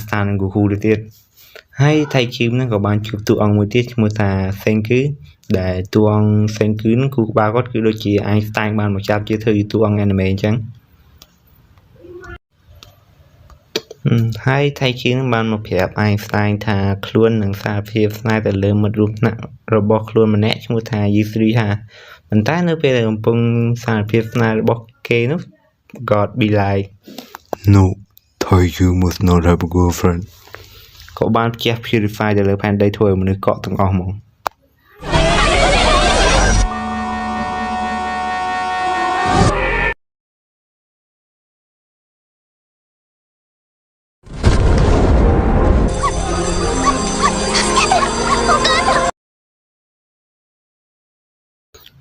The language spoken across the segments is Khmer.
ស្ថាននឹងគូគូទៅទៀតហើយថៃគីមហ្នឹងក៏បានជួបតួអង្គមួយទៀតឈ្មោះថាសេងគឺដែលតួអង្គសេងគឺហ្នឹងគូក្បាលគាត់គឺដូចជាអាយស្តែងបានមកចាប់ជាធ្វើជាតួអង្គ anime អញ្ចឹងហើយថៃគីនឹងបានមកប្រាប់អាយស្តែងថាខ្លួននឹងសារភាពស្នេហ៍ទៅលើមិត្តរួមថ្នាក់របស់ខ្លួនម្នាក់ឈ្មោះថាយីស្រីហាប៉ុន្តែនៅពេលដែលកំពុងសារភាពស្នេហ៍របស់គេនោះ God be like no Thai you must not have a girlfriend ក៏បានជះ purify ទៅលើផែនដីធ្វើឲ្យមនុស្សកកទាំងអស់ហ្មង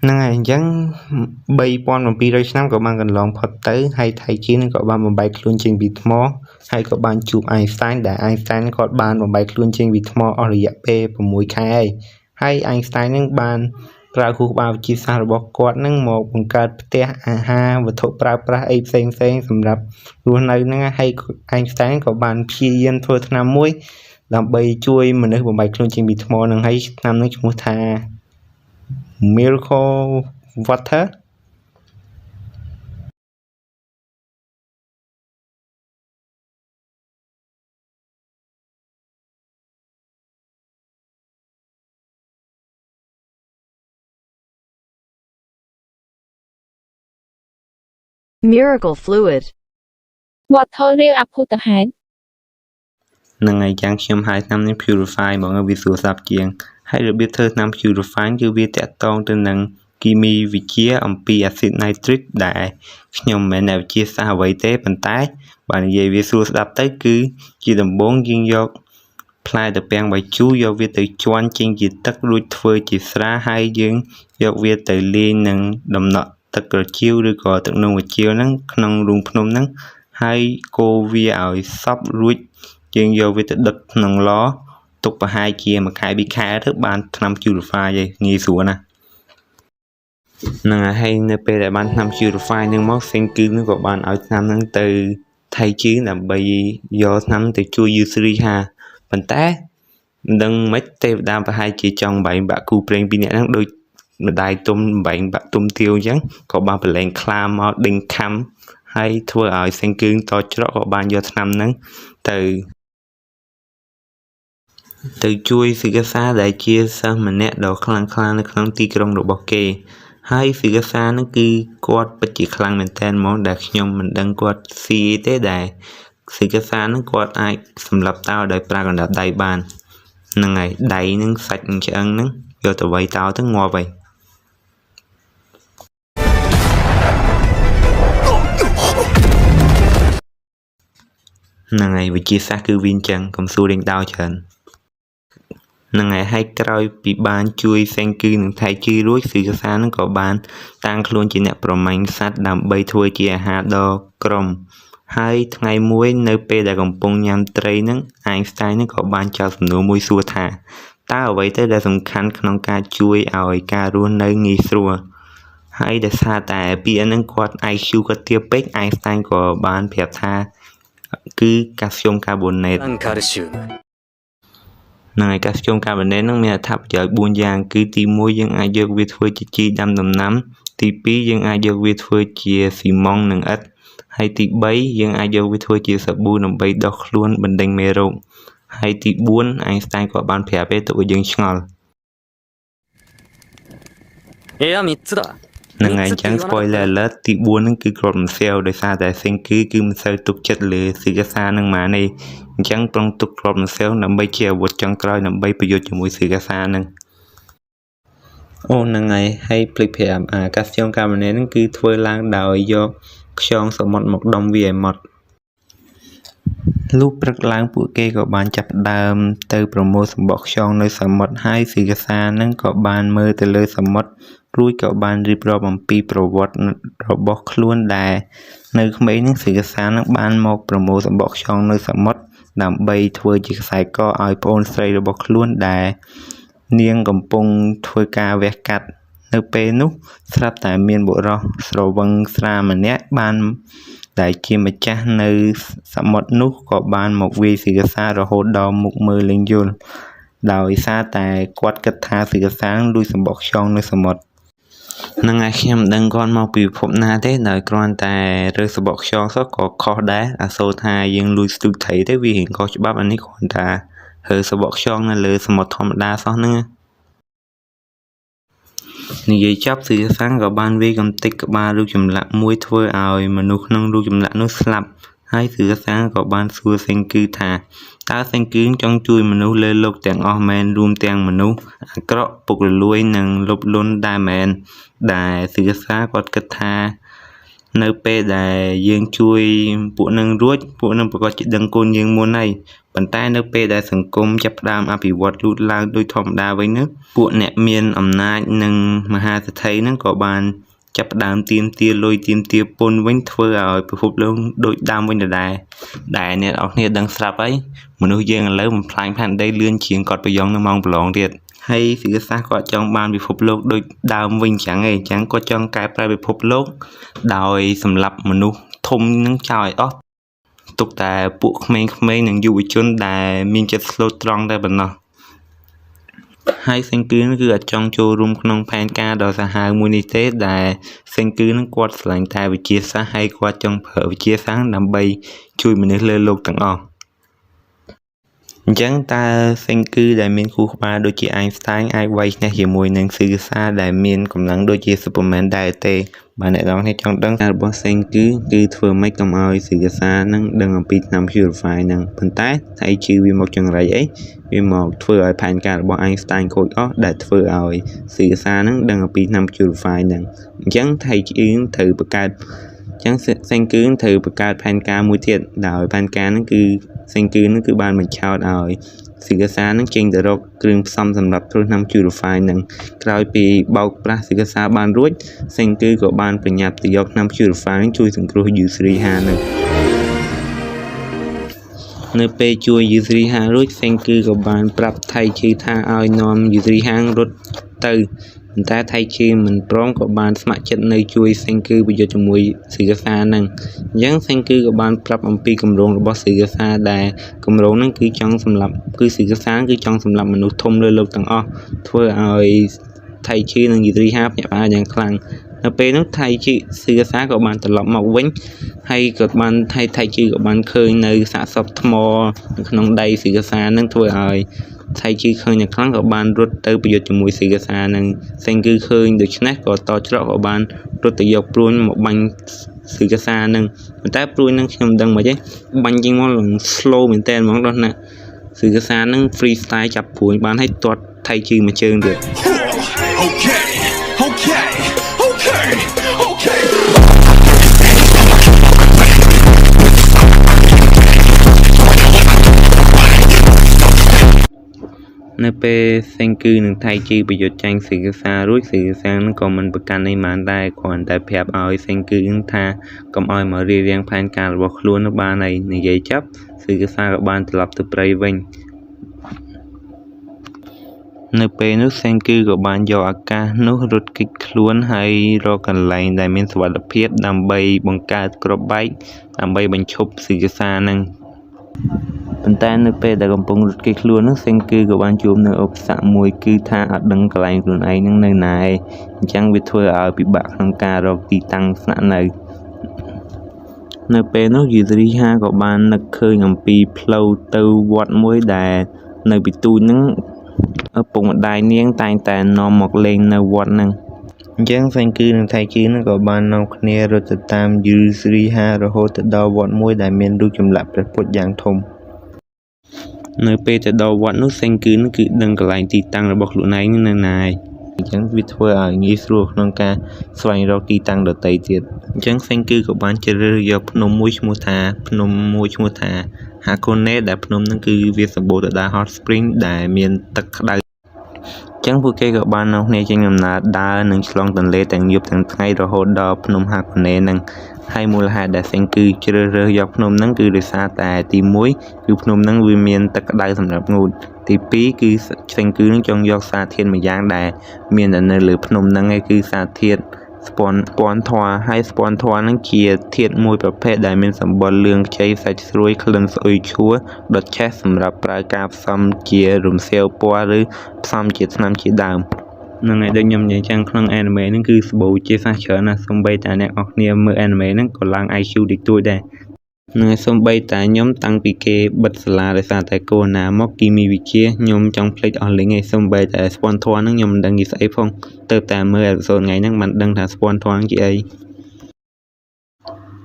ហ្នឹងហើយអញ្ចឹង3700ឆ្នាំក៏បានកន្លងផុតទៅហើយថៃគីនឹងក៏បានបំបែកខ្លួនចេញពីថ្មហើយក៏បានជួបអាយស្តែនដែលអាយស្តែនគាត់បានបំបែកខ្លួនចេញពីថ្មអស់រយៈពេល6ខែហើយអាយស្តែននឹងបានប្រើខួរក្បាលវិទ្យាសាស្ត្ររបស់គាត់នឹងមកបង្កើតផ្ទះអាហារវត្ថុប្រើប្រាស់អីផ្សេងៗសម្រាប់រស់នៅហ្នឹងហើយអាយស្តែនក៏បានព្យាយាមធ្វើថ្នាំមួយដើម្បីជួយមនុស្សបំបែកខ្លួនចេញពីថ្មហ្នឹងហើយថ្នាំហ្នឹងឈ្មោះថា Miracle Water Miracle Fluid Water រាវអភូតហេតុនឹងហើយយ៉ាងខ្ញុំហៅថ្នាំនេះ Purify ហ្មងវាស្រួលស្ដាប់ជាងហើយរបៀបធ្វើថ្នាំ Purify គឺវាតាក់ទងទៅនឹងគីមីវិទ្យាអំពី acid nitric ដែលខ្ញុំមិនមែនវិទ្យាសាស្ត្រអ្វីទេប៉ុន្តែបើនិយាយវាស្រួលស្ដាប់ទៅគឺជាដំបូងយើងយកផ្លែត្រពាំងបាយជូរយកវាទៅជន់ចេញជាទឹករួចធ្វើជាស្រាហើយយើងយកវាទៅលាយនឹងដំណក់ទឹកក្រចៀវឬក៏ទឹកនំក្រចៀវហ្នឹងក្នុងរូងភ្នំហ្នឹងហើយកូរវាឲ្យសព្វរួចយើងយកវាទៅដឹកក្នុងឡទុកប្រហែលជាមួយខែ2ខែទៅបានថ្នាំ Purify ហើយងាយស្រួលណាស់ហ្នឹងហើយនៅពេលដែលបានថ្នាំ Purify ហ្នឹងមកសេងគឺនឹងក៏បានឲ្យថ្នាំហ្នឹងទៅថៃជីដើម្បីយកថ្នាំទៅជួយយឺស្រីហាប៉ុន្តែមិនដឹងមិនទេវតាប្រហែលជាចង់បែងបាក់គូព្រេងពីរនាក់ហ្នឹងដូចម្ដាយទុំបែងបាក់ទុំទាវអញ្ចឹងក៏បានប្រឡែងខ្លាមកដេញខំហើយធ្វើឲ្យសេងគឺតច្រកក៏បានយកថ្នាំហ្នឹងទៅជួយស៊ីកាសាដែលជាសិស្សម្នាក់ដ៏ខ្លាំងក្លានៅក្នុងទីក្រុងរបស់គេហើយស៊ីកាសាហ្នឹងគឺគាត់ពិតជាខ្លាំងមែនតើហ្មងដែលខ្ញុំមិនដឹងគាត់ស៊ីទេដែលស៊ីកាសាហ្នឹងគាត់អាចសម្លាប់តោដោយប្រើកណ្ដាប់ដៃបានហ្នឹងហើយដៃហ្នឹងសាច់ឆ្អឹងហ្នឹងយកទៅវាយតោទៅងាប់ហើយហ្នឹងហើយវិទ្យាសាស្ត្រគឺវាអញ្ចឹងកុំសួរលេងដោច្រើនហ្នឹងហើយក្រោយពីបានជួយសេងគឺនឹងថៃជីរួចស៊ីកាសានឹងក៏បានតាំងខ្លួនជាអ្នកប្រមាញ់សត្វដើម្បីធ្វើជាអាហារដល់ក្រុមហើយថ្ងៃមួយនៅពេលដែលកំពុងញ៉ាំត្រីហ្នឹងអាយស្តែននឹងក៏បានចោទសំណួរមួយសួរថាតើអ្វីទៅដែលសំខាន់ក្នុងការជួយឲ្យការរស់នៅងាយស្រួលហើយដោយសារតែពាក្យហ្នឹងគាត់ IQ គាត់ទាបពេកអាយស្តែនក៏បានប្រាប់ថាគឺកាល់ស្យូមកាបូណេតហ្នឹងហើយកាល់ស្យូមកាបូណេតហ្នឹងមានអត្ថប្រយោជន៍4យ៉ាងគឺទី1យើងអាចយកវាធ្វើជាជីដាំដំណាំទី2យើងអាចយកវាធ្វើជាស៊ីម៉ង់និងឥដ្ឋហើយទី3យើងអាចយកវាធ្វើជាសាប៊ូដើម្បីដោះខ្លួនបណ្ដេញមេរោគហើយទី4អៃស្តែនក៏បានប្រាប់ទេទៅឲ្យយើងឆ្ងល់នឹងហើយអញ្ចឹង spoiler alert ទី4ហ្នឹងគឺគ្រាប់មិនសែវដោយសារតែសេងគឺមិនសូវទុកចិត្តលើស៊ីកាសានឹងម៉ានេះអញ្ចឹងប្រុងទុកគ្រាប់មិនសែវដើម្បីជាអាវុធចុងក្រោយដើម្បីប្រយុទ្ធជាមួយស៊ីកាសានឹងអូហ្នឹងហើយភ្លេចប្រាប់កាល់ស្យូមកាបូណេតហ្នឹងគឺធ្វើឡើងដោយយកខ្យងសមុទ្រមកដុំវាឲ្យម៉ត់លុះព្រឹកឡើងពួកគេក៏បានចាប់ផ្ដើមទៅប្រមូលសម្បកខ្យងនៅសមុទ្រហើយស៊ីកាសានឹងក៏បានមើលទៅលើសមុទ្ររួចក៏បានរៀបរាប់អំពីប្រវត្តិរបស់ខ្លួនដែលនៅក្មេងនឹងស៊ីកាសានឹងបានមកប្រមូលសម្បកខ្យងនៅសមុទ្រដើម្បីធ្វើជាខ្សែកឲ្យប្អូនស្រីរបស់ខ្លួនដែលនាងកំពុងធ្វើការវះកាត់នៅពេលនោះស្រាប់តែមានបុរសស្រវឹងស្រាម្នាក់បាន ដែលជាម្ចាស់នៅសមុទ្រនោះក៏បានមកវាយសិរសារហូតដល់មុខមើលលែងយល់ដោយសារតែគាត់គិតថាសិរសាលួចសំបកខ្យងនៅសមុទ្រនឹងឯខ្ញុំមិនដឹងគាត់មកពីពិភពណាទេដោយគ្រាន់តែរើសសំបកខ្យងសោះក៏ខុសដែរអាសូរថាយើងលួចស្ទូចត្រីទេវារៀងខុសច្បាប់អានេះគ្រាន់តែរើសសំបកខ្យងនៅលើសមុទ្រធម្មតាសោះហ្នឹងនិយាយចប់សិរសាក៏បានវាយកំទេចក្បាលរូបចម្លាក់មួយធ្វើឲ្យមនុស្សក្នុងរូបចម្លាក់នោះស្លាប់ហើយសិរសាក៏បានសួរសេងគឺថាតើសេងគឺចង់ជួយមនុស្សលើលោកទាំងអស់មែនរួមទាំងមនុស្សអាក្រក់ពុករលួយនិងលុបលន់ដែរមែនដែលសិរសាគាត់គិតថានៅពេលដែលយើងជួយពួកនឹងរួចពួកនឹងប្រកាសជាដឹងគុណយើងមុនហើយប៉ុន្តែនៅពេលដែលសង្គមចាប់ផ្ដើមអភិវឌ្ឍលូតឡើងដោយធម្មតាវិញនោះពួកអ្នកមានអំណាចនិងមហាសេដ្ឋីហ្នឹងក៏បានចាប់ផ្ដើមទាមទារលុយទាមទារពន្ធវិញធ្វើឲ្យពិភពលោកដូចដើមវិញដដែលដែលអ្នកនរគ្នាដឹងស្រាប់ហើយមនុស្សយើងឥឡូវបំផ្លាញផែនដីលឿនជាងគាត់ប្រយ៉ងនៅម៉ោងប្រឡងទៀតហើយសិរសាគាត់ចង់បានពិភពលោកដូចដើមវិញចឹងឯងចឹងគាត់ចង់កែប្រែពិភពលោកដោយសម្លាប់មនុស្សធំនឹងចោលឲ្យអស់ទុកតែពួកក្មេងៗនិងយុវជនដែលមានចិត្តស្លូតត្រង់តែប៉ុណ្ណោះហើយសេងគឺគឺអត់ចង់ចូលរួមក្នុងផែនការដ៏សាហាវមួយនេះទេដែលសេងគឺនឹងគាត់ស្រឡាញ់តែវិទ្យាសាស្ត្រហើយគាត់ចង់ប្រើវិទ្យាសាស្ត្រដើម្បីជួយមនុស្សលើលោកទាំងអស់អញ្ចឹងតើសេងគឺដែលមានគូក្បាលដូចជាអៃនស្តាញអាចវាយឈ្នះជាមួយនឹងសិរសាដែលមានកម្លាំងដូចជា Superman ដែរទេបើអ្នកនរគ្នាចង់ដឹងការរបស់សេងគឺធ្វើម៉េចកុំឲ្យសិរសានឹងដឹងអំពីថ្នាំ Purify នឹងប៉ុន្តែថៃជឿវាមកចង្រៃអីវាមកធ្វើឲ្យផែនការរបស់អៃនស្តាញខូចអស់ដែលធ្វើឲ្យសិរសានឹងដឹងអំពីថ្នាំ Purify នឹងអញ្ចឹងថៃជឿត្រូវបង្កើតអញ្ចឹងសេងគឺត្រូវបង្កើតផែនការមួយទៀតដោយផែនការហ្នឹងគឺសេងគឺនឹងគឺបានបញ្ឆោតឲ្យសិរសានឹងចេញទៅរកគ្រឿងផ្សំសម្រាប់ធ្វើថ្នាំ Purify នឹងក្រោយពីបោកប្រាស់សិរសាបានរួចសេងគឺក៏បានប្រញាប់ទៅយកថ្នាំ Purify នឹងជួយសង្គ្រោះយូស្រីហានឹងនៅពេលជួយយូស្រីហារួចសេងគឺក៏បានប្រាប់ថៃជឿថាឲ្យនាំយូស្រីហារត់ទៅប៉ុន្តែថៃជឿមិនព្រមក៏បានស្ម័គ្រចិត្តនៅជួយសេងគឺប្រយុទ្ធជាមួយសិរសានឹងអញ្ចឹងសេងគឺក៏បានប្រាប់អំពីគម្រោងរបស់សិរសាដែលគម្រោងហ្នឹងគឺចង់សម្លាប់គឺសិរសាគឺចង់សម្លាប់មនុស្សធំលើលោកទាំងអស់ធ្វើឲ្យថៃជឿនិងយូស្រីហាភ្ញាក់ផ្អើលយ៉ាងខ្លាំងនៅពេលនោះថៃជឿសិរសាក៏បានត្រឡប់មកវិញហើយក៏បានថៃជឿក៏បានឃើញនៅសាកសពថ្មនៅក្នុងដៃសិរសានឹងធ្វើឲ្យថៃជឿឃើញយ៉ាងខ្លាំងក៏បានរត់ទៅប្រយុទ្ធជាមួយសិរសានឹងសេងគឺឃើញដូច្នេះក៏តច្រកក៏បានរត់ទៅយកព្រួញមកបាញ់សិរសានឹងប៉ុន្តែព្រួញនឹងខ្ញុំមិនដឹងមិនទេបាញ់ជាងមកឡើង slow មែនតើហ្មងដល់ណាសិរសានឹង free style ចាប់ព្រួញបានឲ្យទាត់ថៃជឿមួយជើងទៀតនៅពេលសេងគឺនឹងថៃជឿប្រយុទ្ធចាញ់សិរសារួចសិរសានឹងក៏មិនប្រកាន់អីបានដែរគ្រាន់តែប្រាប់ឲ្យសេងគឺថាកុំឲ្យមករៀបរៀងផែនការរបស់ខ្លួននោះបានហើយនិយាយចាប់សិរសាក៏បានត្រឡប់ទៅព្រៃវិញនៅពេលនោះសេងគឺក៏បានយកឱកាសនោះរត់គេចខ្លួនហើយរកកន្លែងដែលមានសុវត្ថិភាពដើម្បីបង្កើតគ្រាប់បែកដើម្បីបញ្ឈប់សិរសានឹងប៉ុន្តែនៅពេលដែលកំពុងរត់គេចខ្លួននោះសេងគឺក៏បានជួបនៅឧបសគ្គមួយគឺថាអត់ដឹងកន្លែងខ្លួនឯងនឹងនៅណាឯងអញ្ចឹងវាធ្វើឲ្យពិបាកក្នុងការរកទីតាំងស្នាក់នៅពេលនោះយូស្រីហាក៏បាននឹកឃើញអំពីផ្លូវទៅវត្តមួយដែលនៅពីទូចហ្នឹងឪពុកម្ដាយនាងតែងតែនាំមកលេងនៅវត្តហ្នឹងអញ្ចឹងសេងគឺនិងថៃជឿនឹងក៏បាននាំគ្នារត់ទៅតាមយូស្រីហារហូតទៅដល់វត្តមួយដែលមានរូបចម្លាក់ព្រះពុទ្ធយ៉ាងធំនៅពេលទៅដល់វត្តនោះសេងគឺនឹងគឺដឹងកន្លែងទីតាំងរបស់ខ្លួនឯងនៅណាហើយអញ្ចឹងវាធ្វើឲ្យងាយស្រួលក្នុងការស្វែងរកទីតាំងដទៃទៀតអញ្ចឹងសេងគឺក៏បានជ្រើសរើសយកភ្នំមួយឈ្មោះថា Hakone ដែលភ្នំហ្នឹងគឺវាសម្បូរទៅដោយ hot spring ដែលមានទឹកក្តៅអញ្ចឹងពួកគេក៏បាននាំគ្នាចេញដំណើរដើរនិងឆ្លងទន្លេទាំងយប់ទាំងថ្ងៃរហូតដល់ភ្នំ Hakone ហ្នឹងហើយមូលហេតុដែលសេងគឺជ្រើសរើសយកភ្នំហ្នឹងគឺដោយសារតែទី1គឺភ្នំហ្នឹងវាមានទឹកក្តៅសម្រាប់ងូតទី2គឺសេងគឺនឹងចង់យកសារធាតុមួយយ៉ាងដែលមាននៅលើភ្នំហ្នឹងឯងគឺសារធាតុ ស្ពាន់ធម៌ហើយស្ពាន់ធម៌នឹងជាធាតុមួយប្រភេទដែលមានសម្បុរលឿងខ្ចីសាច់ស្រួយក្លិនស្អុយឈ្ងុយដុតឆេះសម្រាប់ប្រើការផ្សំជារំសាវពណ៌ឬផ្សំជាថ្នាំជាដើមនឹងឲ្យដូចខ្ញុំនិយាយចឹងក្នុង anime ហ្នឹងគឺស្បូវជាសាសច្រើនណាស់សូម្បីតែអ្នកនរគ្នាមើល anime ហ្នឹងក៏ឡើង IQ តិចតួចដែរនឹងឲ្យសូម្បីតែខ្ញុំតាំងពីគេបិទសាលាដោយសារតែកូណាមកគីមីវិទ្យាខ្ញុំចង់ភ្លេចអស់លេងឯងសូម្បីតែស្ពាន់ធម៌ហ្នឹងខ្ញុំមិនដឹងជាស្អីផងទៅតែមើលអេពីសូតថ្ងៃហ្នឹងមិនដឹងថាស្ពាន់ធម៌ហ្នឹងជាអី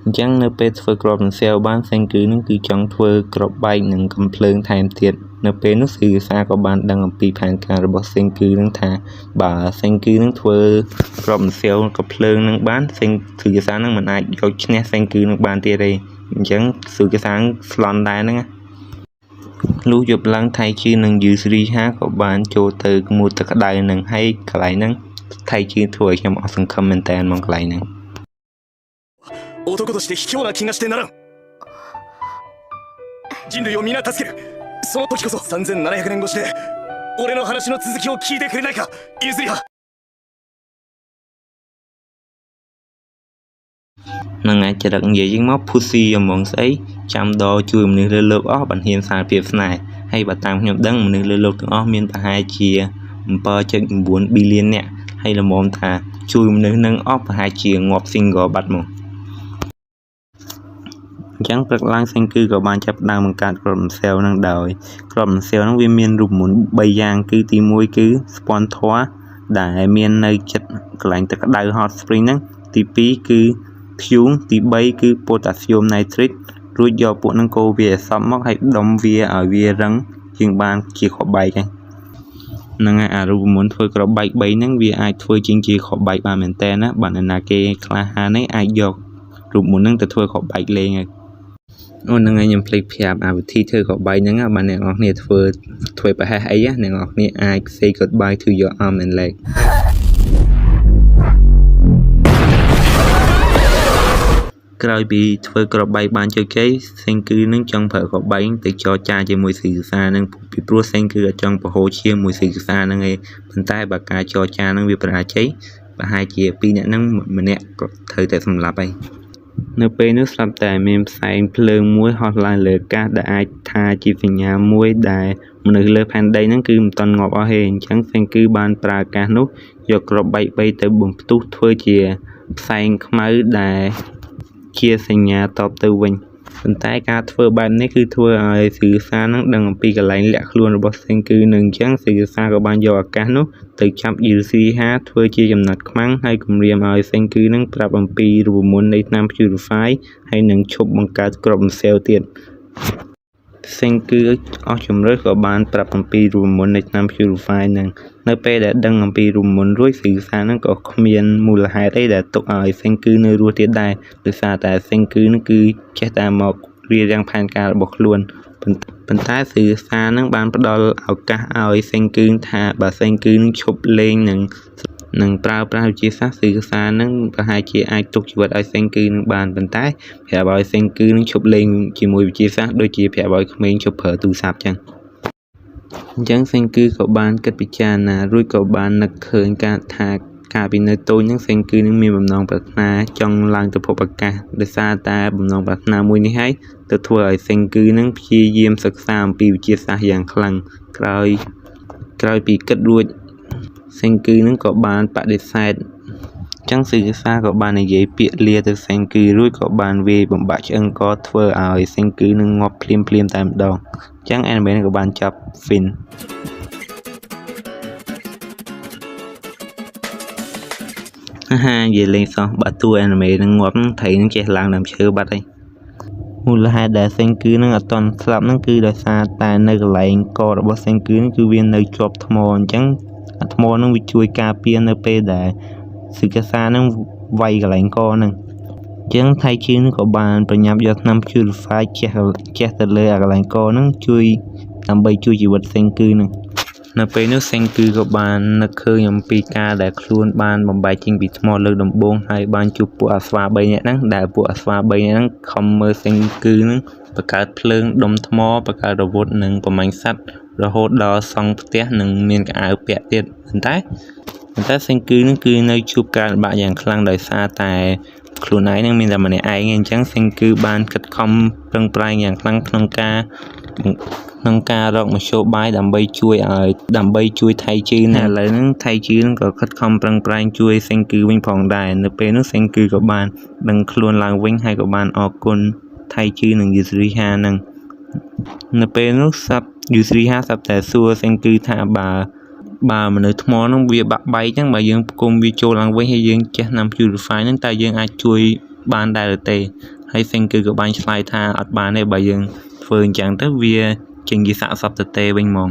អញ្ចឹងនៅពេលធ្វើក្របរំសាវបានសេងគឺនឹងគឺចង់ធ្វើក្របបែកនឹងកំភ្លើងថែមទៀតនៅពេលនោះស៊ឺសាក៏បានដឹងអំពីផែនការរបស់សេងគឺនឹងថាបើសេងគឺនឹងធ្វើក្របរំសាវកំភ្លើងនឹងបានសេងស៊ឺសានឹងមិនអាចយកឈ្នះសេងគឺនឹងបានទៀតទេអញ្ចឹងស៊ឺសាស្លន់ដែរហ្នឹងលុះយប់ឡើងថៃជឿនឹងយឺស្រីហាក៏បានចូលទៅមួយទឹកក្តៅនឹងហើយកន្លែងហ្នឹងថៃជឿធ្វើឲ្យខ្ញុំអស់សង្ឃឹមមែនតើមកកន្លែងហ្នឹង男として卑怯な気がしてならん人類を皆助けるその時こそ3700年越しで俺の話の続きを聞いてくれないかゆずりはនឹងអាចចរិតនិយាយយើងមកភូស៊ីអំងស្អីចាំដល់ជួយមនុស្សលើលោកអស់បានហ៊ានសារភាពស្នេហ៍ហើយបើតាមខ្ញុំដឹងមនុស្សលើលោកទាំងអស់មានប្រហែលជា7.9 billion នាក់ហើយល្មមថាជួយមនុស្សនឹងអស់ប្រហែលជាងាប់ single បាត់មកអញ្ចឹងព្រឹកឡើងសេងគឺក៏បានចាប់ផ្ដើមបង្កើតក្របរំសាវនឹងដោយក្របរំសាវនឹងវាមានរូបមន្ត3យ៉ាងគឺទី1គឺស្ពាន់ធម៌ដែលមាននៅចិត្តកន្លែងទឹកក្តៅ hot spring ហ្នឹងទី2គឺធ្យូងទី3គឺ potassium nitrate រួចយកពួកហ្នឹងកូរវាឲ្យសព្វមកហើយដុំវាឲ្យវារឹងជាងបានជាក្របបែកហ្នឹងហើយអារូបមន្តធ្វើក្របបែក3ហ្នឹងវាអាចធ្វើជាក្របបែកបានមែនតើណាបើណាគេក្លាហាននេះអាចយករូបមន្តហ្នឹងទៅធ្វើក្របបែកលេងហើយអូនហ្នឹងហើយខ្ញុំភ្លេចប្រាប់អាវិធីធ្វើក្របបែកហ្នឹងបើអ្នកនរគ្នាធ្វើប្រហែសអីអ្នកនរគ្នាអាច say goodbye to your arm and legក្រោយពីធ្វើក្របបែកបានជោគជ័យសេងគឺនឹងចង់ប្រើក្របបែកទៅចរចាជាមួយស៊ីកសានឹងពីព្រោះសេងគឺអត់ចង់ប្រហូរឈាមមួយស៊ីកសានឹងឯងប៉ុន្តែបើការចរចានឹងវាបរាជ័យប្រហែលជា2នាក់នឹងម្នាក់ក៏ត្រូវតែសម្លាប់ហើយនៅពេលនោះស្រាប់តែមានផ្សែងភ្លើងមួយហោះឡើងលើអាកាសដែលអាចថាជាសញ្ញាមួយដែលមនុស្សលើផែនដីហ្នឹងគឺមិនតន់ងាប់អស់ទេអញ្ចឹងសេងគឺបានប្រើអាកាសនោះយកក្របបែក3ទៅបំផ្ទុះធ្វើជាផ្សែងខ្មៅដែលជាសញ្ញាតបទៅវិញប៉ុន្តែការធ្វើបែបនេះគឺធ្វើឲ្យស៊ីកសានឹងដឹងអំពីកន្លែងលាក់ខ្លួនរបស់សេងគឺនឹងអញ្ចឹងស៊ីកសាក៏បានយកអាកាសនោះទៅចាប់យឺស៊ីហាធ្វើជាចំណាត់ខ្មាំងហើយគំរាមឲ្យសេងគឺនឹងប្រាប់អំពីរូបមន្តនៃថ្នាំ Purify ហើយនឹងឈប់បង្កើតក្របរំសាវទៀតសេងគឺអស់ជំរឿសក៏បានប្រាប់អំពីរូបមន្តនៃថ្នាំ Purify នឹងនៅពេលដែលដឹងអំពីរូបមន្តរួចស៊ីកសានឹងក៏គ្មានមូលហេតុអីដែលទុកឲ្យសេងគឺនៅរស់ទៀតដែរដោយសារតែសេងគឺនឹងគឺចេះតែមករៀបរៀងផែនការរបស់ខ្លួនប៉ុន្តែស៊ីកសានឹងបានផ្ដល់ឱកាសឲ្យសេងគឺថាបើសេងគឺនឹងឈប់លេងនឹងប្រើប្រាស់វិទ្យាសាស្ត្រស៊ីកសានឹងប្រហែលជាអាចទុកជីវិតឲ្យសេងគឺនឹងបានប៉ុន្តែប្រាប់ឲ្យសេងគឺនឹងឈប់លេងជាមួយវិទ្យាសាស្ត្រដូចជាប្រាប់ឲ្យក្មេងឈប់ប្រើទូរស័ព្ទចឹងអញ្ចឹងសេងគឺក៏បានគិតពិចារណារួចក៏បាននឹកឃើញការថាការពីនៅតូចហ្នឹងសេងគឺនឹងមានបំណងប្រាថ្នាចង់ឡើងទៅភពអាកាសដោយសារតែបំណងប្រាថ្នាមួយនេះហើយទៅធ្វើឲ្យសេងគឺនឹងព្យាយាមសិក្សាអំពីវិទ្យាសាស្ត្រយ៉ាងខ្លាំងក្រោយពីគិតរួចសេងគឺនឹងក៏បានបដិសេធចឹងស៊ីកសាក៏បាននិយាយពាក្យលាទៅសេងគឺរួចក៏បានវាយបំបាក់ឆ្អឹងកធ្វើឲ្យសេងគឺនឹងងាប់ភ្លាមតែម្ដងចឹង anime ក៏បានចប់ fin និយាយលេងសោះបើតួ anime នឹងងាប់ថៃនឹងចេះឡើងដើមឈើបាត់ហើយមូលហេតុដែលសេងគឺនឹងអត់តន់ស្លាប់នឹងគឺដោយសារតែនៅកន្លែងករបស់សេងគឺនឹងគឺវានៅជាប់ថ្មអញ្ចឹងអាថ្មនឹងវាជួយការពារនៅពេលដែលស៊ីកាសានឹងវាយកន្លែងកនឹងអញ្ចឹងថៃជឿនឹងក៏បានប្រញាប់យកថ្នាំ Purify ជះទៅលើអាកន្លែងកនឹងដើម្បីជួយជីវិតសេងគឺនឹងនៅពេលនោះសេងគឺក៏បាននឹកឃើញអំពីការដែលខ្លួនបានបំបែកចេញពីថ្មលើកដំបូងហើយបានជួបពួកអាស្វា3នាក់ហ្នឹងដែលពួកអាស្វា3នាក់ហ្នឹងខំមើលសេងគឺនឹងបង្កើតភ្លើងដុំថ្មបង្កើតរវត់និងប្រមាញ់សัตว์រហូតដល់សង់ផ្ទះនិងមានកៅអៅពាក់ទៀតប៉ុន្តែ តែសេងគឺនឹងគឺនៅជួបការលំបាកយ៉ាងខ្លាំងដោយសារតែខ្លួនឯងនឹងមានតែម្នាក់ឯងអញ្ចឹងសេងគឺបានខិតខំប្រឹងប្រែងយ៉ាងខ្លាំងក្នុងការរកមធ្យោបាយដើម្បីជួយថៃជឺណាឥឡូវហ្នឹងថៃជឺនឹងក៏ខិតខំប្រឹងប្រែងជួយសេងគឺវិញផងដែរនៅពេលនោះសេងគឺក៏បានដឹងខ្លួនឡើងវិញហើយក៏បានអរគុណថៃជឺនិងយូស្រីហានឹងនៅពេលនោះយូស្រីហាស្រាប់តែសួរសេងគឺថាបើមនុស្សថ្មហ្នឹងវាបាក់បែកហ្នឹងបើយើងផ្គុំវាចូលឡើងវិញហើយយើងចេះណាំ purify ហ្នឹងតើយើងអាចជួយបានដែរឬទេហើយសេងគឺក៏បានឆ្លើយថាអត់បានទេបើយើងធ្វើអញ្ចឹងទៅវាចេញជាសាកសពទៅទេវិញហ្មង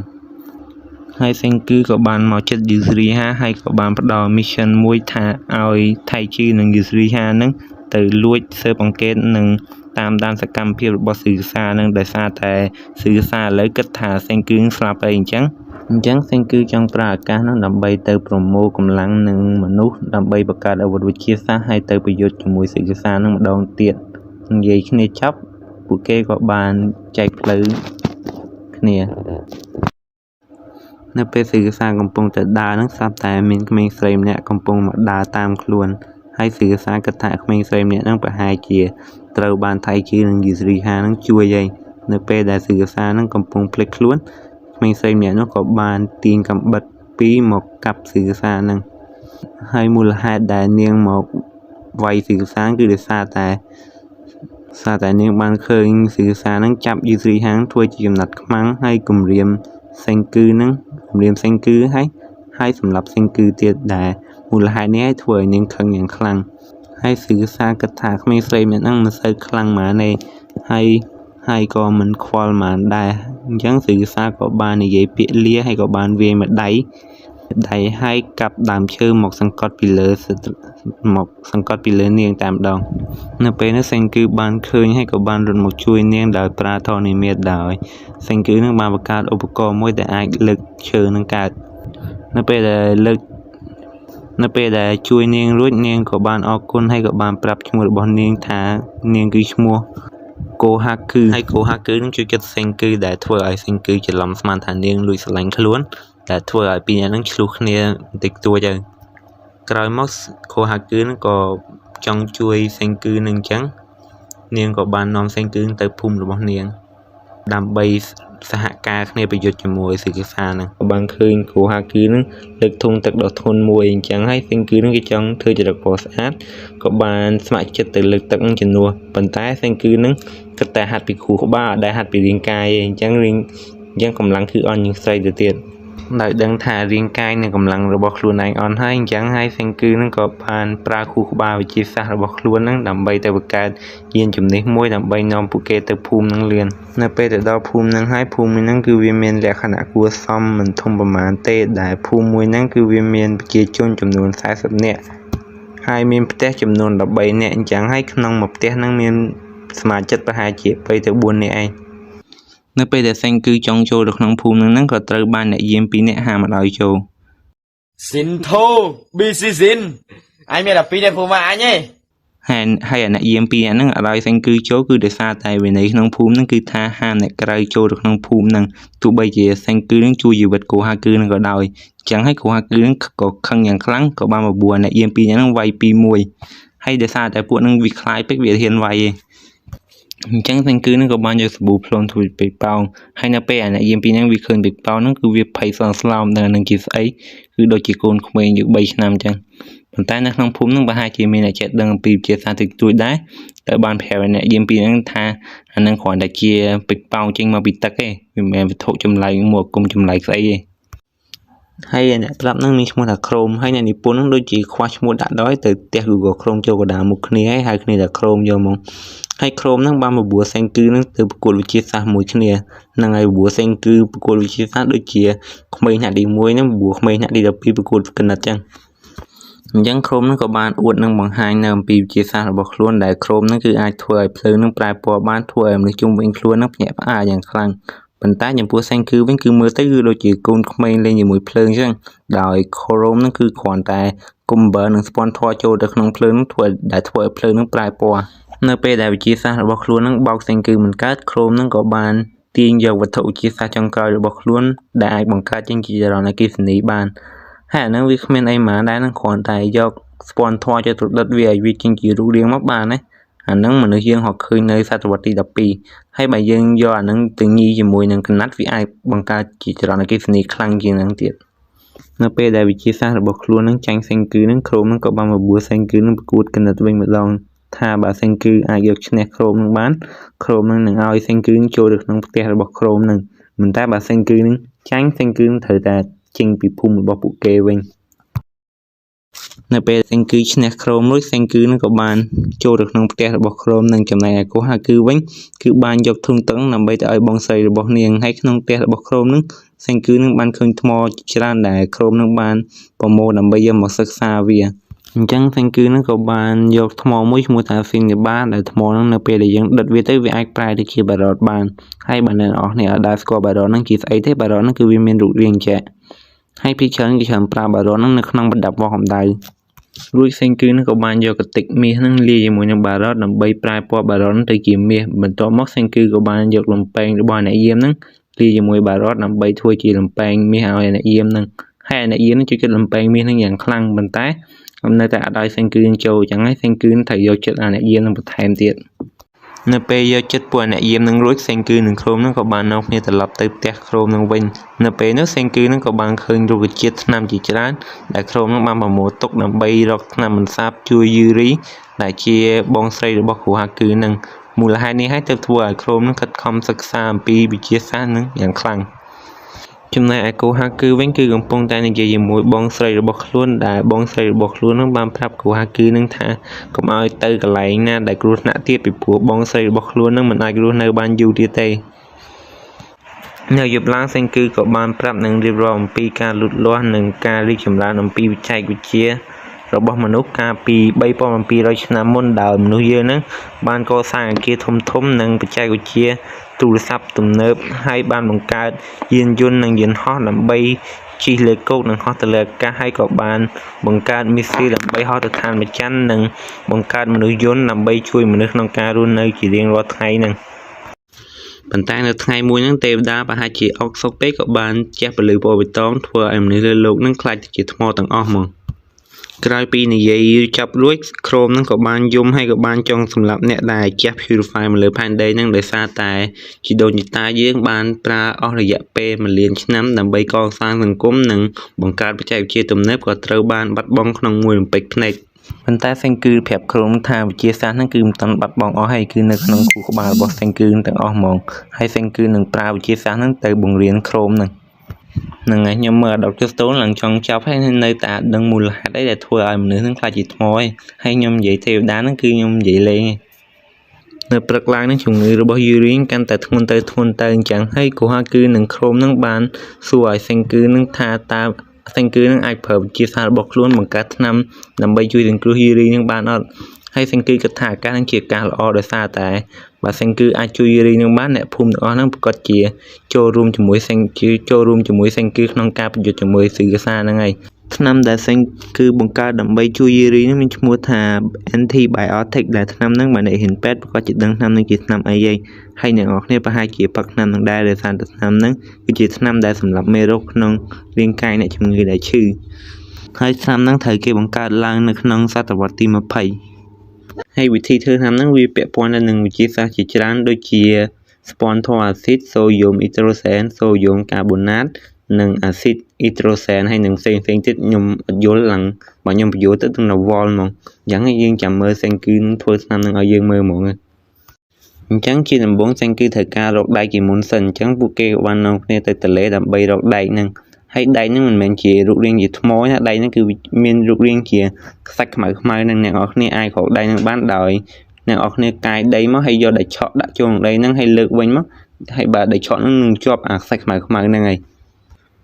ហើយសេងគឺក៏បានមកចិត្តយូស្រីហាហើយក៏បានផ្ដល់ mission មួយថាឲ្យថៃជីនិងយូស្រីហាហ្នឹងទៅលួចស៊ើបអង្កេតនិងតាមដានសកម្មភាពរបស់ស៊ឺសានឹងដោយសារតែស៊ឺសាឥឡូវគិតថាសេងគឺស្លាប់ហើយអញ្ចឹងសេងគឺចង់ប្រើឱកាសនោះដើម្បីទៅប្រមូលកម្លាំងនឹងមនុស្សដើម្បីបង្កើតអាវុធវិទ្យាសាស្ត្រហើយទៅប្រយុទ្ធជាមួយស៊ឺសានឹងម្ដងទៀតនិយាយគ្នាចប់ពួកគេក៏បានចែកផ្លូវគ្នានៅពេលស៊ឺសាកំពុងតែដើរនឹងស្រាប់តែមានក្មេងស្រីម្នាក់កំពុងមកដើរតាមខ្លួនហើយស៊ឺសាគិតថាក្មេងស្រីម្នាក់នឹងប្រហែលជាត្រូវបានថៃជីនិងយូស្រីហានឹងជួយហើយនៅពេលដែលស៊ឺសានឹងកំពុងភ្លេចខ្លួនក្មេងស្រីម្នាក់នោះក៏បានទាញកាំបិតពីរមកកាប់ស៊ឺសានឹងហើយមូលហេតុដែលនាងមកវាយស៊ឺសាគឺដោយសារតែនាងបានឃើញស៊ឺសានឹងចាប់យូស្រីហាងធ្វើជាចំណាត់ខ្មាំងហើយគំរាមសេងគឺហើយសម្រាប់សេងគឺទៀតដែលមូលហេតុនេះឲ្យធ្វើឲ្យនាងខឹងយ៉ាងខ្លាំងហើយស៊ឺសាគិតថាក្មេងស្រីម្នាក់ហ្នឹងមិនសូវខ្លាំងម៉ានទេហើយក៏មិនខ្វល់ម៉ានដែរអញ្ចឹងស៊ឺសាក៏បាននិយាយពាក្យលាហើយក៏បានវាយម្ដាយហើយកាប់ដើមឈើមកសង្កត់ពីលើនាងតែម្ដងនៅពេលនោះសេងគឺបានឃើញហើយក៏បានរត់មកជួយនាងដោយប្រើធរនិមិត្តដោយសេងគឺនឹងបានបង្កើតឧបករណ៍មួយដែលអាចលើកឈើនឹងកើតនៅពេលដែលជួយនាងរួចនាងក៏បានអរគុណហើយក៏បានប្រាប់ឈ្មោះរបស់នាងថានាងគឺឈ្មោះកូហាគឺហើយកូហាគឺនឹងជួយចិត្តសេងគឺដែលធ្វើឲ្យសេងគឺច្រឡំស្មានថានាងលួចស្រឡាញ់ខ្លួនដែលធ្វើឲ្យពីរនាក់នឹងឆ្លោះគ្នាបន្តិចតួចទៅក្រោយមកកូហាគឺនឹងក៏ចង់ជួយសេងគឺនឹងអញ្ចឹងនាងក៏បាននាំសេងគឺទៅភូមិរបស់នាងដើម្បីសហការគ្នាប្រយុទ្ធជាមួយស៊ឺសានឹងក៏បានឃើញកូហាគឺនឹងលើកធុងទឹកដ៏ធ្ងន់មួយអញ្ចឹងហើយសេងគឺនឹងគេចង់ធ្វើចរិតពណ៌ស្អាតក៏បានស្ម័គ្រចិត្តទៅលើកទឹកនឹងជំនួសប៉ុន្តែសេងគឺនឹងគិតតែហាត់ពីខួរក្បាលអត់ដែលហាត់ពីរាងកាយទេអញ្ចឹងកម្លាំងគឺអន់ជាងស្រីទៅទៀតដោយដឹងថារាងកាយនិងកម្លាំងរបស់ខ្លួនឯងអន់ហើយអញ្ចឹងហើយសេងគឺនឹងក៏បានប្រើខួរក្បាលវិទ្យាសាស្ត្ររបស់ខ្លួននឹងដើម្បីទៅបង្កើតយានជំនិះមួយដើម្បីនាំពួកគេទៅភូមិនឹងលឿននៅពេលទៅដល់ភូមិនឹងហើយភូមិនឹងគឺវាមានលក្ខណៈគួរសមមិនធំប្រមាណទេដែលភូមិមួយហ្នឹងគឺវាមានប្រជាជនចំនួន40នាក់ហើយមានផ្ទះចំនួន13នាក់អញ្ចឹងហើយក្នុងមួយផ្ទះហ្នឹងមានសមាជិកប្រហែលជា3ទៅ4នាក់ឯងនៅពេលដែលសេងគឺចង់ចូលទៅក្នុងភូមិហ្នឹងក៏ត្រូវបានអ្នកយាម2នាក់ហាមមិនឲ្យចូល Xin thô, bi xin. Anh biết là pi đây phù mà anh ấy. ហើយអ្នកយាម2នាក់ហ្នឹងអត់ឲ្យសេងគឺចូលគឺដោយសារតែវិន័យក្នុងភូមិហ្នឹងគឺថាហាមអ្នកក្រៅចូលទៅក្នុងភូមិហ្នឹងទោះបីជាសេងគឺនឹងជួយជីវិតកូហាគឺនឹងក៏ដោយអញ្ចឹងហើយកូហាគឺនឹងក៏ខឹងយ៉ាងខ្លាំងក៏បានបបួលអ្នកយាម2នាក់ហ្នឹងវាយពីមួយហើយដោយសារតែពួកហ្នឹងវាខ្លាចពេកវាហ៊ានវាយឯងអញ្ចឹងសេងគឺនឹងក៏បានយកសាប៊ូផ្លុំធ្វើពេកប៉ោងហើយនៅពេលអ្នកយាម2ហ្នឹងវាឃើញពេកប៉ោងហ្នឹងគឺវាភ័យស្លន់ដល់នឹងជាស្អីគឺដូចជាកូនក្មេងយក3ឆ្នាំអញ្ចឹងប៉ុន្តែនៅក្នុងភូមិហ្នឹងប្រហែលជាមានអ្នកចេះដឹងអំពីវិទ្យាសាស្ត្រតិចតួចដែរតែបានប្រាប់អ្នកយាម2ហ្នឹងថាអាហ្នឹងគ្រាន់តែជាពេកប៉ោងចេញមកពីទឹកទេវាមិនមែនវត្ថុចម្លែកមកគុំចម្លែកស្អីទេហើយអ្នកប្រាប់ហ្នឹងមានឈ្មោះថា Chrome ហើយអ្នកនិពន្ធហ្នឹងដូចជាខ្វះឈ្មោះដាក់ដោយទៅផ្ទះ Google Chrome ចូលកណ្ដាលមុខគ្នាហើយហៅគ្នាថា Chrome យកមកហើយ Chrome ហ្នឹងបានបបួលសេងគឺហ្នឹងទៅប្រកួតវិទ្យាសាស្ត្រមួយគ្នាហ្នឹងហើយបបួលសេងគឺប្រកួតវិទ្យាសាស្ត្រដូចជាក្មេងថ្នាក់ទី1ហ្នឹងបបួលក្មេងថ្នាក់ទី12ប្រកួតគណិតចឹងអញ្ចឹង Chrome ហ្នឹងក៏បានអួតនឹងបង្ហាញនៅអំពីវិទ្យាសាស្ត្ររបស់ខ្លួនដែល Chrome ហ្នឹងគឺអាចធ្វើឲ្យភ្លើងហ្នឹងប្រែពណ៌បានធ្វើឲ្យមនុស្សជុំវិញខ្លួនហ្នឹងភ្ញាក់ផ្អើលយ៉ាងខ្លាំងប៉ុន្តែចំពោះសេងគឺវិញគឺមើលទៅគឺដូចជាកូនក្មេងលេងជាមួយភ្លើងចឹងដោយ Chrome ហ្នឹងគឺគ្រាន់តែកុំបឺនិងស្ពាន់ធ័រចូលទៅក្នុងភ្លើងហ្នឹងធ្វើឲ្យភ្លើងហ្នឹងប្រែពណ៌នៅពេលដែលវិទ្យាសាស្ត្ររបស់ខ្លួនហ្នឹងបោកសេងគឺមិនកើត Chrome ហ្នឹងក៏បានទាញយកវត្ថុវិទ្យាសាស្ត្រចុងក្រោយរបស់ខ្លួនដែលអាចបង្កើតចេញជាចរន្តអគ្គិសនីបាន ហើយអាហ្នឹងវាគ្មានអីហ្មងដែរហ្នឹងគ្រាន់តែយកស្ពាន់ធម៌ចូលទៅដុតវាឲ្យវាចេញជារូបរាងមកបានណាអាហ្នឹងមនុស្សយើងហកឃើញនៅសតវត្សទី12ហើយបើយើងយកអាហ្នឹងទៅញីជាមួយនឹងកណាត់វាអាចបង្កើតជាចរន្តអគ្គិសនីខ្លាំងជាងហ្នឹងទៀតនៅពេលដែលវិទ្យាសាស្ត្ររបស់ខ្លួននឹងចាញ់សេងគឺនឹងក្រុមនឹងក៏បានបបួលសេងគឺនឹងប្រកួតកណិតវិញម្ដងថាបើសេងគឺអាចយកឈ្នះក្រុមនឹងបានក្រុមនឹងឲ្យសេងគឺចូលទៅក្នុងផ្ទះរបស់ក្រុមនឹងមិនតែបើសេងគឺនឹងចាញ់សេងគឺត្រូវតែចេញពីភូមិរបស់ពួកគេវិញនៅពេលសេងគឺឈ្នះក្រុមរួចសេងគឺនឹងក៏បានចូលទៅក្នុងផ្ទះរបស់ក្រុមនឹងចំណែកឯកូហាគឺវិញគឺបានយកធុងទឹកដើម្បីទៅឲ្យបងស្រីរបស់នាងហើយក្នុងផ្ទះរបស់ក្រុមនឹងសេងគឺនឹងបានឃើញថ្មច្រើនដែលក្រុមនឹងបានប្រមូលដើម្បីយកមកសិក្សាវាអញ្ចឹងសេងគឺនឹងក៏បានយកថ្មមួយឈ្មោះថាស៊ីនីបាដែលថ្មនឹងនៅពេលដែលយើងដុតវាទៅវាអាចប្រែទៅជាបារ៉តបានហើយបើអ្នកនរអស់នេះអាចស្គាល់បារ៉តនឹងជាស្អីទេបារ៉តនឹងគឺវាមានរូបរាងចែកហើយពីច្រើនគេច្រើនប្រើបារ៉តនឹងនៅក្នុងប្រដាប់វាស់កម្ដៅរួចសេងគឺនឹងក៏បានយកកតិកមាសនឹងលាយជាមួយនឹងបារ៉តដើម្បីប្រែពណ៌បារ៉តនឹងទៅជាមាសបន្ទាប់មកសេងគឺក៏បានយកលំពែងរបស់អ្នកយាមនឹងលាយជាមួយបារ៉តដើម្បីធ្វើជាលំពែងមាសឲ្យអ្នកយាមនឹងហើយអ្នកយាមនឹងជួយគិតលំពែងមាសនឹងយ៉ាងខ្លាំងប៉ុន្តែនៅតែអត់ឲ្យសេងគឺចូលអញ្ចឹងហើយសេងគឺត្រូវយកចិត្តអាអ្នកយាមនឹងបន្ថែមទៀតនៅពេលយកចិត្តពួកអ្នកយាមនឹងរួចសេងគឺនឹងក្រុមនឹងក៏បាននាំគ្នាត្រឡប់ទៅផ្ទះក្រុមនឹងវិញនៅពេលនោះសេងគឺនឹងក៏បានឃើញរុក្ខជាតិថ្នាំជាច្រើនដែលក្រុមនឹងបានប្រមូលទុកដើម្បីរកថ្នាំបន្សាបជួយយឺរីដែលជាបងស្រីរបស់គ្រូហាគឺនឹងមូលហេតុនេះហើយទើបធ្វើឲ្យក្រុមនឹងខិតខំសិក្សាអំពីវិទ្យាសាស្ត្រនឹងយ៉ាងខ្លាំងចំណែកឯគូហាគឺវិញគឺកំពុងតែនិយាយជាមួយបងស្រីរបស់ខ្លួនដែលបងស្រីរបស់ខ្លួននឹងបានប្រាប់គូហាគឺនឹងថាកុំឲ្យទៅកន្លែងណាដែលគ្រោះថ្នាក់ទៀតពីព្រោះបងស្រីរបស់ខ្លួននឹងមិនអាចរស់នៅបានយូរទៀតទេនៅយប់ឡើងសេងគឺក៏បានប្រាប់នឹងរៀបរាប់អំពីការលូតលាស់និងការរីកចម្រើនអំពីបច្ចេកវិទ្យារបស់មនុស្សកាលពី 3700 ឆ្នាំមុនដោយមនុស្សយើងនឹងបានកសាងអគារធំៗនិងបច្ចេកវិទ្យាទូរស័ព្ទទំនើបហើយបានបង្កើតយានយន្តនិងយានហោះដើម្បីជិះលើគោកនិងហោះទៅលើអាកាសហើយក៏បានបង្កើតមីស៊ីលដើម្បីហោះទៅឋានព្រះច័ន្ទនិងបង្កើតមនុស្សយន្តដើម្បីជួយមនុស្សក្នុងការរស់នៅជារៀងរាល់ថ្ងៃនឹងប៉ុន្តែនៅថ្ងៃមួយហ្នឹងទេវតាប្រហែលជាអុកសុកពេកក៏បានជះពលឺពណ៌បៃតងធ្វើឲ្យមនុស្សលើលោកនឹងខ្លាចទៅជាថ្មទាំងអស់ហ្មងក្រោយពីនិយាយចាប់រួចក្រុមនឹងក៏បានយំហើយក៏បានចង់សម្លាប់អ្នកដែលជះ purify មកលើផែនដីនឹងដោយសារតែជីដូនជីតាយើងបានប្រើអស់រយៈពេល1លានឆ្នាំដើម្បីកសាងសង្គមនិងបង្កើតបច្ចេកវិទ្យាទំនើបក៏ត្រូវបានបាត់បង់ក្នុងមួយរំពេចភ្នែកប៉ុន្តែសេងគឺប្រាប់ក្រុមថាវិទ្យាសាស្ត្រហ្នឹងគឺមិនទាន់បាត់បង់អស់ហើយគឺនៅក្នុងខួរក្បាលរបស់សេងគឺទាំងអស់ហ្មងហើយសេងគឺនឹងប្រើវិទ្យាសាស្ត្រហ្នឹងទៅបង្រៀនក្រុមហ្នឹងហ្នឹងហើយខ្ញុំមើល Dr. Stone ឡើងចង់ចាប់ហើយនៅតែអត់ដឹងមូលហេតុអីដែលធ្វើឲ្យមនុស្សហ្នឹងខ្លាចជាថ្មឯងហើយខ្ញុំនិយាយទេវតាហ្នឹងគឺខ្ញុំនិយាយលេងឯងនៅព្រឹកឡើងហ្នឹងជំងឺរបស់យូរីនកាន់តែធ្ងន់ទៅអញ្ចឹងហើយគូហាគឺនឹងក្រុមហ្នឹងបានសួរឲ្យសេងគឺនឹងថាតើសេងគឺនឹងអាចប្រើវិទ្យាសាស្ត្ររបស់ខ្លួនបង្កើតថ្នាំដើម្បីជួយសង្គ្រោះយូរីននឹងបានអត់ហើយសេងគឺគិតថាអាកាសនឹងជាការល្អដោយសារតែបើសេងគឺអាចជួយយូរីនឹងបានអ្នកភូមិទាំងអស់ហ្នឹងប្រកាសជាចូលរួមជាមួយសេងគឺក្នុងការប្រយុទ្ធជាមួយស៊ីកាសាហ្នឹងហើយថ្នាំដែលសេងគឺបង្កើតដើម្បីជួយយូរីនឹងមានឈ្មោះថា antibiotic ដែលថ្នាំហ្នឹងបើអ្នកហ៊ានពេទ្យប្រកាសជាដឹងថ្នាំហ្នឹងជាថ្នាំអីហើយអ្នកនរគ្នាប្រហែលជាផឹកថ្នាំហ្នឹងដែរដោយសារតែថ្នាំហ្នឹងគឺជាថ្នាំដែលសម្រាប់មេរោគក្នុងរាងកាយអ្នកជំងឺដែលឈឺហើយថ្នាំហ្នឹងត្រូវគេបង្កើតឡើងនៅក្នុងសតវត្សទី20ហើយវិធីធ្វើថ្នាំហ្នឹងវាពាក់ព័ន្ធទៅនឹងវិទ្យាសាស្ត្រជាច្រើនដូចជាស្ពាន់ធម៌អាស៊ីតសូដ្យូមអ៊ីដ្រូសែនសូដ្យូមកាបូណាតនិងអាស៊ីតអ៊ីដ្រូសែនហើយនិងផ្សេងទៀតខ្ញុំអត់យល់ឡើងបើខ្ញុំបញ្យល់ទៅទាំងរវល់ហ្មងអញ្ចឹងយើងចាំមើលសេងគឺធ្វើថ្នាំហ្នឹងឲ្យយើងមើលហ្មងអញ្ចឹងជាដំបូងសេងគឺត្រូវការរកដែកជាមុនសិនអញ្ចឹងពួកគេក៏បាននាំគ្នាទៅទន្លេដើម្បីរកដែកហ្នឹងហើយដែកហ្នឹងមិនមែនជារូបរាងជាថ្មណាដែកហ្នឹងគឺមានរូបរាងជាខ្សាច់ខ្មៅនឹងអ្នកនរគ្នាអាចរកដែកហ្នឹងបានដោយអ្នកនរគ្នាកាយដីមកហើយយកដែកឆក់ដាក់ចូលក្នុងដីហ្នឹងហើយលើកវិញមកហើយបើដែកឆក់ហ្នឹងនឹងជាប់អាខ្សាច់ខ្មៅហ្នឹងហើយ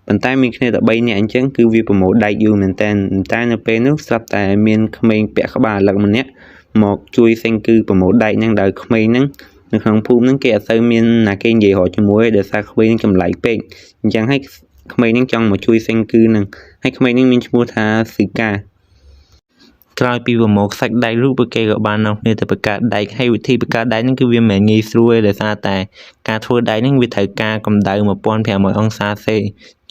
ប៉ុន្តែមានគ្នាតែ3នាក់អញ្ចឹងគឺវាប្រមូលដែកយូរមែនតើតែនៅពេលនោះស្រាប់តែមានក្មេងពាក់ក្បាលលឹកម្នាក់មកជួយសេងគឺប្រមូលដែកហ្នឹងដោយក្មេងហ្នឹងនៅក្នុងភូមិហ្នឹងគេអត់សូវមានណាគេនិយាយរកជាមួយដោយសារក្មេងហ្នឹងចម្លែកពេកអញ្ចឹងហើយក្មេងហ្នឹងចង់មកជួយសេងគឺហ្នឹងហើយក្មេងហ្នឹងមានឈ្មោះថាស៊ីកា ក្រោយពីប្រមូលសាច់ដែករួចពួកគេក៏បាននាំគ្នាទៅបង្កើតដែកហើយវិធីបង្កើតដែកហ្នឹងគឺវាមិនងាយស្រួលទេដោយសារតែការធ្វើដែកហ្នឹងវាត្រូវការកម្ដៅ1500អង្សាស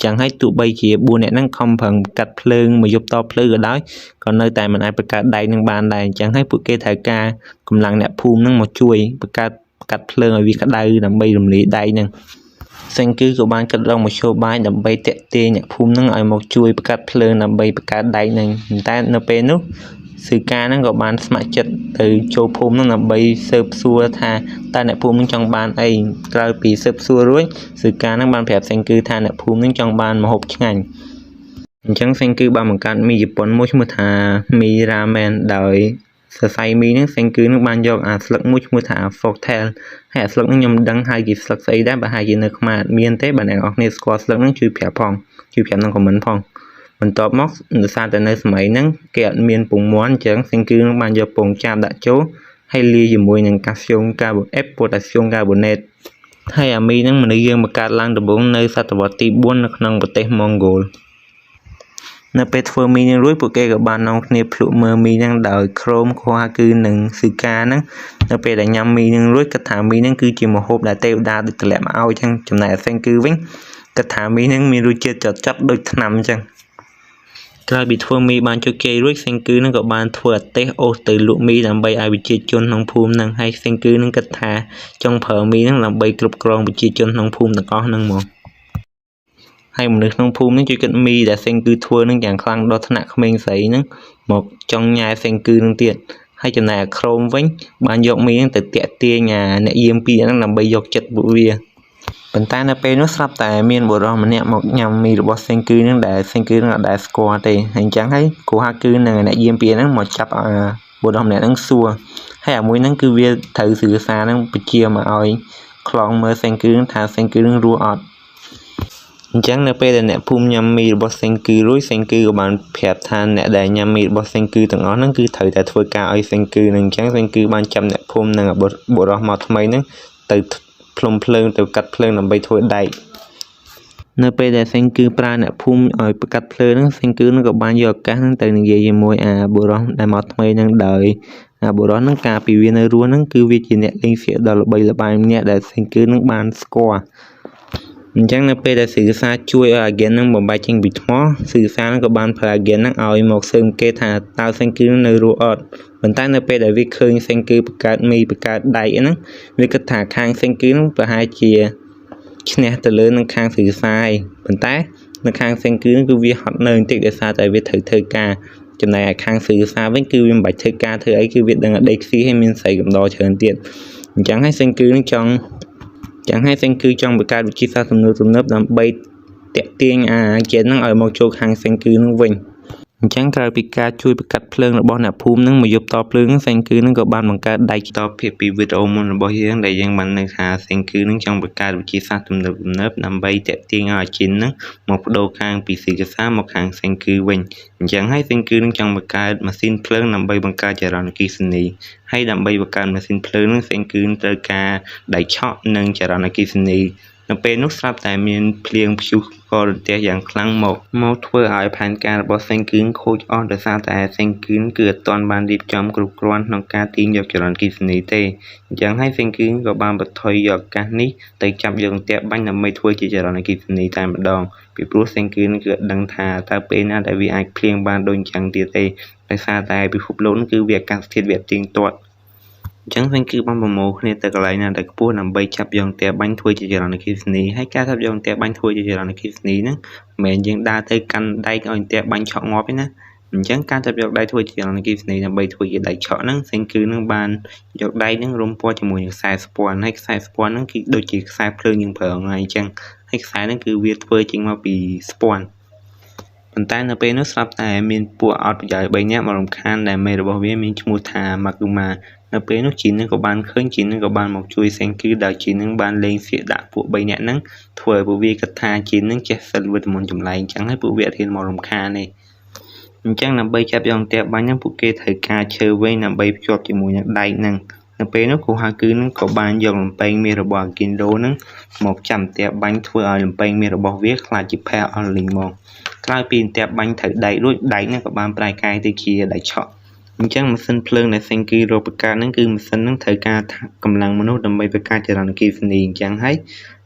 េចឹងហើយទោះបីជា4នាក់ហ្នឹងខំប្រឹងកាត់ភ្លើងមួយយប់តភ្លឺក៏ដោយក៏នៅតែមិនអាចបង្កើតដែកហ្នឹងបានដែរអញ្ចឹងហើយពួកគេត្រូវការកម្លាំងអ្នកភូមិហ្នឹងមកជួយបង្កើតកាត់ភ្លើងឲ្យវាក្តៅដើម្បីរំលាយដែកហ្នឹងសេងគឺក៏បានកាត់រងមធ្យោបាយដើម្បីតាក់ទាញអ្នកភូមិហ្នឹងឲ្យមកជួយបង្កើតភ្លើងដើម្បីបង្កើតដែកហ្នឹងតែនៅពេលនោះស៊ឺការហ្នឹងក៏បានស្ម័គ្រចិត្តទៅចូលភូមិហ្នឹងដើម្បីស៊ើបសួរថាតើអ្នកភូមិហ្នឹងចង់បានអីក្រោយពីស៊ើបសួររួចស៊ឺការហ្នឹងបានប្រាប់សេងគឺថាអ្នកភូមិហ្នឹងចង់បានម្ហូបឆ្ងាញ់អញ្ចឹងសេងគឺបានបង្កើតមីជប៉ុនមួយឈ្មោះថាមីរ៉ាមែនដោយសរសៃមីហ្នឹងសេងគឺនឹងបានយកអាស្លឹកមួយឈ្មោះថា Folktale ហើយអាស្លឹកហ្នឹងខ្ញុំមិនដឹងហើយជាស្លឹកស្អីដែរបើហើយជានៅខ្មែរអត់មានទេបើអ្នកនរគ្នាស្គាល់ស្លឹកហ្នឹងជួយប្រាប់ផងជួយប្រាប់ក្នុងខមមិនផងបន្ទាប់មកដោយសារតែនៅសម័យហ្នឹងគេអត់មានពងមាន់អញ្ចឹងសេងគឺនឹងបានយកពងចាបដាក់ចូលហើយលាយជាមួយនឹងកាល់ស្យូមកាបូនអេតប៉ូតាស្យូមកាបូណេតហើយអាមីហ្នឹងមនុស្សយើងបង្កើតឡើងដំបូងនៅសតវត្សទី4នៅក្នុងប្រទេសម៉ុងហ្គោលនៅពេលធ្វើមីនឹងរួចពួកគេក៏បាននាំគ្នាភ្លក់មើលមីនឹងដោយក្រោមខោគឺនឹងស៊ឺការហ្នឹងនៅពេលដែលញ៉ាំមីនឹងរួចគាត់ថាមីនឹងគឺជាម្ហូបដែលទេវតាដូចតម្លាក់មកឲ្យអញ្ចឹងចំណែកសេងគឺវិញគាត់ថាមីនឹងមានរសជាតិចត់ដូចថ្នាំអញ្ចឹងក្រោយពីធ្វើមីបានជោគជ័យរួចសេងគឺនឹងក៏បានធ្វើអាទេសអូសទៅលក់មីដើម្បីឲ្យប្រជាជនក្នុងភូមិហ្នឹងហើយសេងគឺនឹងគិតថាចង់ប្រើមីហ្នឹងដើម្បីគ្រប់គ្រងប្រជាជនក្នុងភូមិទាំងអស់ហ្នឹងមកហើយមនុស្សក្នុងភូមិហ្នឹងជួយគិតមីដែលសេងគឺធ្វើនឹងយ៉ាងខ្លាំងដល់ថ្នាក់ក្មេងស្រីហ្នឹងមកចង់ញ៉ែសេងគឺនឹងទៀតហើយចំណែកក្រោមវិញបានយកមីហ្នឹងទៅតាក់ទាញអ្នកយាមពីរហ្នឹងដើម្បីយកចិត្តពួកវាប៉ុន្តែនៅពេលនោះស្រាប់តែមានបុរសម្នាក់មកញ៉ាំមីរបស់សេងគឺនឹងដែលសេងគឺនឹងអត់ដែលស្គាល់ទេហើយអញ្ចឹងហើយគូហាគឺនឹងអ្នកយាមពីរហ្នឹងមកចាប់បុរសម្នាក់ហ្នឹងសួរហើយអាមួយហ្នឹងគឺវាត្រូវสื่อសារហ្នឹងបញ្ជាមកឲ្យខ្លងមើលសេងគឺនឹងថាសេងគឺនឹងរស់អត់អញ្ចឹងនៅពេលដែលអ្នកភូមិញ៉ាំមីរបស់សេងគឺរួចសេងគឺក៏បានប្រាប់ថាអ្នកដែលញ៉ាំមីរបស់សេងគឺទាំងអស់ហ្នឹងគឺត្រូវតែធ្វើការឲ្យសេងគឺនឹងអញ្ចឹងសេងគឺបានចាប់អ្នកភូមិនិងបុរសមកថ្មីហ្នឹងទៅផ្លុំភ្លើងទៅកាត់ភ្លើងដើម្បីធ្វើដែកនៅពេលដែលសេងគឺប្រើអ្នកភូមិឲ្យប្រកាត់ភ្លើងហ្នឹងសេងគឺនឹងក៏បានយកឱកាសហ្នឹងទៅនិយាយជាមួយបុរសដែលមកថ្មីហ្នឹងដោយបុរសហ្នឹងកាលពីវានៅរស់ហ្នឹងគឺវាជាអ្នកលេងសៀកដ៏ល្បីល្បាញម្នាក់ដែលសេងគឺនឹងបានស្គាល់អញ្ចឹងនៅពេលដែលสื่อសារជួយឲ្យ agent នឹងបំបែកចេញពីថ្មสื่อសារនឹងក៏បានប្រើ agent នឹងឲ្យមកស៊ើបអង្កេតថាតើសេងគឺនៅរស់អត់ប៉ុន្តែនៅពេលដែលវាឃើញសេងគឺបង្កើតមីបង្កើតដែកហ្នឹងវាគិតថាខាងសេងគឺនឹងប្រហែលជាឈ្នះទៅលើនឹងខាងสื่อសារឯងប៉ុន្តែនៅខាងសេងគឺនឹងគឺវាហត់នៅបន្តិចដោយសារតែវាត្រូវធ្វើការចំណែកឯខាងสื่อសារវិញគឺវាមិនបាច់ធ្វើការធ្វើអីគឺវាដឹងតែដេកស៊ីហើយមានស្រីកំដរច្រើនទៀតអញ្ចឹងហើយសេងគឺនឹងចង់បង្កើតវិធីសាស្ត្រទំនើបដើម្បីតាក់ទាញagent ហ្នឹងឲ្យមកចូលខាងសេងគឺនឹងវិញអញ្ចឹងក្រៅពីការជួយបង្កាត់ភ្លើងរបស់អ្នកភូមិហ្នឹងមកយប់តភ្លើងហ្នឹងសេងគឺនឹងក៏បានបង្កើតដែកតភាពពីវីដេអូមុនរបស់យើងដែលយើងបាននៅថាសេងគឺនឹងចង់បង្កើតវិធីសាស្ត្រទំនើបដើម្បីតាក់ទាញឲ្យagent ហ្នឹងមកបដូរខាងពីស៊ីកាសាមកខាងសេងគឺវិញអញ្ចឹងហើយសេងគឺនឹងចង់បង្កើតម៉ាស៊ីនភ្លើងដើម្បីបង្កើតចរន្តអគ្គិសនីហើយដើម្បីបង្កើតម៉ាស៊ីនភ្លើងហ្នឹងសេងគឺត្រូវការដែកឆក់និងចរន្តអគ្គិសនីនៅពេលនោះស្រាប់តែមានភ្លៀងព្យុះក៏រន្ទះយ៉ាងខ្លាំងមកធ្វើឲ្យផែនការរបស់សេងគឺខូចអស់ដោយសារតែសេងគឺអត់ទាន់បានរៀបចំគ្រប់គ្រាន់ក្នុងការទាញយកចរន្តអគ្គិសនីទេអញ្ចឹងហើយសេងគឺក៏បានបន្ថយយកឱកាសនេះទៅចាប់យកអន្ទាក់បាញ់ដើម្បីធ្វើជាចរន្តអគ្គិសនីតែម្ដងពីព្រោះសេងគឺអត់ដឹងថាតើពេលណាដែលវាអាចភ្លៀងបានដូចអញ្ចឹងទៀតទេដោយសារតែពិភពលោកគឺវាអាកាសធាតុវាទៀងទាត់អញ្ចឹងវិញគឺបានប្រមូលគ្នាទៅកន្លែងណាដែលខ្ពស់ដើម្បីចាប់យកអន្ទាក់បាញ់ធ្វើជាចរន្តអគ្គិសនីហើយការចាប់យកអន្ទាក់បាញ់ធ្វើជាចរន្តអគ្គិសនីហ្នឹងមិនមែនយើងដើរទៅកាន់ដែកឲ្យអន្ទាក់បាញ់ឆក់ងាប់ទេណាអញ្ចឹងការចាប់យកដែកធ្វើជាចរន្តអគ្គិសនីដើម្បីធ្វើជាដែកឆក់ហ្នឹងសេងគឺនឹងបានយកដែកហ្នឹងរុំព័ទ្ធជាមួយនឹងខ្សែស្ពាន់ហើយខ្សែស្ពាន់ហ្នឹងគឺដូចជាខ្សែភ្លើងយើងប្រើថ្ងៃអញ្ចឹងហើយខ្សែហ្នឹងគឺវាធ្វើចេញមកពីស្ពាន់ប៉ុន្តែនៅពេលនោះស្រាប់តែមានពួកអត់ប្រយោជន៍3នាក់មករំខានដែលមេរបស់វាមានឈ្មោះថាម៉ាគូម៉ានៅពេលនោះជីននឹងក៏បានឃើញជីននឹងក៏បានមកជួយសេងគឺដោយជីននឹងបានលេងសៀកដាក់ពួក3នាក់ហ្នឹងធ្វើឲ្យពួកវាគិតថាជីននឹងចេះសិលវិតមុនចម្លែងអញ្ចឹងហើយពួកវាអត់ហ៊ានមករំខានទេអញ្ចឹងដើម្បីចាប់យកអន្ទាក់បាញ់ហ្នឹងពួកគេត្រូវការឈើវែងដើម្បីភ្ជាប់ជាមួយនឹងដែកហ្នឹងនៅពេលនោះគូហាគឺនឹងក៏បានយកលំពែងមាសរបស់អាគីនដូហ្នឹងមកចាំអន្ទាក់បាញ់ធ្វើឲ្យលំពែងមាសរបស់វាខ្លាចជាផែអស់លីងមកក្រោយពីអន្ទាក់បាញ់ត្រូវដែករួចដែកហ្នឹងក៏បានប្រែកាយទៅជាដែកឆក់ អញ្ចឹងម៉ាស៊ីនភ្លើងដែលសេងគីរកបង្កើតហ្នឹងគឺម៉ាស៊ីនហ្នឹងត្រូវការកម្លាំងមនុស្សដើម្បីបង្កើតចរន្តអគ្គិសនីអញ្ចឹងហើយ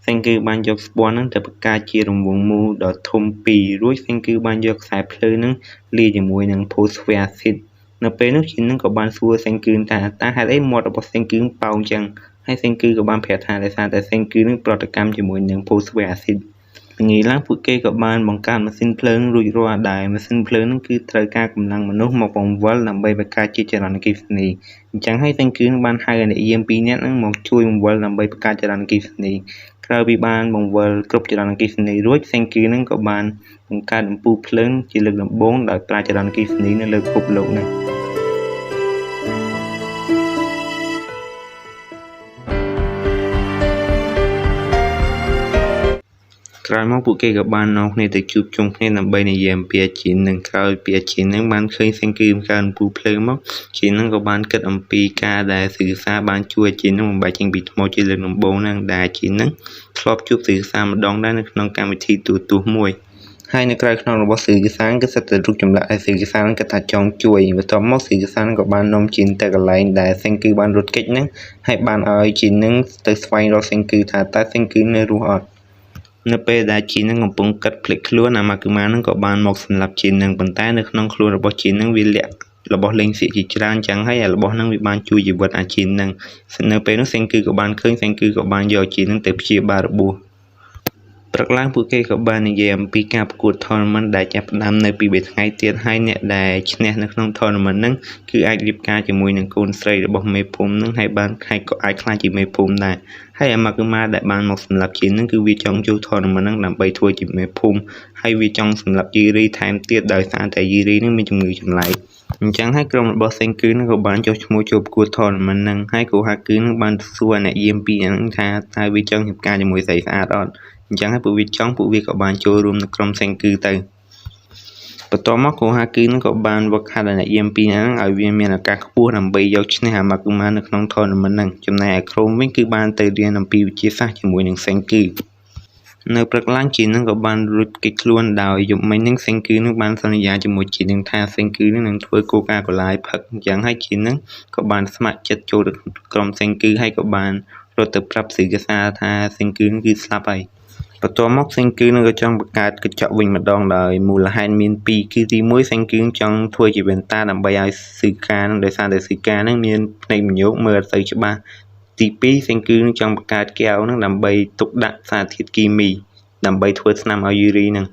សេងគីបានយកស្ពាន់ហ្នឹងទៅបង្កើតជារង្វង់មូលដ៏ធំពីររួចសេងគីបានយកខ្សែភ្លើងហ្នឹងលាយជាមួយនឹងផូស្វែអាស៊ីតនៅពេលនោះជីនហ្នឹងក៏បានសួរសេងគីថាហេតុអីមាត់របស់សេងគីប៉ោងអញ្ចឹងហើយសេងគីក៏បានប្រាប់ថាដោយសារតែសេងគីនឹងប្រតិកម្មជាមួយនឹងផូស្វែអាស៊ីតល្ងាចឡើងពួកគេក៏បានបង្កើតម៉ាស៊ីនភ្លើងរួចរាល់ដែរម៉ាស៊ីនភ្លើងនឹងគឺត្រូវការកម្លាំងមនុស្សមកបង្វិលដើម្បីបង្កើតជាចរន្តអគ្គិសនីអញ្ចឹងហើយសេងគីនឹងបានហៅអ្នកយាម2នាក់ហ្នឹងមកជួយបង្វិលដើម្បីបង្កើតចរន្តអគ្គិសនីក្រោយពីបានបង្វិលគ្រប់ចរន្តអគ្គិសនីរួចសេងគីនឹងក៏បានបង្កើតអំពូលភ្លើងជាលើកដំបូងដោយប្រើចរន្តអគ្គិសនីនៅលើពិភពលោកនេះក្រោយមកពួកគេក៏បាននាំគ្នាទៅជួបជុំគ្នាដើម្បីនិយាយអំពីអាជីននឹងក្រោយពីអាជីននឹងបានឃើញសេងគីបង្កើនពូភ្លើងមកជីននឹងក៏បានគិតអំពីការដែលសិក្សាបានជួយអាជីននឹងបំបែកចេញពីថ្មជាលើកដំបូងនឹងដែលអាជីននឹងធ្លាប់ជួបសិក្សាម្ដងដែរនៅក្នុងកម្មវិធីទូរទស្សន៍មួយហើយនៅក្រៅខ្នងរបស់សិក្សាគឺសិតតែរូបចម្លាក់ឯសិក្សានឹងគាត់ថាចង់ជួយបន្ទាប់មកសិក្សានឹងក៏បាននាំជីនទៅកន្លែងដែលសេងគីបានរត់គេចហ្នឹងហើយបានឲ្យជីននឹងទៅស្វែងរកសេងគីថាតើសេងគីនៅរស់អត់នៅពេលដែលជីននឹងកំពុងកាត់ភ្លេចខ្លួនអាម៉ាគឺម៉ានឹងក៏បានមកសម្លាប់ជីននឹងប៉ុន្តែនៅក្នុងខ្លួនរបស់ជីននឹងវាលាក់របស់លេងសៀកជាច្រើនចឹងហើយរបស់នឹងវាបានជួយជីវិតអាជីននឹងនៅពេលនោះសេងគីក៏បានឃើញសេងគីក៏បានយកជីននឹងទៅព្យាបាលរបួសព្រឹកឡើងពួកគេក៏បាននិយាយអំពីការប្រកួត tournament ដែលចាប់ផ្ដើមនៅពី3ថ្ងៃទៀតហើយអ្នកដែលឈ្នះនៅក្នុង tournament ហ្នឹងគឺអាចរៀបការជាមួយនឹងកូនស្រីរបស់មេភូមិហ្នឹងហើយក៏អាចខ្លាចជាមេភូមិដែរហើយអាម៉ាគឺម៉ាដែលបានមកសម្លាប់ជីនហ្នឹងគឺវាចង់ចូល tournament ហ្នឹងដើម្បីធ្វើជាមេភូមិហើយវាចង់សម្លាប់យីរីថែមទៀតដោយសារតែយីរីហ្នឹងមានជំងឺចម្លែកអញ្ចឹងហើយក្រុមរបស់សេងគឺនឹងក៏បានចុះឈ្មោះចូលប្រកួត tournament ហ្នឹងហើយកូហាគឺនឹងបានសួរអ្នកយាមពីរហ្នឹងថាតើវាចង់រៀបការជាមួយស្រីស្អាតអត់អញ្ចឹងហើយពួកវាក៏បានចូលរួមនៅក្រុមសេងគឺទៅបន្ទាប់មកកូហាគឺនឹងក៏បានវឹកហាត់អ្នកយាមពីរហ្នឹងឲ្យវាមានឱកាសខ្ពស់ដើម្បីយកឈ្នះអាម៉ាគឺម៉ានៅក្នុង tournament ហ្នឹងចំណែកឯក្រុមវិញគឺបានទៅរៀនអំពីវិទ្យាសាស្ត្រជាមួយនឹងសេងគឺនៅព្រឹកឡើងជីននឹងក៏បានរួចគេចខ្លួនដោយយប់មិញនឹងសេងគឺនឹងបានសន្យាជាមួយជីននឹងថាសេងគឺនឹងធ្វើកូកាកូឡាឲ្យផឹកអញ្ចឹងហើយជីននឹងក៏បានស្ម័គ្រចិត្តចូលទៅក្រុមសេងគឺហើយក៏បានរត់ទៅប្រាប់សិកាសាថាសេងគឺគឺស្លាប់ហើយបន្ទាប់មកសេងគឺនឹងក៏ចង់បង្កើតកញ្ចក់វិញម្ដងដោយមូលហេតុមាន2គឺទី1សេងគឺចង់ធ្វើជាវ៉ែនតាដើម្បីឲ្យសិកានឹងដោយសារតែសិកានឹងមានភ្នែកមញោកមើលអត់ទៅច្បាស់ទី2សេងគឺនឹងចង់បង្កើតកែវនឹងដើម្បីទុកដាក់សារធាតុគីមីដើម្បីធ្វើស្នាមឲ្យយូរីនឹង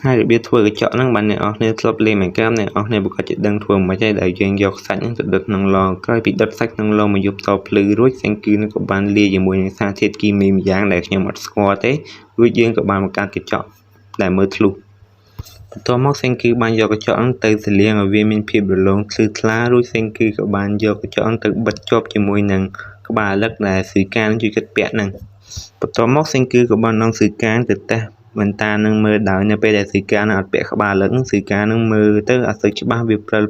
ហើយរបៀបធ្វើកញ្ចក់ហ្នឹងបានអ្នកនរគ្នាធ្លាប់លេងមិនកាមអ្នកនរគ្នាប្រកាសជាដឹងធ្វើមិនខ្មិចហើយដែលយើងយកសាច់ហ្នឹងទៅដុតក្នុងឡក្រោយពីដុតសាច់ក្នុងឡមកយប់តភ្លឺរួចសេងគឺនឹងក៏បានលាយជាមួយនឹងសារធាតុគីមីម្យ៉ាងដែលខ្ញុំអត់ស្គាល់ទេរួចយើងក៏បានបង្កើតកញ្ចក់ដែលមើលធ្លុះបន្ទាប់មកសេងគឺបានយកកញ្ចក់ហ្នឹងទៅសលាងឲ្យវាមានភាពរលោងភ្លឺថ្លារួចសេងគឺក៏បានយកកញ្ចក់ហ្នឹងទៅបិទជាប់ជាមួយនឹងក្បាលអាលឹកដែលស៊ឺកានជួយកាត់ពាក់ហ្នឹងបន្ទាប់មកសេងគឺក៏បាននាំស៊ឺកានទៅតេស្តវ៉ែនតានឹងមើលដោយនៅពេលដែលស៊ឺកានអត់ពាក់ក្បាលលឹកស៊ឺកាននឹងមើលទៅអត់សូវច្បាស់វាព្រិល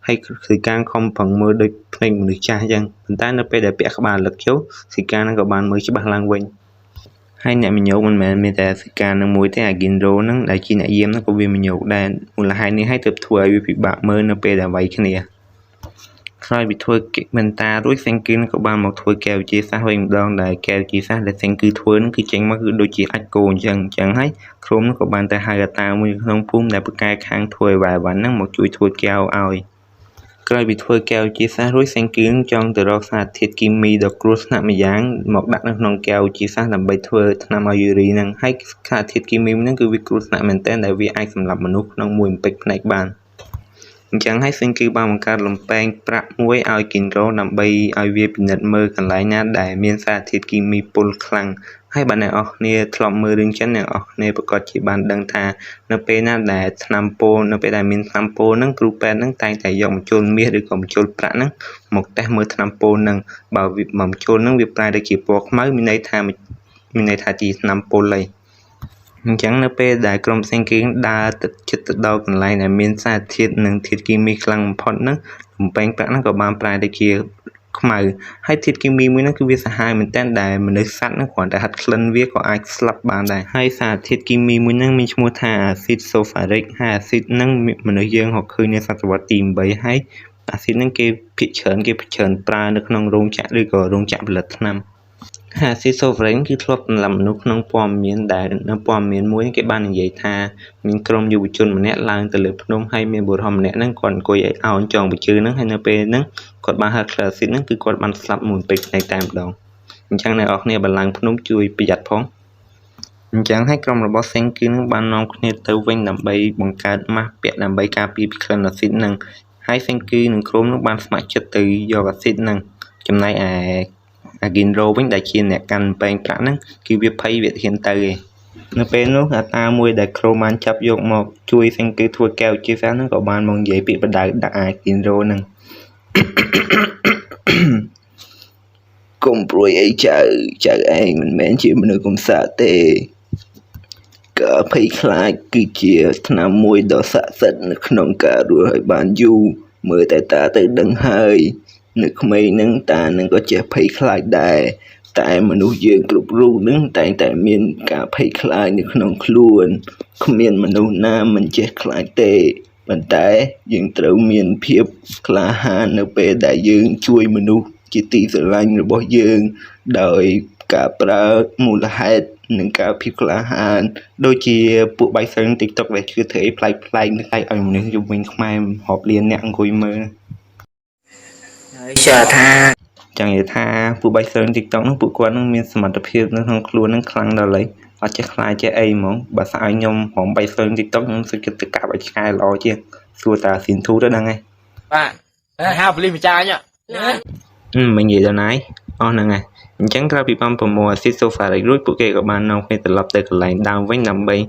ហើយស៊ឺកានខំប្រឹងមើលដូចភ្នែកមនុស្សចាស់អញ្ចឹងប៉ុន្តែនៅពេលដែលពាក់ក្បាលលឹកចូលស៊ឺកាននឹងក៏បានមើលច្បាស់ឡើងវិញហើយអ្នកមញោកមិនមែនមានតែស៊ឺកាននឹងមួយទេអាហ្គីនរ៉ូនឹងដែលជាអ្នកយាមនឹងក៏វាមញោកដែរមូលហេតុនេះហើយទើបធ្វើឲ្យវាពិបាកមើលនៅពេលដែលវាយគ្នាក្រោយពីធ្វើមិនតារួចសេងគឺក៏បានមកធ្វើកែវវិទ្យាសាស្ត្រវិញម្ដងដែលកែវវិទ្យាសាស្ត្រដែលសេងគឺធ្វើនឹងគឺចេញមកគឺដូចជាអាចគោអញ្ចឹងហើយក្រុមក៏បានទៅហៅអាតាមួយក្នុងភូមិដែលប្រកែកខាងធ្វើឲ្យវ៉ាវ៉ាន់ហ្នឹងមកជួយធ្វើកែវឲ្យក្រោយពីធ្វើកែវវិទ្យាសាស្ត្ររួចសេងគឺចង់ទៅរកសារធាតុគីមីដ៏គ្រោះថ្នាក់ម្យ៉ាងមកដាក់នៅក្នុងកែវវិទ្យាសាស្ត្រដើម្បីធ្វើថ្នាំឲ្យយូរីហ្នឹងហើយសារធាតុគីមីហ្នឹងគឺវាគ្រោះថ្នាក់មែនទែនដែលវាអាចសម្លាប់មនុស្សក្នុងមួយម្ពេចភ្នែកបានអញ្ចឹងហើយសេងគឺបានបង្កើតលំពែងប្រាក់មួយឲ្យគីនរ៉ូដើម្បីឲ្យវាពិនិត្យមើលកន្លែងណាដែលមានសារធាតុគីមីពុលខ្លាំងហើយបើអ្នកនរគ្នាធ្លាប់មើលរឿងចិនអ្នកនរគ្នាប្រកាសជាបានដឹងថានៅពេលណាដែលថ្នាំពុលនៅពេលដែលមានថ្នាំពុលហ្នឹងគ្រូពេទ្យហ្នឹងតែងតែយកម្ជុលមាសឬក៏ម្ជុលប្រាក់ហ្នឹងមកតេស្តមើលថ្នាំពុលហ្នឹងបើវាម្ជុលហ្នឹងវាប្រែទៅជាពណ៌ខ្មៅមានន័យថាជាថ្នាំពុលហើយអញ្ចឹងនៅពេលដែលក្រុមសេងគឺដើរទៅជិតទៅដល់កន្លែងដែលមានសារធាតុនិងធាតុគីមីខ្លាំងបំផុតហ្នឹងលំពែងប្រាក់ហ្នឹងក៏បានប្រែទៅជាខ្មៅហើយធាតុគីមីមួយហ្នឹងគឺវាសាហាវមែនទែនដែលមនុស្សសត្វហ្នឹងគ្រាន់តែហិតក្លិនវាក៏អាចស្លាប់បានដែរហើយសារធាតុគីមីមួយហ្នឹងមានឈ្មោះថាអាស៊ីតសូហ្វារិកហើយអាស៊ីតហ្នឹងមនុស្សយើងរកឃើញនៅសតវត្សទី8ហើយ អាស៊ីតហ្នឹងគេភាគច្រើនប្រើនៅក្នុងរោងចក្រឬក៏រោងចក្រផលិតថ្នាំអាស៊ីត sovereign គឺធ្លាប់សម្លាប់មនុស្សក្នុងព័ត៌មានដែលនៅព័ត៌មានមួយគេបាននិយាយថាមានក្រុមយុវជនម្នាក់ឡើងទៅលើភ្នំហើយមានបុរសម្នាក់ហ្នឹងគាត់អង្គុយឲ្យអោនចងបញ្ជើហ្នឹងហើយនៅពេលហ្នឹងគាត់បានហៅ អាស៊ីតហ្នឹងគឺគាត់បានស្លាប់មួយពេកផ្នែកតែម្ដងអញ្ចឹងអ្នកនរគ្នាបើឡើងភ្នំជួយប្រយ័ត្នផងអញ្ចឹងហើយក្រុមរបស់សេងគឺនឹងបាននាំគ្នាទៅវិញដើម្បីបង្កើតម៉ាស់ពាក់ដើម្បីការពារពីក្លិនអាស៊ីតហ្នឹងហើយសេងគឺនឹងក្រុមនឹងបានស្ម័គ្រចិត្តទៅយកអាស៊ីតហ្នឹងចំណែកអាហ្គីនរ៉ូវិញដែលជាអ្នកកាន់បែងប្រាក់ហ្នឹងគឺវាភ័យវាហ៊ានទៅឯងនៅពេលនោះអាតាមួយដែលក្រូបានចាប់យកមកជួយសេងគឺធ្វើកែវជាសាសហ្នឹងក៏បានមកនិយាយពាក្យបដៅដាក់អាហ្គីនរ៉ូហ្នឹងកុំព្រួយអីចៅឯងមិនមែនជាមនុស្សកំសាកទេការភ័យខ្លាចគឺជាថ្នាំមួយដ៏ស័ក្តិសិទ្ធិនៅក្នុងការរស់ឲ្យបានយូរមើលតែតាទៅដឹងហើយនៅក្មេងហ្នឹងតានឹងក៏ចេះភ័យខ្លាចដែរតែមនុស្សយើងគ្រប់រូបនឹងតែងតែមានការភ័យខ្លាចនៅក្នុងខ្លួនគ្មានមនុស្សណាមិនចេះខ្លាចទេប៉ុន្តែយើងត្រូវមានភាពក្លាហាននៅពេលដែលយើងជួយមនុស្សជាទីស្រឡាញ់របស់យើងដោយការប្រើមូលហេតុនិងការភាពក្លាហានដូចជាពួកបៃសិន TikTok ដែលជឿធ្វើអីប្លែកៗនៅតែឲ្យមនុស្សយំវិញខ្មែររាប់លានអ្នកអង្គុយមើលហើយចាថាចង់និយាយថាពួកបៃសិន TikTok ហ្នឹងពួកគាត់នឹងមានសមត្ថភាពនៅក្នុងខ្លួននឹងខ្លាំងដល់ឡីអត់ចេះខ្លាចចេះអីហ្មងបើស្អើខ្ញុំហមបៃសិន TikTok ខ្ញុំសុខចិត្តទៅកាប់ឲ្យឆ្កែល្អជាងសួរតាស៊ីនធូទៅដឹងហ៎បាទហៅប៉ូលីសម្ចាញ់មិននិយាយដល់ណាយអស់ហ្នឹងហើយអញ្ចឹងក្រៅពីបំប្រមូលអាស៊ីតសូហ្វារិករួចពួកគេក៏បាននាំគ្នាត្រឡប់ទៅកន្លែងដើមវិញដើម្បីយ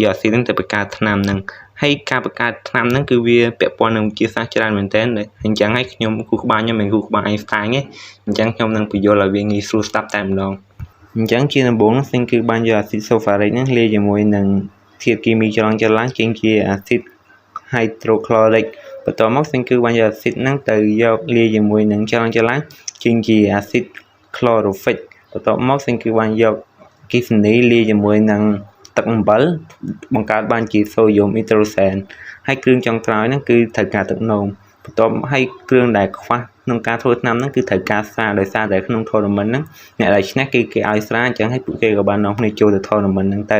កអាស៊ីតហ្នឹងទៅបង្កើតថ្នាំហ្នឹងហើយការបង្កើតថ្នាំហ្នឹងគឺវាពាក់ព័ន្ធនឹងវិទ្យាសាស្ត្រច្រើនមែនទែនអញ្ចឹងហើយខ្ញុំគូក្បាលខ្ញុំមិនគូក្បាល Einstein ទេអញ្ចឹងខ្ញុំនឹងបញ្យល់ឲ្យវាងាយស្រួលស្ដាប់តែម្ដងអញ្ចឹងជាដំបូងសិនគឺបានយកអាស៊ីតសូហ្វារិកហ្នឹងលាយជាមួយនឹងធាតុគីមីច្រងច្រឡាំងចេញជាអាស៊ីត hydrochloric បន្ទាប់មកសិនគឺបានយកអាស៊ីតហ្នឹងទៅយកលាយជាមួយនឹងច្រងច្រឡាំងចេញជាអាស៊ីត chlorophyll បន្ទាប់មកសិនគឺបានយកគីសនីលាយជាមួយនឹងទឹកអំបិលបង្កើតបានជាសូដ្យូមអ៊ីដ្រូសែនហើយគ្រឿងចុងក្រោយហ្នឹងគឺត្រូវការទឹកនោមបន្ទាប់ហើយគ្រឿងដែលខ្វះក្នុងការធ្វើថ្នាំហ្នឹងគឺត្រូវការស្រាដោយសារតែក្នុង tournament ហ្នឹងអ្នកដែលឈ្នះគឺគេឲ្យស្រាអញ្ចឹងហើយពួកគេក៏បាននាំគ្នាចូលទៅ tournament ហ្នឹងទៅ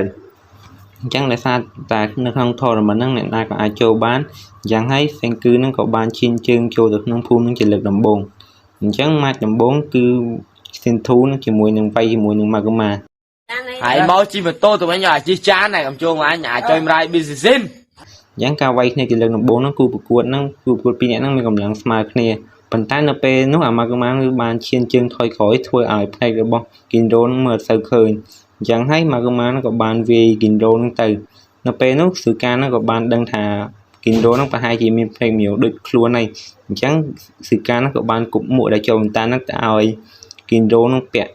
អញ្ចឹងដោយសារតែនៅក្នុង tournament ហ្នឹងអ្នកណាក៏អាចចូលបានអញ្ចឹងហើយសេងគឺហ្នឹងក៏បានឈានជើងចូលទៅក្នុងភូមិហ្នឹងជាលើកដំបូងអញ្ចឹងម៉ាច់ដំបូងគឺស៊ីនធូនឹងជាមួយនឹងវៃជាមួយនឹងម៉ាកូម៉ាហើយមកជិះម៉ូតូទៅវិញអាជិះចានកំជុងអញអាចចុយម្រាយ business អញ្ចឹងការវៃគ្នាជាលើកដំបូងហ្នឹងគូប្រកួតពីរនាក់ហ្នឹងមានកម្លាំងស្មើគ្នាប៉ុន្តែនៅពេលនោះអាម៉ាកូម៉ាគឺបានឈានជើងថយក្រោយធ្វើឲ្យផ្នែករបស់គីនរ៉ូនឹងមើលទៅឃើញអញ្ចឹងហើយម៉ាកូម៉ាក៏បានវាយគីនរ៉ូនឹងទៅនៅពេលនោះស៊ឺកានឹងក៏បានដឹងថាគីនរ៉ូនឹងប្រហែលជាមានផ្នែកមៀវដូចខ្លួនហើយអញ្ចឹងស៊ឺកានឹងក៏បានគប់មួកដែលចូលបន្តានឹងទៅឲ្យគីនរ៉ូនឹងពាក់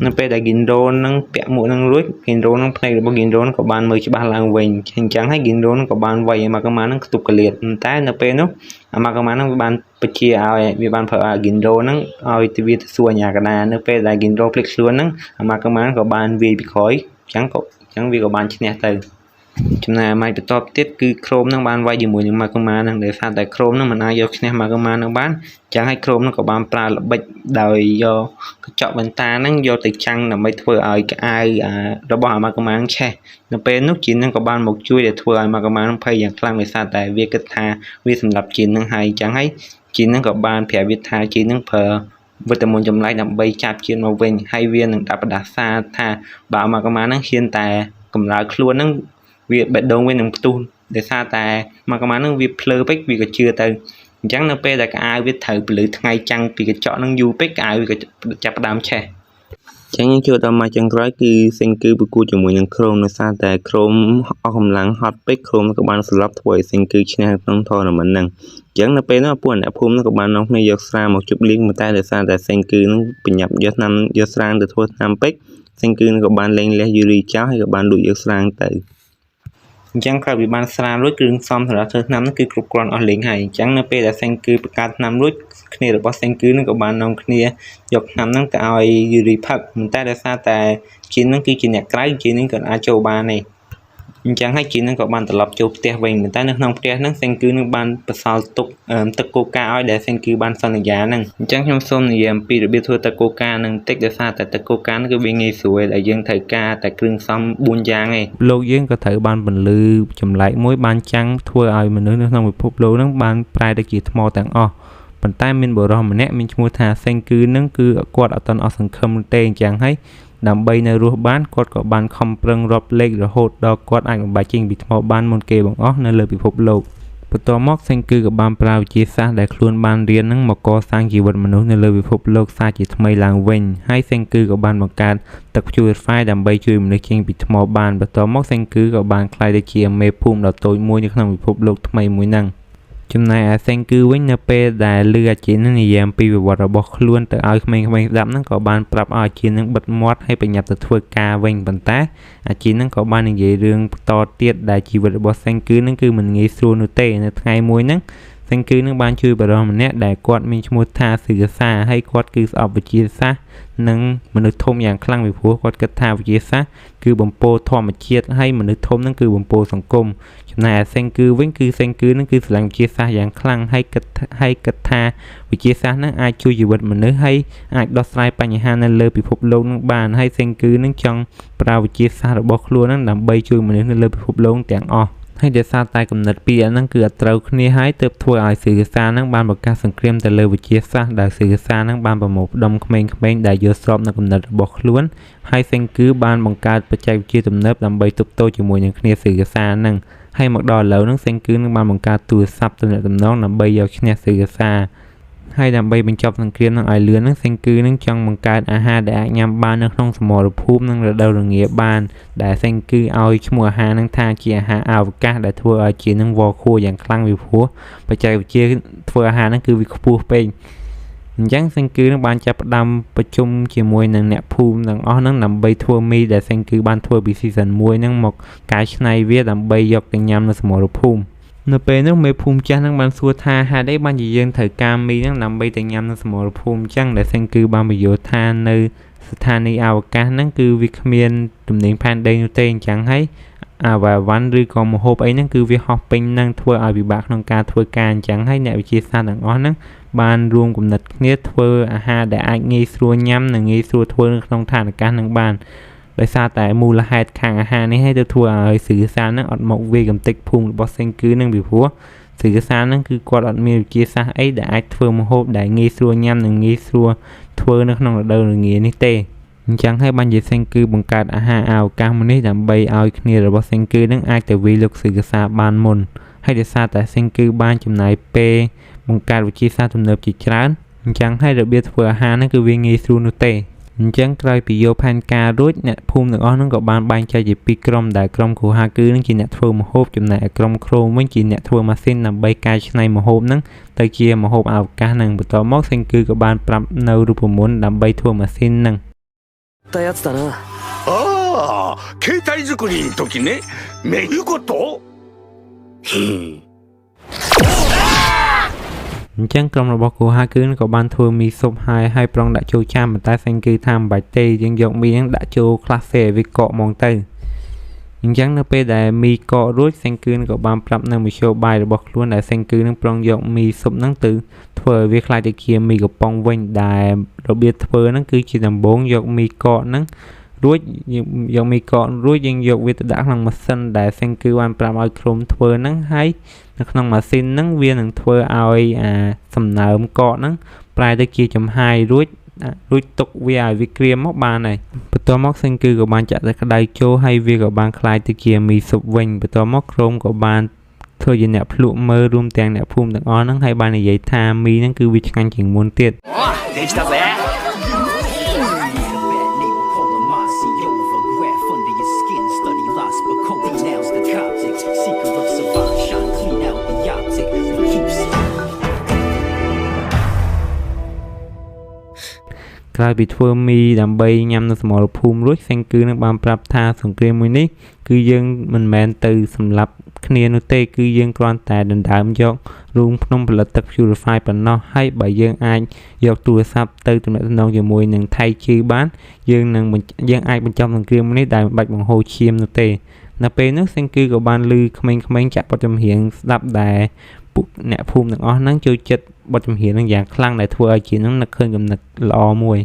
នៅពេលដែលគីនរ៉ូនឹងពាក់មួកនឹងរួចគីនរ៉ូនឹងផ្នែករបស់គីនរ៉ូនឹងក៏បានមើលច្បាស់ឡើងវិញអញ្ចឹងហើយគីនរ៉ូនឹងក៏បានវាយឲ្យម៉ាកូម៉ានឹងខ្ទប់កលៀតតែនៅពេលនោះអាម៉ាកូម៉ានឹងវាបានបញ្ជាឲ្យវាបានប្រើអាគីនរ៉ូនឹងឲ្យទៅវាទៅសួរអាញាកដានៅពេលដែលគីនរ៉ូភ្លេចខ្លួនហ្នឹងអាម៉ាកូម៉ាក៏បានវាយពីក្រោយអញ្ចឹងវាក៏បានឈ្នះទៅចំណែកម៉ាច់បន្ទាប់ទៀតគឺក្រូមនឹងបានវាយជាមួយនឹងម៉ាកូម៉ានឹងដោយសារតែក្រូមនឹងមិនអាចយកឈ្នះម៉ាកូម៉ានឹងបានអញ្ចឹងហើយក្រូមនឹងក៏បានប្រើល្បិចដោយយកកញ្ចក់បន្តានឹងយកទៅចាំងដើម្បីធ្វើឲ្យកៅរបស់អាម៉ាកូម៉ានឹងឆេះនៅពេលនោះជីននឹងក៏បានមកជួយដែលធ្វើឲ្យម៉ាកូម៉ានឹងភ័យយ៉ាងខ្លាំងដោយសារតែវាគិតថាវាសម្រាប់ជីននឹងហើយអញ្ចឹងហើយជីននឹងក៏បានប្រាប់វាថាជីននឹងប្រើវិតាមីនចម្លែកដើម្បីចាប់ជាតិមកវិញហើយវានឹងដាក់ផ្ដាសាថាបើម៉ាកូម៉ានឹងហ៊ានតែកម្រើខ្លួននឹងវាបេះដូងវានឹងផ្ទុះដោយសារតែម៉ាកូម៉ានឹងវាភ្លើពេកវាក៏ជឿទៅអញ្ចឹងនៅពេលដែលកៅវាត្រូវពលឺថ្ងៃចាំងពីកញ្ចក់នឹងយូរពេកកៅវាក៏ចាប់ផ្ដើមឆេះអញ្ចឹងយើងចូលដល់មកចុងក្រោយគឺសេងគឺប្រគួតជាមួយនឹងក្រូមដោយសារតែក្រូមអស់កម្លាំងហត់ពេកក្រូមក៏បានស្លាប់ធ្វើឲ្យសេងគឺឈ្នះក្នុង tournament ហ្នឹងអញ្ចឹងនៅពេលនោះពួកអ្នកភូមិក៏បាននាំគ្នាយកស្រាមកជប់លៀងតែដោយសារតែសេងគឺនឹងបញ្ញាប់យកស្រាទៅធ្វើថ្នាំពេកសេងគឺក៏បានលេងលះយូរីចោលហើយក៏បានលួចយកស្រាទៅអញ្ចឹងក្រោយពីបានស្រារួចគ្រឿងផ្សំសម្រាប់ធ្វើថ្នាំនោះគឺគ្រប់គ្រាន់អស់លេងហើយអញ្ចឹងនៅពេលដែលសេងគឺបង្កើតថ្នាំរួចគ្នារបស់សេងគឺនឹងក៏បាននាំគ្នាយកថ្នាំហ្នឹងទៅឲ្យយូរីផឹកតែដោយសារតែជីនហ្នឹងគឺជាអ្នកក្រៅជីនហ្នឹងក៏អាចចូលបានទេ អញ្ចឹងហើយជីនឹងក៏បានត្រឡប់ចូលផ្ទះវិញប៉ុន្តែនៅក្នុងផ្ទះហ្នឹងសេងគឺនឹងបានបន្សល់ទុកទឹកកូកាឲ្យដែលសេងគឺបានសន្យាហ្នឹងអញ្ចឹងខ្ញុំសូមនិយាយអំពីរបៀបធ្វើទឹកកូកានឹងបន្តិចដោយសារតែទឹកកូកាគឺវាងាយស្រួលដែលយើងត្រូវការតែគ្រឿងផ្សំ4យ៉ាងឯងលោកយើងក៏ត្រូវបានបន្លឺចម្លែកមួយបានចាំងធ្វើឲ្យមនុស្សនៅក្នុងពិភពលោកហ្នឹងបានប្រែទៅជាថ្មទាំងអស់ប៉ុន្តែមានបុរសម្នាក់មានឈ្មោះថាសេងគឺនឹងគឺគាត់អត់ទាន់អស់សង្ឃឹមទេអញ្ចឹងហើយដើម្បីនៅរស់បានគាត់ក៏បានខំប្រឹងរាប់លេខរហូតដល់គាត់អាចបំបែកចេញពីថ្មបានមុនគេបង្អស់នៅលើពិភពលោកបន្ទាប់មកសេងគឺក៏បានប្រើវិទ្យាសាស្ត្រដែលខ្លួនបានរៀននឹងមកកសាងជីវិតមនុស្សនៅលើពិភពលោកសាជាថ្មីឡើងវិញហើយសេងគឺក៏បានបង្កើតទឹក Purify ដើម្បីជួយមនុស្សចេញពីថ្មបានបន្ទាប់មកសេងគឺក៏បានក្លាយទៅជាមេភូមិដ៏តូចមួយនៅក្នុងពិភពលោកថ្មីមួយហ្នឹងចំណែកឯសេងគឺវិញនៅពេលដែលលឺអាជីននឹងនិយាយអំពីប្រវត្តិរបស់ខ្លួនទៅឲ្យក្មេងៗស្ដាប់ហ្នឹងក៏បានប្រាប់ឲ្យអាជីននឹងបិទមាត់ហើយប្រញាប់ទៅធ្វើការវិញប៉ុន្តែអាជីននឹងក៏បាននិយាយរឿងបន្តទៀតដែលជីវិតរបស់សេងគឺនឹងគឺមិនងាយស្រួលនោះទេនៅថ្ងៃមួយហ្នឹងសេងគឺនឹងបានជួយបរិសម្នាក់ដែលគាត់មានឈ្មោះថាសឺសាហើយគាត់គឺស្អប់វិទ្យាសាស្ត្រនិងមនុស្សធំយ៉ាងខ្លាំងពីព្រោះគាត់គិតថាវិទ្យាសាស្ត្រគឺបំពោធម្មជាតិហើយមនុស្សធំនឹងគឺបំពោសង្គមចំណែកឯសេងគឺវិញគឺសេងគឺនឹងគឺស្រឡាញ់វិទ្យាសាស្ត្រយ៉ាងខ្លាំងហើយគិតថាវិទ្យាសាស្ត្រនឹងអាចជួយជីវិតមនុស្សហើយអាចដោះស្រាយបញ្ហានៅលើពិភពលោកនឹងបានហើយសេងគឺនឹងចង់ប្រើវិទ្យាសាស្ត្ររបស់ខ្លួននឹងដើម្បីជួយមនុស្សនៅលើពិភពលោកទាំងអស់ហើយដោយសារតែកំណត់ពីរហ្នឹងគឺអត់ត្រូវគ្នាហើយទើបធ្វើឲ្យសឺសាហ្នឹងបានបង្កើតសង្គ្រាមទៅលើវិទ្យាសាស្ត្រដែលសឺសាហ្នឹងបានប្រមូលផ្ដុំក្មេងៗដែលយល់ស្របនៅកំណត់របស់ខ្លួនហើយសេងគឺបានបង្កើតបច្ចេកវិទ្យាទំនើបដើម្បីទប់ទល់ជាមួយនឹងគ្នាសឺសាហ្នឹងហើយមកដល់ឥឡូវហ្នឹងសេងគឺនឹងបានបង្កើតទូរស័ព្ទទំនាក់ទំនងដើម្បីយកឈ្នះសឺសាហើយដើម្បីបញ្ចប់សង្គ្រាមនឹងឲ្យលឿននឹងសេងគឺនឹងចង់បង្កើតអាហារដែលអាចញ៉ាំបាននៅក្នុងសមរភូមិនិងរដូវរងាបានដែលសេងគឺឲ្យឈ្មោះអាហារនឹងថាជាអាហារអវកាសដែលធ្វើឲ្យជានឹងវល់ខួរយ៉ាងខ្លាំងពីព្រោះបច្ចេកវិទ្យាធ្វើអាហារនឹងគឺវាខ្ពស់ពេកអញ្ចឹងសេងគឺនឹងបានចាប់ផ្ដើមប្រជុំជាមួយនឹងអ្នកភូមិទាំងអស់ហ្នឹងដើម្បីធ្វើមីដែលសេងគឺបានធ្វើពី season 1ហ្នឹងមកកែច្នៃវាដើម្បីយកទៅញ៉ាំនៅសមរភូមិនៅពេលនោះមេភូមិចាស់នឹងបានសួរថាហេតុអីបានជាយើងត្រូវការមីនឹងដើម្បីទៅញ៉ាំនៅសមរភូមិអញ្ចឹងដែលសេងគឺបានបញ្យល់ថានៅស្ថានីយ៍អវកាសហ្នឹងគឺវាគ្មានទំនាញផែនដីនោះទេអញ្ចឹងហើយអាវ៉ាវ៉ាន់ឬក៏ម្ហូបអីហ្នឹងគឺវាហោះពេញនឹងធ្វើឲ្យពិបាកក្នុងការធ្វើការអញ្ចឹងហើយអ្នកវិទ្យាសាស្ត្រទាំងអស់ហ្នឹងបានរួមគំនិតគ្នាធ្វើអាហារដែលអាចងាយស្រួលញ៉ាំនិងងាយស្រួលធ្វើនៅក្នុងឋានអាកាសនឹងបានដោយសារតែមូលហេតុខាងអាហារនេះឲ្យទៅធ្វើឲ្យសឺសានឹងអត់មកវាយកំទេចភូមិរបស់សេងគឺនឹងពីព្រោះសឺសានឹងគឺគាត់អត់មានវិទ្យាសាស្ត្រអីដែលអាចធ្វើម្ហូបដែលងាយស្រួលញ៉ាំនិងងាយស្រួលធ្វើនៅក្នុងរដូវរងានេះទេអញ្ចឹងហើយបានជាសេងគឺបង្កើតអាហារអវកាសមួយនេះដើម្បីឲ្យគ្នារបស់សេងគឺនឹងអាចទៅវាយលោកសឺសាបានមុនហើយដោយសារតែសេងគឺបានចំណាយពេលបង្កើតវិទ្យាសាស្ត្រទំនើបជាច្រើនអញ្ចឹងហើយរបៀបធ្វើអាហារហ្នឹងគឺវាងាយស្រួលនោះទេអញ្ចឹងក្រោយពីយកផែនការរួចអ្នកភូមិទាំងអស់ហ្នឹងក៏បានបែងចែកជាពីរក្រុមដែលក្រុមគ្រូហាគឺនឹងជាអ្នកធ្វើម្ហូបចំណែកឯក្រុមគ្រូវិញជាអ្នកធ្វើម៉ាស៊ីនដើម្បីកែច្នៃម្ហូបហ្នឹងទៅជាម្ហូបអវកាសហ្នឹងបន្ទាប់មកសេងគឺក៏បានប្រាប់នៅរូបមន្តដើម្បីធ្វើម៉ាស៊ីនហ្នឹងたやつだなああ携帯作りの時ねめいうことអញ្ចឹងក្រុមរបស់គ្រូហាគឺក៏បានធ្វើមីស៊ុបហើយប្រងដាក់ចូលចានប៉ុន្តែសេងគឺថាមិនបាច់ទេយើងយកមីហ្នឹងដាក់ចូលខ្លះសេឲ្យវាកកហ្មងទៅអញ្ចឹងនៅពេលដែលមីកករួចសេងគឺក៏បានប្រាប់នៅមធ្យោបាយរបស់ខ្លួនដែលសេងគឺនឹងប្រងយកមីស៊ុបហ្នឹងទៅធ្វើឲ្យវាខ្លាយទៅជាមីកំប៉ុងវិញដែលរបៀបធ្វើហ្នឹងគឺជាដំបូងយកមីកកហ្នឹងរួចយកមីកករួចយើងយកវាទៅដាក់ក្នុងម៉ាស៊ីនដែលសេងគឺបានប្រាប់ឲ្យក្រុមធ្វើហ្នឹងហើយនៅក្នុងម៉ាស៊ីនហ្នឹងវានឹងធ្វើឲ្យសំណើមកកហ្នឹងប្រែទៅជាចំហាយរួចទុកវាឲ្យវាក្រៀមមកបានហើយបន្ទាប់មកសេងគឺក៏បានចាក់ទឹកក្តៅចូលហើយវាក៏បានคล้ายទៅជាមីស៊ុបវិញបន្ទាប់មកក្រុមក៏បានធ្វើជាអ្នកភ្លក់មើលរួមទាំងអ្នកភូមិទាំងអស់ហ្នឹងហើយបាននិយាយថាមីហ្នឹងគឺវាឆ្ងាញ់ជាងមុនទៀតできたぜក្រោយពីធ្វើមីដើម្បីញ៉ាំនៅសមរភូមិរួចសេងគឺនឹងបានប្រាប់ថាសង្គ្រាមមួយនេះគឺយើងមិនមែនទៅសម្លាប់គ្នានោះទេគឺយើងគ្រាន់តែដណ្ដើមយករូងភ្នំផលិតទឹក Purify ប៉ុណ្ណោះហើយបើយើងអាចយកទូរស័ព្ទទៅទំនាក់ទំនងជាមួយនឹងថៃជីបានយើងអាចបញ្ចប់សង្គ្រាមនេះដែលមិនបាច់បង្ហូរឈាមនោះទេ នៅពេលនោះសេងគឺក៏បានឮក្មេងៗចាក់បទចម្រៀងស្ដាប់ដែលពួកអ្នកភូមិទាំងអស់ហ្នឹងចូលចិត្តបទចម្រៀងហ្នឹងយ៉ាងខ្លាំងដែលធ្វើឲ្យជីនហ្នឹងនឹកឃើញគំនិតល្អមួយ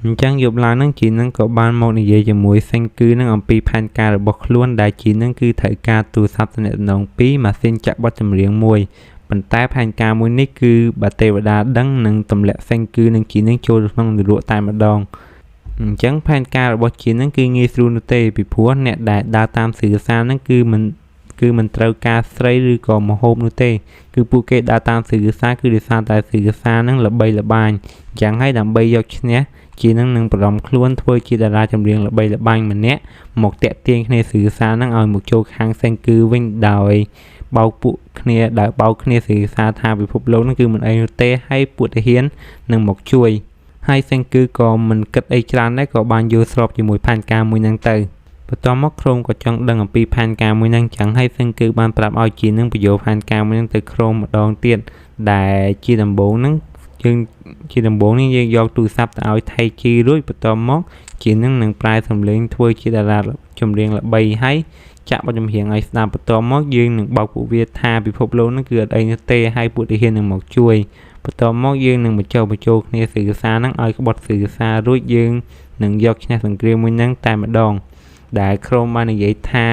អញ្ចឹងយប់ឡើងហ្នឹងជីនហ្នឹងក៏បានមកនិយាយជាមួយសេងគឺហ្នឹងអំពីផែនការរបស់ខ្លួនដែលជីនហ្នឹងគឺត្រូវការទូរស័ព្ទទំនាក់ទំនងពីម៉ាស៊ីនចាក់បទចម្រៀងមួយប៉ុន្តែផែនការមួយនេះគឺបើទេវតាដឹងនឹងទម្លាក់សេងគឺនឹងជីននឹងចូលក្នុងនរកតែម្ដងអញ្ចឹងផែនការរបស់ជីននឹងគឺងាយស្រួលនោះទេពីព្រោះអ្នកដែលដើរតាមสื่อសារហ្នឹងគឺមិនត្រូវការស្រីឬក៏មហូបនោះទេគឺពួកគេដើរតាមสื่อសារគឺដោយសារតែสื่อសារហ្នឹងល្បីល្បាញអញ្ចឹងហើយដើម្បីយកឈ្នះជីននឹងប្រមខ្លួនធ្វើជាតារាចម្រៀងល្បីល្បាញម្នាក់មកតាក់ទាញគ្នាสื่อសារហ្នឹងឲ្យមកចូលខាងសេងគឺវិញដោយបោកពួកគ្នាដែលបោកគ្នាสื่อសារថាពិភពលោកហ្នឹងគឺមិនអីនោះទេហើយពួកទាហាននឹងមកជួយហើយសេងគឺក៏មិនគិតអីច្រើនដែរក៏បានយល់ស្របជាមួយផែនការមួយហ្នឹងទៅបន្ទាប់មកក្រុមក៏ចង់ដឹងអំពីផែនការមួយហ្នឹងចឹងហើយសេងគឺបានប្រាប់ឲ្យជីននឹងបញ្យល់ផែនការមួយហ្នឹងទៅក្រុមម្ដងទៀតដែលជាដំបូងហ្នឹងយើងយកទូរស័ព្ទទៅឲ្យថៃជីរួចបន្ទាប់មកជីននឹងប្រែសំឡេងធ្វើជាតារាចម្រៀងល្បីហើយចាក់បទចម្រៀងឲ្យស្ដាប់បន្ទាប់មកយើងនឹងបោកពួកវាថាពិភពលោកហ្នឹងគឺអត់អីនោះទេហើយពួកទាហាននឹងមកជួយបន្ទាប់មកយើងនឹងបញ្ចូលគ្នាสื่อសារហ្នឹងឲ្យក្បត់สื่อសាររួចយើងនឹងយកឈ្នះសង្គ្រាមមួយហ្នឹងតែម្ដងដែលក្រុមបាននិយាយថា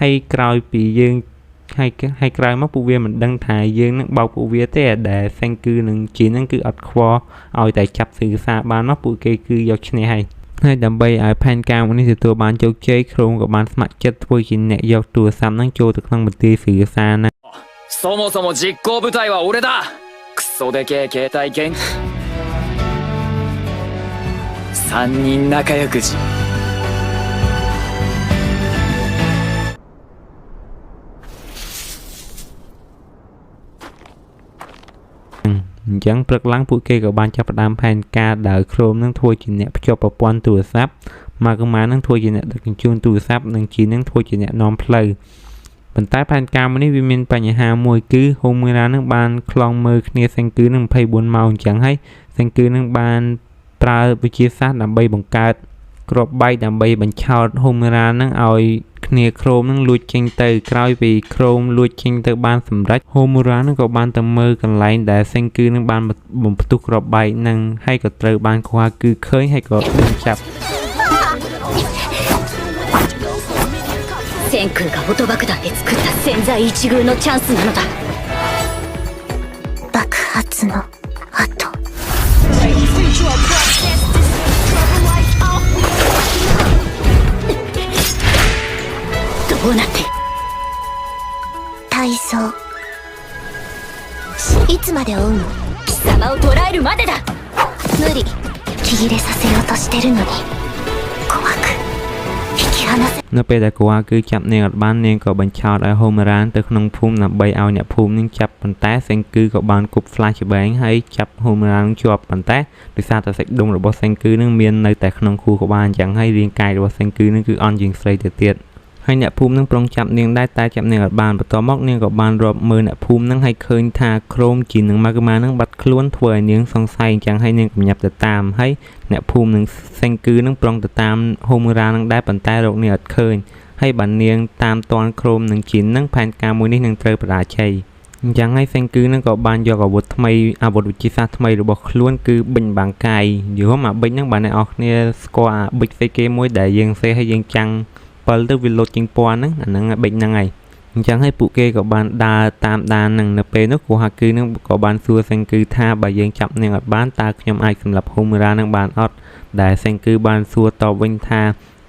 ហើយក្រោយពីយើងហើយក្រោយមកពួកវាមិនដឹងថាយើងនឹងបោកពួកវាទេដែលសេងគឺនឹងជីនហ្នឹងគឺអត់ខ្វល់ឲ្យតែចាប់สื่อសារបានមកពួកគេគឺយកឈ្នះហើយដើម្បីឲ្យផែនការមួយនេះទទួលបានជោគជ័យក្រុមក៏បានស្ម័គ្រចិត្តធ្វើជាអ្នកយកទូរស័ព្ទហ្នឹងចូលទៅក្នុងមន្ទីរสื่อសារហ្នឹងそもそも実行部隊は俺だクソでけえ携帯元3人仲良くじអញ្ចឹងព្រឹកឡើងពួកគេក៏បានចាប់ផ្ដើមផែនការដោយក្រុមនឹងធ្វើជាអ្នកភ្ជាប់ប្រព័ន្ធទូរស័ព្ទមកកម៉ានឹងធ្វើជាអ្នកដឹកជញ្ជូនទូរស័ព្ទនិងជីនឹងធ្វើជាអ្នកនាំផ្លូវប៉ុន្តែផែនការមួយនេះវាមានបញ្ហាមួយគឺហូមីរ៉ានឹងបានខ្លងមើលគ្នាសេងគឺនឹង24ម៉ោងអញ្ចឹងហើយសេងគឺនឹងបានប្រើវិទ្យាសាស្ត្រដើម្បីបង្កើតគ្រាប់បែកដើម្បីបញ្ឆោតហូមីរ៉ានឹងឲ្យគ្នាក្រុមនឹងលួចចេញទៅក្រោយពីក្រុមលួចចេញទៅបានសម្រេចហូមីរ៉ានឹងក៏បានទៅមើលកន្លែងដែលសេងគឺនឹងបានបំផ្ទុះគ្រាប់បែកនឹងហើយក៏ត្រូវបានគូហាគឺឃើញហើយក៏ដឹងចាប់千空がオト爆弾で作った千載一遇のチャンスなのだ爆発の後どうなって体操いつまで追うの貴様を捕らえるまでだ無理息切れさせようとしてるのに怖くនៅពេលដែលកូអាគឺចាប់នាងអត់បាននាងក៏បញ្ឆោតឲ្យហូមីរ៉ាទៅក្នុងភូមិដើម្បីឲ្យអ្នកភូមិនឹងចាប់ប៉ុន្តែសេងគឺក៏បានគប់ flashbang ហើយចាប់ហូមីរ៉ានឹងជាប់ប៉ុន្តែដោយសារតែសាច់ដុំរបស់សេងគឺនឹងមាននៅតែក្នុងខួរក្បាលអញ្ចឹងហើយរាងកាយរបស់សេងគឺនឹងគឺអន់ជាងស្រីទៅទៀតហើយអ្នកភូមិនឹងប្រុងចាប់នាងដែរតែចាប់នាងអត់បានបន្ទាប់មកនាងក៏បានរាប់មើលអ្នកភូមិនឹងហើយឃើញថាក្រុមជីនឹងម៉ាកម៉ានឹងបាត់ខ្លួនធ្វើឲ្យនាងសង្ស័យអញ្ចឹងហើយនាងកំញាប់ទៅតាមហើយអ្នកភូមិនឹងសេងគឺនឹងប្រុងទៅតាមហូមីរ៉ានឹងដែរប៉ុន្តែរកនាងអត់ឃើញហើយបាននាងតាមតាន់ក្រុមនឹងជីនឹងផែនការមួយនេះនឹងត្រូវបរាជ័យអញ្ចឹងហើយសេងគឺនឹងក៏បានយកអាវុធថ្មីអាវុធវិទ្យាសាស្ត្រថ្មីរបស់ខ្លួនគឺបិញបាំងកាយយល់មកបិញហ្នឹងបានអ្នកនរគ្នាស្គាល់អាបិចផ្សេងគេមួយដែលយើងសេហើយយើងចាំងទៅវាលោតជាងពណ៌ហ្នឹងអាហ្នឹងបិចហ្នឹងហើយអញ្ចឹងហើយពួកគេក៏បានដើរតាមដានហ្នឹងនៅពេលនោះគូហាគឺនឹងក៏បានសួរសេងគឺថាបើយើងចាប់នាងអត់បានតើខ្ញុំអាចសម្លាប់ហូមីរ៉ានឹងបានអត់ដែលសេងគឺបានសួរតបវិញថា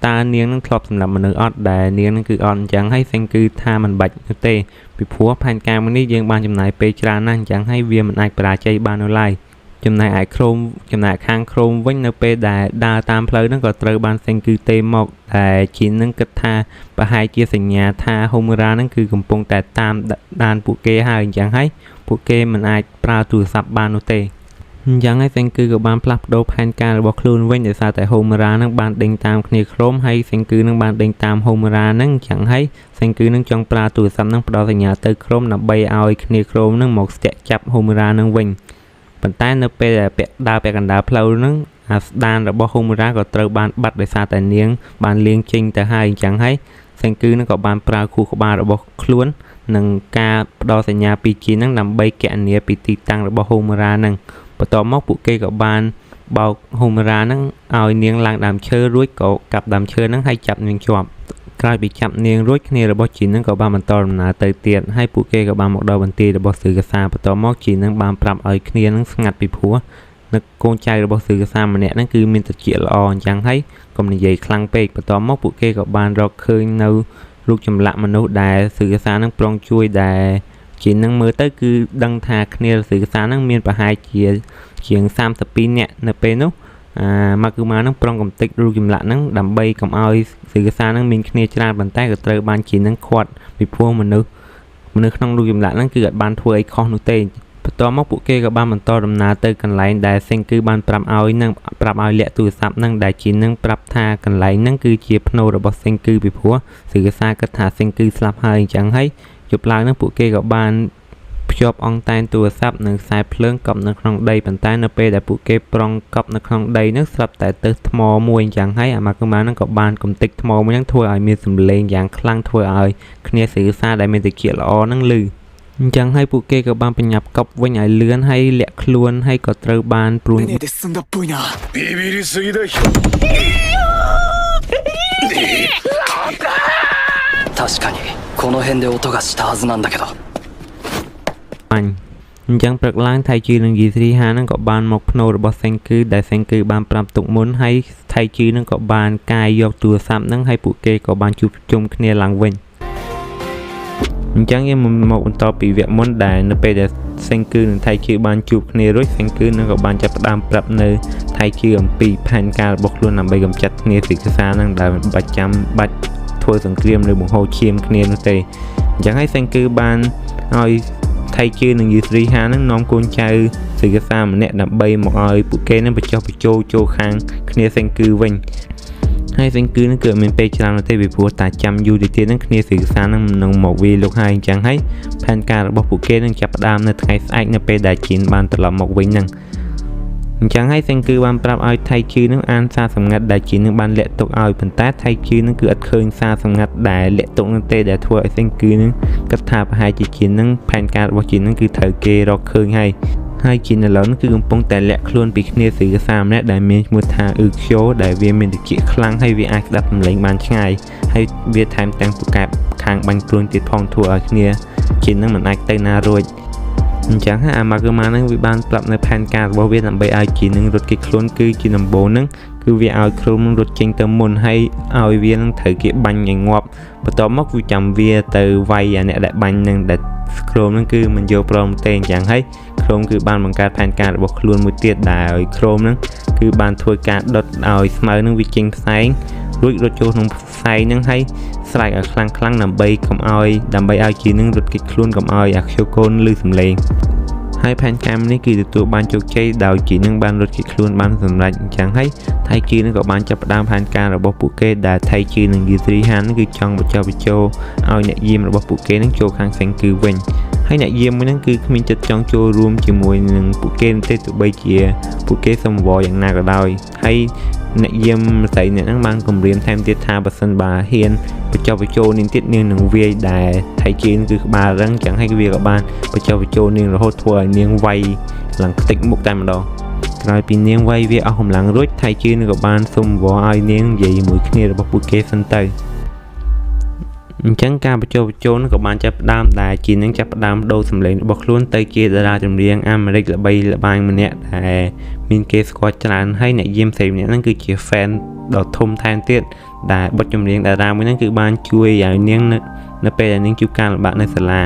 តើនាងនឹងធ្លាប់សម្លាប់មនុស្សអត់ដែលនាងនឹងគឺអត់អញ្ចឹងហើយសេងគឺថាមិនបាច់នោះទេពីព្រោះផែនការមួយនេះយើងបានចំណាយពេលច្រើនណាស់អញ្ចឹងហើយវាមិនអាចបរាជ័យបាននោះឡើយចំណែកឯខាងក្រុមវិញនៅពេលដែលដើរតាមផ្លូវហ្នឹងក៏ត្រូវបានសេងគឺទេមកដែលជីននឹងគិតថាប្រហែលជាសញ្ញាថាហូមីរ៉ាហ្នឹងគឺកំពុងតែតាមដានពួកគេហើយអញ្ចឹងហើយពួកគេមិនអាចប្រើទូរស័ព្ទបាននោះទេអញ្ចឹងហើយសេងគឺក៏បានផ្លាស់ប្ដូរផែនការរបស់ខ្លួនវិញដោយសារតែហូមីរ៉ាហ្នឹងបានដេញតាមគ្នាក្រុមហើយសេងគឺនឹងបានដេញតាមហូមីរ៉ាហ្នឹងអញ្ចឹងហើយសេងគឺនឹងចង់ប្រើទូរស័ព្ទហ្នឹងផ្ដល់សញ្ញាទៅក្រុមដើម្បីឲ្យគ្នាក្រុមហ្នឹងមកស្ទាក់ចាប់ហូមីរ៉ាហ្នឹងវិញប៉ុន្តែនៅពេលដែលដើរពាក់កណ្ដាលផ្លូវហ្នឹងអាស្ដានរបស់ហូមីរ៉ាក៏ត្រូវបានបាត់ដោយសារតែនាងបានលៀងចេញទៅហើយអញ្ចឹងហើយ សេងគឺនឹងក៏បានប្រើខួរក្បាលរបស់ខ្លួននិងការផ្ដល់សញ្ញាពីជីនឹងដើម្បីកណនាពីទីតាំងរបស់ហូមរានឹងបន្ទាប់មកពួកគេក៏បានបោកហូមរានឹងឲ្យនាងឡើងដើមឈើរួចក៏កាប់ដើមឈើនឹងហើយចាប់នាងជាប់ក្រោយពីចាប់នាងរួចគ្នារបស់ជីនឹងក៏បានបន្តដំណើរទៅទៀតហើយពួកគេក៏បានមកដល់បន្ទាយរបស់សឺកាសាបន្ទាប់មកជីនឹងបានប្រាប់ឲ្យគ្នានឹងស្ងាត់ពីព្រោះនឹកកូនចៅរបស់សឺកាសាម្នាក់ហ្នឹងគឺមានត្រចៀកល្អអញ្ចឹងហើយកុំនិយាយខ្លាំងពេកបន្ទាប់មកពួកគេក៏បានរកឃើញនៅរូបចម្លាក់មនុស្សដែលសឺកាសានឹងប្រុងជួយដែលជីនឹងមើលទៅគឺដឹងថាគ្នាសឺកាសានឹងមានប្រហែលជាង32នាក់នៅពេលនោះមកគឺមកនឹងប្រុងកំតិចរូបចម្លាក់ហ្នឹងដើម្បីកុំឲ្យសឺកាសានឹងមានគ្នាច្រើនប៉ុន្តែក៏ត្រូវបានជីនឹងខាត់ពីព្រោះមនុស្សក្នុងរូបចម្លាក់ហ្នឹងគឺអត់បានធ្វើអីខុសនោះទេបន្ទាប់មកពួកគេក៏បានបន្តដំណើរទៅកន្លែងដែលសេងគឺបានប្រាប់ឲ្យលាក់ទូរស័ព្ទហ្នឹងដែលជីនឹងប្រាប់ថាកន្លែងហ្នឹងគឺជាភ្នូររបស់សេងគឺពីព្រោះសឺកាសាគិតថាសេងគឺស្លាប់ហើយអញ្ចឹងហើយយប់ឡើងហ្នឹងពួកគេក៏បានភ្ជាប់អង្តែនទូរស័ព្ទនិងខ្សែភ្លើងកប់នៅក្នុងដីប៉ុន្តែនៅពេលដែលពួកគេប្រុងកប់នៅក្នុងដីហ្នឹងស្រាប់តែទៅថ្មមួយអញ្ចឹងហើយអាម៉ាកុមាហ្នឹងក៏បានកំទេចថ្មមួយហ្នឹងធ្វើឲ្យមានសំឡេងយ៉ាងខ្លាំងធ្វើឲ្យគ្នាសឺកាសាដែលមានតិចល្អហ្នឹងលឺអញ្ចឹងហើយពួកគេក៏បានបញ្ញាប់កប់វិញឲ្យលឿនហើយលាក់ខ្លួនហើយក៏ត្រូវបានព្រួញビビりすぎだよ確かにこの辺で音がしたはずなんだけどអញ្ចឹងព្រឹកឡើងថៃជីនិងយីស្រីហានឹងក៏បានមកភ្នូររបស់សេងគឺដែលសេងគឺបានប្រាប់ទុកមុនហើយថៃជីនឹងក៏បានកាយយកទូរស័ព្ទនឹងហើយពួកគេក៏បានជួបជុំគ្នាឡើងវិញអញ្ចឹងយើងមកបន្តពីវគ្គមុនដែលនៅពេលដែលសេងគឺនិងថៃជីបានជួបគ្នារួចសេងគឺនឹងក៏បានចាប់ផ្ដើមប្រាប់នៅថៃជីអំពីផែនការរបស់ខ្លួនដើម្បីកម្ចាត់គ្នាសឺកាសានឹងដែលបាច់ធ្វើសង្គ្រាមឬបង្ហូរឈាមគ្នានោះទេអញ្ចឹងហើយសេងគឺបានឲ្យថៃជីនិងយីស្រីហានឹងនាំកូនចៅសឺកាសាម្នាក់ដើម្បីមកឲ្យពួកគេនឹងបញ្ចុះបញ្ចូលខាងគ្នាសេងគឺវិញហើយសេងគឺនឹងគឺអត់មានពេលច្រើនទេពីព្រោះតាចាំយូរទៅទៀតនឹងគ្នាសឺកាសានឹងមកវាលោកហើយអញ្ចឹងហើយផែនការរបស់ពួកគេនឹងចាប់ផ្ដើមនៅថ្ងៃស្អែកនៅពេលដែលជីនបានត្រឡប់មកវិញហ្នឹងអញ្ចឹងហើយសេងគឺបានប្រាប់ឲ្យថៃជីនឹងអានសារសម្ងាត់ដែលជីននឹងបានលាក់ទុកឲ្យប៉ុន្តែថៃជីនឹងគឺអត់ឃើញសារសម្ងាត់ដែលលាក់ទុកនោះទេដែលធ្វើឲ្យសេងគឺនឹងគិតថាប្រហែលជាជីននឹងផែនការរបស់ជីននឹងគឺត្រូវគេរកឃើញហើយជីនឥឡូវគឺកំពុងតែលាក់ខ្លួនពីគ្នាសឺកាសាម្នាក់ដែលមានឈ្មោះថាអ៊ឺខ្យូដែលវាមានតិចខ្លាំងហើយវាអាចស្ដាប់សំឡេងបានឆ្ងាយហើយវាថែមទាំងពូកែបខាងបាញ់ខ្លួនទៀតផងធ្វើឲ្យគ្នាជីននឹងមិនអាចទៅណារួចអញ្ចឹងហើយអាម៉ាកឺម៉ានឹងវាបានប្រាប់នៅផែនការរបស់វាដើម្បីឲ្យជីននឹងរត់គេខ្លួនគឺជាដំបូងហ្នឹងគឺវាឲ្យក្រុមនឹងរត់ចេញទៅមុនហើយឲ្យវានឹងត្រូវគេបាញ់ឲ្យងាប់បន្ទាប់មកវាចាំវាទៅវាយអាអ្នកដែលបាញ់នឹងដែលក្រុមនឹងគឺមិនយកព្រមទេអញ្ចឹងហើយក្រុមគឺបានបង្កើតផែនការរបស់ខ្លួនមួយទៀតដែលឲ្យក្រុមនឹងគឺបានធ្វើការដុតឲ្យស្មៅនឹងវាចេញផ្សែងរួចរត់ចូលក្នុងផ្សែងនឹងហើយស្រែកឲ្យខ្លាំងដើម្បីឲ្យជីនឹងរត់គេចខ្លួនកុំឲ្យអាខ្យូកូនឮសំឡេងហើយផែនការនេះគឺទទួលបានជោគជ័យដោយជីនឹងបានរត់គេចខ្លួនបានសម្រេចអញ្ចឹងហើយថៃជីនឹងក៏បានចាប់ផ្ដើមផែនការរបស់ពួកគេដែលថៃជីនិងយីស្រីហានគឺចង់បញ្ចុះបញ្ចូលឲ្យអ្នកយាមរបស់ពួកគេនឹងចូលខាងសេងគឺវិញហើយអ្នកយាមមួយហ្នឹងគឺគ្មានចិត្តចង់ចូលរួមជាមួយនឹងពួកគេទេទោះបីជាពួកគេសុំវល់យ៉ាងណាក៏ដោយហើយអ្នកយាមស្រីអ្នកហ្នឹងបានគម្រាមថែមទៀតថាបើសិនបើហ៊ានបញ្ចុះបញ្ចូលនាងទៀតនាងនឹងវាយដែលថៃជីនគឺក្បាលរឹងចឹងហើយវាក៏បានបញ្ចុះបញ្ចូលនាងរហូតធ្វើឲ្យនាងវាយឡើងខ្ទេចមុខតែម្ដងក្រោយពីនាងវាយវាអស់កម្លាំងរួចថៃជីនក៏បានសុំវល់ឲ្យនាងនិយាយជាមួយគ្នារបស់ពួកគេសិនទៅអញ្ចឹងការបញ្ចុះបញ្ចូលក៏បានចាប់ផ្ដើមដែលជីននឹងចាប់ផ្ដើមដូរសម្លេងរបស់ខ្លួនទៅជាតារាចម្រៀងអាមេរិកល្បីល្បាញម្នាក់ដែលមានគេស្គាល់ច្រើនហើយអ្នកយាមផ្សេងម្នាក់ហ្នឹងគឺជា fan ដ៏ធំថែមទៀតដែលបទចម្រៀងតារាមួយហ្នឹងគឺបានជួយឲ្យនាងនៅពេលដែលនាងជួបការលំបាកនៅសាលា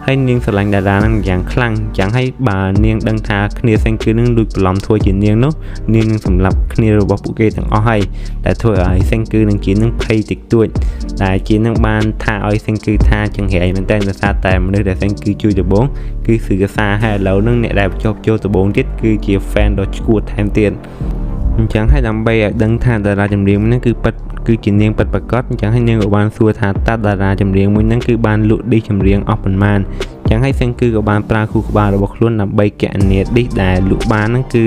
ហើយនាងស្រឡាញ់តារាហ្នឹងយ៉ាងខ្លាំងចឹងហើយបើនាងដឹងថាគ្នាសេងគឺនឹងលួចបន្លំធ្វើជានាងនោះនាងនឹងសម្លាប់គ្នារបស់ពួកគេទាំងអស់ហើយដែលធ្វើឲ្យសេងគឺនឹងជានឹងភ័យតិចតួចដែលជានឹងបានថាឲ្យសេងគឺថាចង្រៃមែនតើដោយសារតែមនុស្សដែលសេងគឺជួយដំបងគឺសឺកាសាហើយឥឡូវហ្នឹងអ្នកដែលបញ្ចុះចូលដំបងទៀតគឺជា fan ដ៏ឈួតថែមទៀតអញ្ចឹងហើយដើម្បីឲ្យដឹងថាតារាចម្រៀងហ្នឹងគឺជានាងពិតប្រាកដអញ្ចឹងហើយនាងក៏បានសួរថាតើតារាចម្រៀងមួយហ្នឹងគឺបានលក់ឌីសចម្រៀងអស់ប៉ុន្មាន ចឹងហើយសិនគឺក៏បានប្រើគូក្បាលរបស់ខ្លួនដើម្បីកណនីឌីសដែលលក់បានហ្នឹងគឺ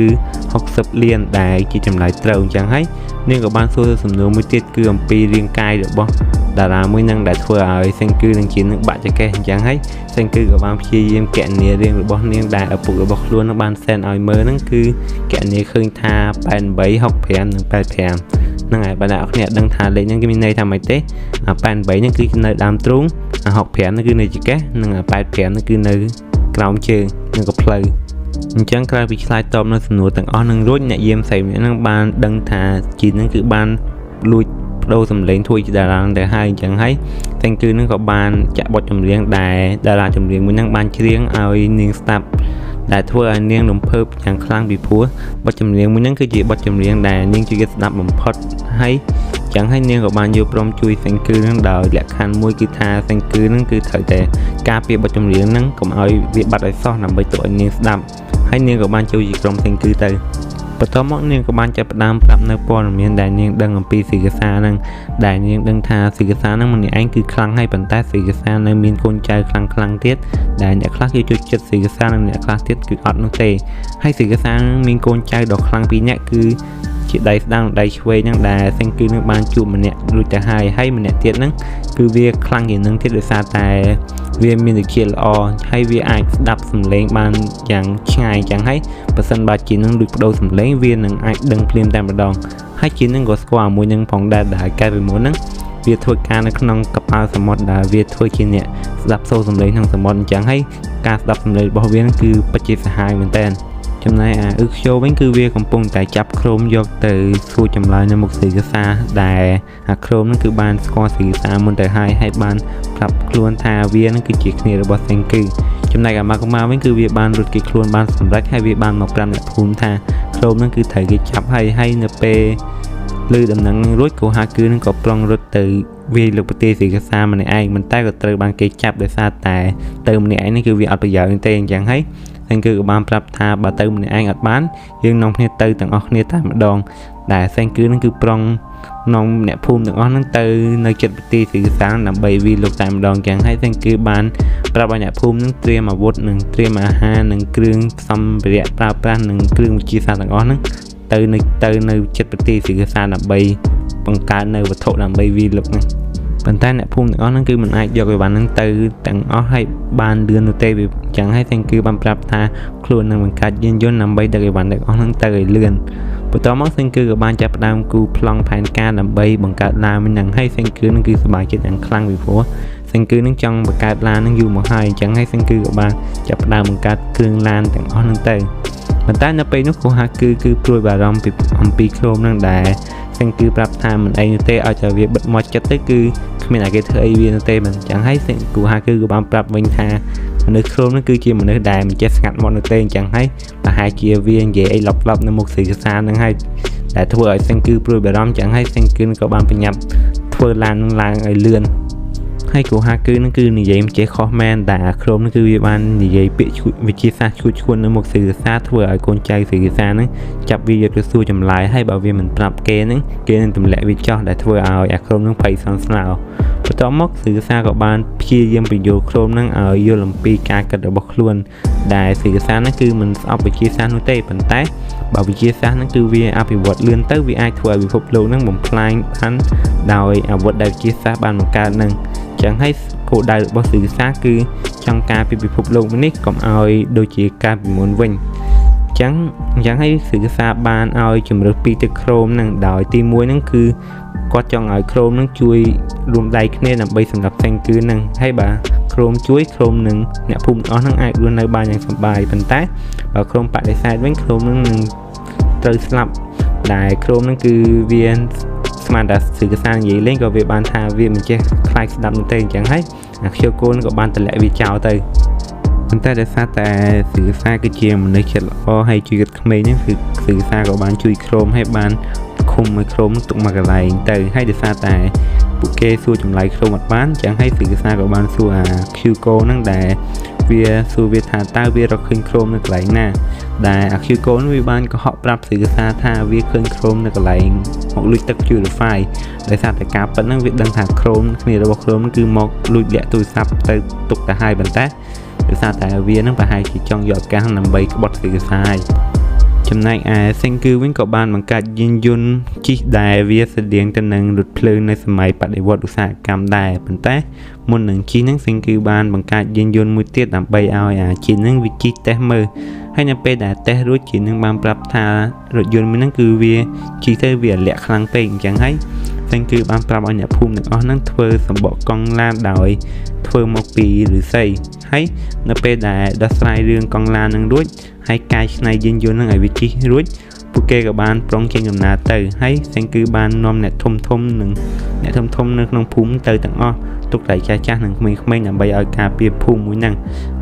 60លានដែលជាចម្លើយត្រូវអញ្ចឹងហើយនាងក៏បានសួរសំណួរមួយទៀតគឺអំពីរាងកាយរបស់តារាមួយនឹងដែលធ្វើឲ្យសិនគឺនឹងជានឹងបាក់ចកេះអញ្ចឹងហើយសិនគឺក៏បានព្យាយាមកណនីរាងរបស់នាងដែលឪពុករបស់ខ្លួននឹងបានសែនឲ្យមើលហ្នឹងគឺកណនីឃើញថា88 65និង85ហ្នឹងហើយបើអ្នកនរគ្នាដឹងថាលេខហ្នឹងគឺមានន័យថាម៉េចទេ88ហ្នឹងគឺនៅដើមទ្រូង65ហ្នឹងគឺនៅចកេះនិង85ហ្នឹងគឺនៅក្រោមជើងនិងក៏ផ្លូវអញ្ចឹងក្រៅពីឆ្លើយតបនៅសំណួរទាំងអស់នឹងរួចអ្នកយាមផ្សេងហ្នឹងបានដឹងថាជីនហ្នឹងគឺបានលួចបដូរសម្លេងធ្វើជាតារាទៅហើយអញ្ចឹងហើយតែគឺនឹងក៏បានចាក់បទចម្រៀងដែលតារាចម្រៀងមួយហ្នឹងបានច្រៀងឲ្យនាងស្ដាប់ដែលធ្វើឲ្យនាងរំភើបយ៉ាងខ្លាំងពីព្រោះបទចម្រៀងមួយហ្នឹងគឺជាបទចម្រៀងដែលនាងចូលចិត្តស្ដាប់បំផុតហើយចឹងហើយនាងក៏បានយកព្រមជួយសេងគឺនឹងដោយលក្ខខណ្ឌមួយគឺថាសេងគឺនឹងគឺត្រូវតែការពារបទចម្រៀងហ្នឹងកុំឲ្យវាបាត់ឲ្យសោះដើម្បីទុកឲ្យនាងស្ដាប់ហើយនាងក៏បានចូលជាក្រុមសេងគឺទៅបន្ទាប់មកនាងក៏បានចាប់ផ្ដើមប្រាប់នៅព័ត៌មានដែលនាងដឹងអំពីស៊ីកាសាហ្នឹងដែលនាងដឹងថាស៊ីកាសាហ្នឹងម្នាក់ឯងគឺខ្លាំងហើយប៉ុន្តែស៊ីកាសានៅមានកូនចៅខ្លាំងទៀតដែលអ្នកខ្លះគេចូលចិត្តស៊ីកាសានិងអ្នកខ្លះទៀតគឺអត់នោះទេហើយស៊ីកាសាហ្នឹងមានកូនចៅដ៏ខ្លាំងពីរនាក់គឺជាដៃស្ដាំដៃឆ្វេងហ្នឹងដែលសេងគឺនឹងបានជួបម្នាក់រួចទៅហើយម្នាក់ទៀតហ្នឹងគឺវាខ្លាំងជាងនឹងទៀតដោយសារតែវាមានវិជ្ជាល្អហើយវាអាចស្ដាប់សំឡេងបានយ៉ាងឆ្ងាយចឹងហើយបើសិនបើជានឹងដូចបដូរសំឡេងវានឹងអាចដឹងភ្លាមតែម្ដងហើយជានឹងក៏ស្គាល់មួយនឹងផងដែរដែលកាលពីមុនហ្នឹងវាធ្វើការនៅក្នុងកប៉ាល់សមុទ្រដែលវាធ្វើជាអ្នកស្ដាប់សូរសំឡេងក្នុងសមុទ្រអញ្ចឹងហើយការស្ដាប់សំឡេងរបស់វានឹងគឺពិតជាសាហាវមែនតើចំណែកអ៊ឺខ្យូវិញគឺវាកំពុងតែចាប់ឃ្លោមយកទៅសួរចម្លើយនៅមុខស៊ីកាសាដែលអាឃ្លោមនឹងគឺបានស្គាល់ស៊ីកាសាមុនទៅហើយបានប្រាប់ខ្លួនថាវានឹងគឺជាគ្នារបស់សេងគឺចំណែកអាម៉ាកូម៉ាវិញគឺវាបានរត់គេខ្លួនបានសម្រេចហើយវាបានមកប្រាប់អ្នកភូមិថាឃ្លោមនឹងគឺត្រូវគេចាប់ហើយនៅពេលឮដំណឹងរួចកូហាគឺនឹងក៏ប្រុងរត់ទៅវាលើកប្រទេសស៊ីកាសាម្នាក់ឯងមិនតែក៏ត្រូវបានគេចាប់ដោយសារតែទៅម្នាក់ឯងនេះគឺវាអត់ប្រយោជន៍ទេអញ្ចឹងហើយសេងគឺក៏បានប្រាប់ថាបើទៅម្នាក់ឯងអត់បានយើងនាំគ្នាទៅទាំងអស់គ្នាតែម្ដងដែលសេងគឺនឹងគឺប្រុងនាំអ្នកភូមិទាំងអស់ហ្នឹងទៅនៅចិត្តប្រទេសស៊ីកាសាដើម្បីវាលោកតែម្ដងចឹងហើយសេងគឺបានប្រាប់ឲ្យអ្នកភូមិហ្នឹងត្រៀមអាវុធនិងត្រៀមអាហារនិងគ្រឿងសម្ភារៈប្រើប្រាស់និងគ្រឿងវិទ្យាសាស្ត្រទាំងអស់ហ្នឹងទៅនៅចិត្តប្រទេសស៊ីកាសាដើម្បីបង្កើតនៅវត្ថុដើម្បីវាលោកហ្នឹងប៉ុន្តែអ្នកភូមិទាំងអស់ហ្នឹងគឺមិនអាចយកអីវ៉ាន់ហ្នឹងទៅទាំងអស់ឲ្យបានលឿននោះទេវាអញ្ចឹងហើយសេងគឺបានប្រាប់ថាខ្លួននឹងបង្កើតយានយន្តដើម្បីដឹកអីវ៉ាន់ទាំងអស់ហ្នឹងទៅឲ្យលឿនបន្ទាប់មកសេងគឺក៏បានចាប់ផ្ដើមគូប្លង់ផែនការដើម្បីបង្កើតឡានហ្នឹងហើយសេងគឺនឹងគឺសប្បាយចិត្តយ៉ាងខ្លាំងពីព្រោះសេងគឺនឹងចង់បង្កើតឡានហ្នឹងយូរមកហើយអញ្ចឹងហើយសេងគឺក៏បានចាប់ផ្ដើមបង្កើតគ្រឿងឡានទាំងអស់ហ្នឹងទៅប៉ុន្តែនៅពេលនោះកូហាគឺព្រួយបារម្ភអំពីឃ្លោមហ្នឹងដែរសេងគឺប្រាប់ថាមិនអីនោះទេឲ្យតែវាបិទមាត់ចិត្តទៅគឺគ្មានអាចគេធ្វើអីវានោះទេមិនអញ្ចឹងហើយសេងកូហាគឺក៏បានប្រាប់វិញថាមនុស្សឃ្លោមហ្នឹងគឺជាមនុស្សដែលមិនចេះស្ងាត់មាត់នោះទេអញ្ចឹងហើយប្រហែលជាវានិយាយអីឡប់នៅមុខស៊ីកាសាហ្នឹងហើយដែលធ្វើឲ្យសេងគឺព្រួយបារម្ភអញ្ចឹងហើយសេងគឺក៏បានប្រញាប់ធ្វើឡាននឹងឡើងឲ្យលឿនហើយកូហាគឺនឹងគឺនិយាយមិនចេះខុសមែនតែអាឃ្លោមនឹងគឺវាបាននិយាយពាក្យវិជាសាស្ត្រឈួតនៅមុខស៊ីកាសាធ្វើឲ្យកូនចៅស៊ីកាសាហ្នឹងចាប់វាយកទៅសួរចម្លើយហើយបើវាមិនប្រាប់គេនឹងគេនឹងទម្លាក់វាចោះដែលធ្វើឲ្យអាឃ្លោមនឹងភ័យស្លន់ស្លោបន្ទាប់មកស៊ីកាសាក៏បានព្យាយាមបញ្យល់ឃ្លោមនឹងឲ្យយល់អំពីការគិតរបស់ខ្លួនដែលស៊ីកាសាហ្នឹងគឺមិនស្អប់វិជាសាស្ត្រនោះទេប៉ុន្តែបើវិជាសាស្ត្រហ្នឹងគឺវាអភិវឌ្ឍលឿនទៅវាអាចធ្វើឲ្យពិភពលោកហ្នឹងបំផ្លាញបានដោយអាវុធដែលវិជាសាស្ត្របានបង្កើតហ្នឹងចឹងហើយគោលដៅរបស់ស៊ីកាសាគឺចង់ការពីពិភពលោកនេះកុំឲ្យដូចជាការពីមុនវិញចឹងហើយស៊ីកាសាបានឲ្យជំរឿពីទឹកឃ្លោមហ្នឹងដោយទី1ហ្នឹងគឺគាត់ចង់ឲ្យឃ្លោមហ្នឹងជួយរួមដៃគ្នាដើម្បីសម្រាប់សេងគឺហ្នឹងហើយបើឃ្លោមជួយឃ្លោមនឹងអ្នកភូមិទាំងអស់ហ្នឹងអាចរស់នៅបានយ៉ាងសប្បាយប៉ុន្តែបើឃ្លោមបដិសេធវិញឃ្លោមហ្នឹងនឹងត្រូវស្លាប់ដែលឃ្លោមហ្នឹងគឺវាស្មានតែស៊ីកាសានិយាយលេងក៏វាបានថាវាមិនចេះខ្លាចស្ដាប់នោះទេអញ្ចឹងហើយអាខ្ជិលកូនក៏បានតម្លាក់វាចោលទៅប៉ុន្តែដោយសារតែស៊ីកាសាគឺជាមនុស្សចិត្តល្អហើយជួយកាត់ក្មេងហ្នឹងគឺស៊ីកាសាក៏បានជួយឃ្លោមហើយបានឃុំឲ្យឃ្លោមទុកមកកន្លែងទៅហើយដោយសារតែពួកគេសួរចម្លើយឃ្លោមអត់បានអញ្ចឹងហើយស៊ីកាសាក៏បានសួរអាខ្ជិលកូនហ្នឹងដែលវាសួរវាថាតើវារកឃើញឃ្លោមនៅកន្លែងណាដែលអាខ្ជិលកូនវាបានកុហកប្រាប់ស៊ីកាសាថាវាឃើញឃ្លោមនៅកន្លែងមកលួចទឹក Purify ដោយសារតែការប៉ិនហ្នឹងវាដឹងថាឃ្លោមគ្នារបស់ឃ្លោមគឺមកលួចលាក់ទូរស័ព្ទទៅទុកទៅហើយប៉ុន្តែ ដោយសារតែវានឹងប្រហែលជាចង់យកឱកាសដើម្បីក្បត់សេកសាយចំណែកឯ Senku វិញក៏បានបង្កើតយានយន្តជិះដែលវាស្តៀងទៅនឹងរថភ្លើងនៅសម័យបដិវត្តន៍ឧស្សាហកម្មដែរប៉ុន្តែមុននឹងជិះនឹង Senku បានបង្កើតយានយន្តមួយទៀតដើម្បីឲ្យអាជិះនឹងវាជិះតេស្តមើលហើយនៅពេលដែលតេស្តរួចជិះនឹងបានប្រាប់ថារថយន្តមួយហ្នឹងគឺវាជិះទៅវាលាក់ខ្លាំងពេកអញ្ចឹងហើយ Senku បានប្រាប់ឲ្យអ្នកភូមិទាំងអស់ហ្នឹងធ្វើសម្បកកង់ឡានដោយធ្វើមកពីឫស្សីហើយនៅពេលដែលដោះស្រាយរឿងកង់ឡាននឹងរួចហើយកែច្នៃយានយន្តនឹងឲ្យវាជិះរួចពួកគេក៏បានប្រុងចេញដំណើរទៅហើយ Senku បាននាំអ្នកធំធំនៅក្នុងភូមិទៅទាំងអស់ទុកតែចាស់ៗនិងក្មេងៗដើម្បីឲ្យការពារភូមិមួយហ្នឹង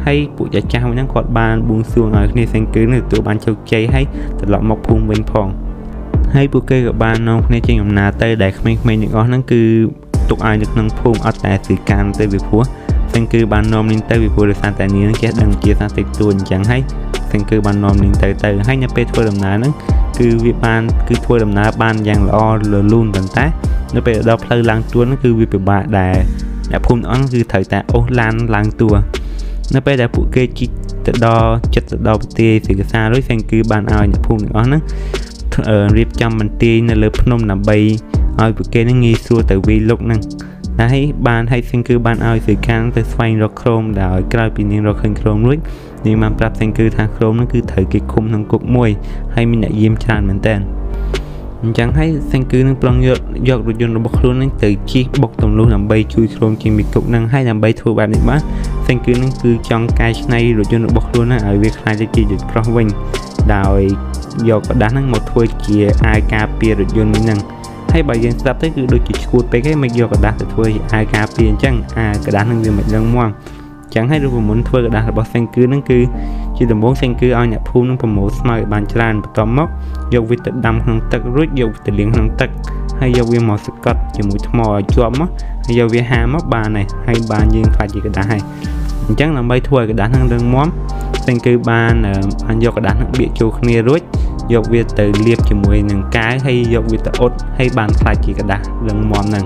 ហើយពួកចាស់ៗមួយហ្នឹងគាត់បានបួងសួងឲ្យគ្នា Senku នឹងទទួលបានជោគជ័យហើយត្រឡប់មកភូមិវិញផងហើយពួកគេក៏បាននាំគ្នាចេញដំណើរទៅដែលក្មេងៗទាំងអស់ហ្នឹងគឺទុកឲ្យនៅក្នុងភូមិអត់តែស្រីកានទៅវាព្រោះ Senku បាននាំនាងទៅពីព្រោះដោយសារតែនាងចេះដឹងជាសាស្ត្រតិចតួចអញ្ចឹងហើយ Senku បាននាំនាងទៅហើយនៅពេលធ្វើដំណើរហ្នឹងគឺធ្វើដំណើរបានយ៉ាងល្អរលូនប៉ុន្តែនៅពេលដល់ផ្លូវឡើងទួនហ្នឹងគឺវាពិបាកដែរអ្នកភូមិអស់គឺត្រូវតែអូសឡានឡើងទួនៅពេលដែលពួកគេជិះទៅដល់ចិត្តទៅដល់ប្រទេសសេកសារួច Senku បានឲ្យអ្នកភូមិទាំងអស់ហ្នឹងរៀបចំបន្ទាយនៅលើភ្នំដើម្បីឲ្យពួកគេនឹងងាយស្រួលទៅវាយលុកហ្នឹងហើយ Senku បានឲ្យសេកានទៅស្វែងរកក្រុមដែលក្រោយពីនាងរកឃើញក្រុមរួចនាងបានប្រាប់ Senku ថាក្រុមហ្នឹងគឺត្រូវគេឃុំក្នុងគុកមួយហើយមានអ្នកយាមច្រើនមែនតើអញ្ចឹងហើយ Senku នឹងប្រុងយករថយន្តរបស់ខ្លួននឹងទៅជិះបុកទម្លុះដើម្បីជួយក្រុមជាងពីគុកហ្នឹងហើយដើម្បីធ្វើបែបនេះបាន Senku នឹងគឺចង់កែច្នៃរថយន្តរបស់ខ្លួនហ្នឹងឲ្យវាខ្លាយទៅជាយន្តប្រុសវិញដោយយកกระดาษហ្នឹងមកធ្វើជាអាវការពាររថយន្តនេះហ្នឹងហើយបើយើងស្ដាប់ទៅគឺដូចជាឈួតពេកហើយមិនយកกระดาษទៅធ្វើជាអាវការពារអញ្ចឹងกระดาษហ្នឹងវាមិនដឹងមកអញ្ចឹងហើយរូបមន្តធ្វើกระดาษរបស់ Senku ហ្នឹងគឺជាដំបូង Senku ឲ្យអ្នកភូមិនឹងប្រមូលស្មៅឲ្យបានច្រើនបន្ទាប់មកយកវាទៅដាំក្នុងទឹករួចយកវាទៅលាងក្នុងទឹកហើយយកវាមកសកត់ជាមួយថ្មឲ្យជាប់មកហើយយកវាហាមកបានហើយបានយើងខ្លាចជាกระดาษហើយអញ្ចឹងដើម្បីធ្វើឲ្យកระดาษហ្នឹងរឹងមាំ Senku បានយកกระดาษហ្នឹងបៀកចូលគ្នារួចយកវាទៅលាបជាមួយនឹងកាវហើយយកវាទៅអ៊ុតហើយបានខ្លាចជាกระดาษរឹងមាំហ្នឹង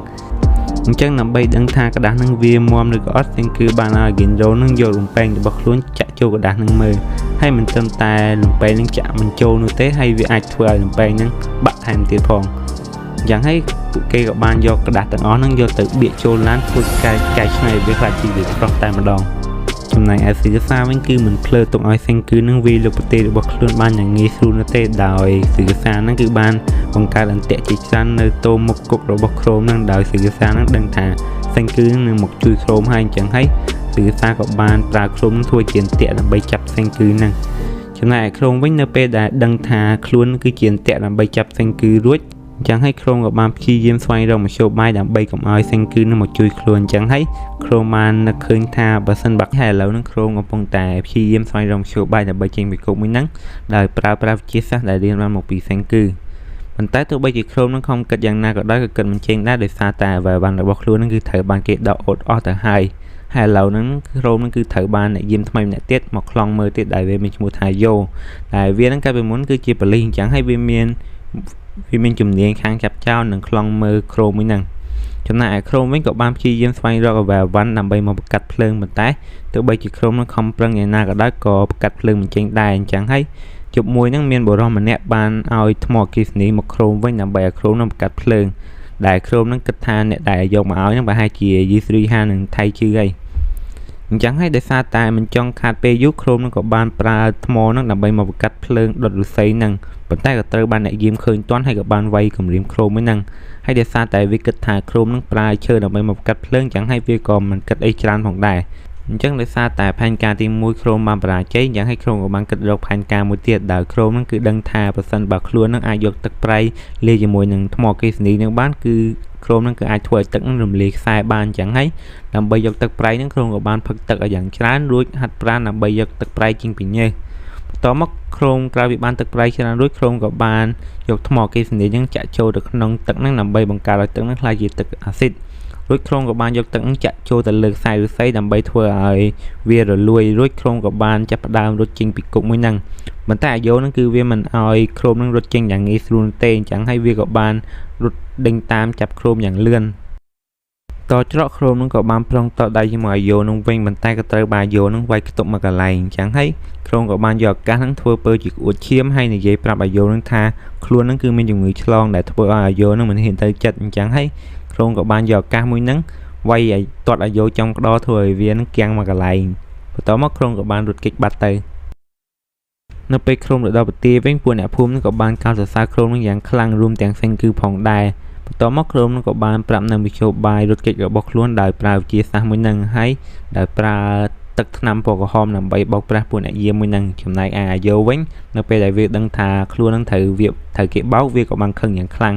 អញ្ចឹងដើម្បីដឹងថាกระดาษហ្នឹងវាមាំឬក៏អត់ Senku បានឲ្យ Ginro ហ្នឹងយករំពេងរបស់ខ្លួនចាក់ចូលกระดาษហ្នឹងមើលហើយមិនត្រឹមតែរំពេងហ្នឹងចាក់មិនចូលនោះទេហើយវាអាចធ្វើឲ្យរំពេងហ្នឹងបាក់ថែមទៀតផងអញ្ចឹងហើយពួកគេក៏បានយកกระดาษទាំងអស់ហ្នឹងយកទៅបៀកចូលឡានធ្វើកែច្នៃវាខ្លាចជាវាប្រុសតែម្ដងចំណែកឯសេកសាវិញគឺមិនភ្លើទុកឲ្យ Senku នឹងវាយលើប្រទេសរបស់ខ្លួនបានយ៉ាងងាយស្រួលនោះទេដោយសេកសាហ្នឹងគឺបានបង្កើតអន្ទាក់ជាច្រើននៅតូមុខគុករបស់ក្រុមហ្នឹងដោយសេកសាហ្នឹងដឹងថា Senku នឹងមកជួយក្រុមហើយអញ្ចឹងហើយសេកសាក៏បានប្រើក្រុមនឹងធ្វើជាអន្ទាក់ដើម្បីចាប់ Senku ហ្នឹងចំណែកឯក្រុមវិញនៅពេលដែលដឹងថាខ្លួនគឺជាអន្ទាក់ដើម្បីចាប់ Senku រួចអញ្ចឹងហើយក្រុមក៏បានព្យាយាមស្វែងរកមធ្យោបាយដើម្បីកុំឲ្យ Senku នឹងមកជួយខ្លួនអញ្ចឹងហើយក្រុមបាននឹកឃើញថាបើសិនបាក់ហើយឥឡូវហ្នឹងក្រុមកំពុងតែព្យាយាមស្វែងរកមធ្យោបាយដើម្បីចេញពីគុកមួយហ្នឹងដោយប្រើវិទ្យាសាស្ត្រដែលរៀនបានមកពី Senku ប៉ុន្តែទោះបីជាក្រុមនឹងខំគិតយ៉ាងណាក៏ដោយក៏គិតមិនចេញដែរដោយសារតែអ្វីបានរបស់ខ្លួនហ្នឹងគឺត្រូវបានគេដកអ៊ុតអស់ទៅហើយឥឡូវហ្នឹងក្រុមហ្នឹងគឺត្រូវបានអ្នកយាមថ្មីម្នាក់ទៀតមកខ្លងមើលទៀតដែលវាមានឈ្មោះថាយោដែលវាហ្នឹងកាលពីមុនគឺជាប៉ូលីសអញ្ចឹងហើយវាមានជំនាញខាងចាប់ចោលនិងខ្លងមើលក្រុមមួយហ្នឹងចំណែកឯក្រុមវិញក៏បានព្យាយាមស្វែងរកអ្វីវ៉ាន់ដើម្បីមកបង្កាត់ភ្លើងប៉ុន្តែទោះបីជាក្រុមនឹងខំប្រឹងយ៉ាងណាក៏ដោយក៏បង្កាត់ភ្លើងមិនចេញដែរអញ្ចឹងហើយជប់មួយហ្នឹងមានបុរសម្នាក់បានឲ្យថ្មអគ្គិសនីមកក្រុមវិញដើម្បីឲ្យក្រុមនឹងបង្កាត់ភ្លើងដែលក្រុមនឹងគិតថាអ្នកដែលយកមកឲ្យហ្នឹងប្រហែលជាយីស្រីហានឹងថៃជឿអីអញ្ចឹងហើយដោយសារតែមិនចង់ខាតពេលយូរក្រុមនឹងក៏បានប្រើថ្មហ្នឹងដើម្បីមកបង្កាត់ភ្លើងដុតឫស្សីហ្នឹងប៉ុន្តែក៏ត្រូវបានអ្នកយាមឃើញទាន់ហើយក៏បានវាយគំរាមក្រុមហ្នឹងហើយដោយសារតែវាគិតថាក្រុមនឹងប្រើឈើដើម្បីមកបង្កាត់ភ្លើងអញ្ចឹងហើយវាក៏មិនគិតអីច្រើនផងដែរអញ្ចឹងដោយសារតែផែនការទី1ក្រុមបានបរាជ័យអញ្ចឹងហើយក្រុមក៏បានគិតរកផែនការមួយទៀតដែលក្រុមនឹងគឺដឹងថាប្រសិនបើខ្លួននឹងអាចយកទឹកប្រៃលាយជាមួយនឹងថ្មអគ្គិសនីនឹងបានគឺក្រុមនឹងគឺអាចធ្វើឲ្យទឹកនឹងរំលាយខ្សែបានអញ្ចឹងហើយដើម្បីយកទឹកប្រៃនឹងក្រុមក៏បានផឹកទឹកឲ្យយ៉ាងច្រើនរួចហាត់ប្រាណដើម្បីយកទឹកប្រៃចេញពីញើសបន្ទាប់មកក្រុមក្រោយពីបានទឹកប្រៃច្រើនរួចក្រុមក៏បានយកថ្មអគ្គិសនីនឹងចាក់ចូលទៅក្នុងទឹកនឹងដើម្បីបង្កើតឲ្យទឹកនឹងក្លាយជាទឹកអាស៊ីតរួចក្រុមក៏បានយកទឹកនឹងចាក់ចូលទៅលើខ្សែឫស្សីដើម្បីធ្វើឲ្យវារលួយរួចក្រុមក៏បានចាប់ផ្ដើមរត់ចេញពីគុកមួយហ្នឹងប៉ុន្តែអាយ៉ូនឹងគឺវាមិនឲ្យក្រុមនឹងរត់ចេញយ៉ាងងាយស្រួលទេអញ្ចឹងហើយវាក៏បានរត់ដេញតាមចាប់ក្រុមយ៉ាងលឿន តច្រកគ្រោមនឹងក៏បានប្រុងតដៃជាមួយអាយ៉ូនឹងវិញបន្តែក៏ត្រូវបានអាយ៉ូនឹងវាយខ្ទប់មកកន្លែងអញ្ចឹងហើយគ្រោមក៏បានយកឱកាសនឹងធ្វើពើជាអួតឈាមហើយនិយាយប្រាប់អាយ៉ូនឹងថាខ្លួននឹងគឺមានជំងឺឆ្លងដែលធ្វើឲ្យអាយ៉ូនឹងមិនហ៊ានទៅចិត្តអញ្ចឹងហើយគ្រោមក៏បានយកឱកាសមួយនឹងវាយឲ្យទាត់អាយ៉ូចំក្តរធ្វើឲ្យវានឹងគាំងមកកន្លែងបន្ទាប់មកគ្រោមក៏បានរត់គេចបាត់ទៅនៅពេលគ្រោមទៅដល់ប្រទេសវិញពួកអ្នកភូមិនឹងក៏បានកោតសរសើរគ្រោមនឹងយ៉ាងខ្លាំងរួមទាំងសេងគឺផងដែរបន្ទាប់មកគ្រោមនឹងក៏បានប្រាប់នៅមធ្យោបាយរត់គេចរបស់ខ្លួនដោយប្រើវិធីសាស្ត្រមួយនឹងហើយដោយប្រើទឹកថ្នាំពណ៌ក្រហមដើម្បីបោកប្រាស់ពួកអ្នកយាមមួយនឹងចំណែកអាយ៉ូវិញនៅពេលដែលវាដឹងថាខ្លួននឹងត្រូវគេបោកវាក៏បានខឹងយ៉ាងខ្លាំង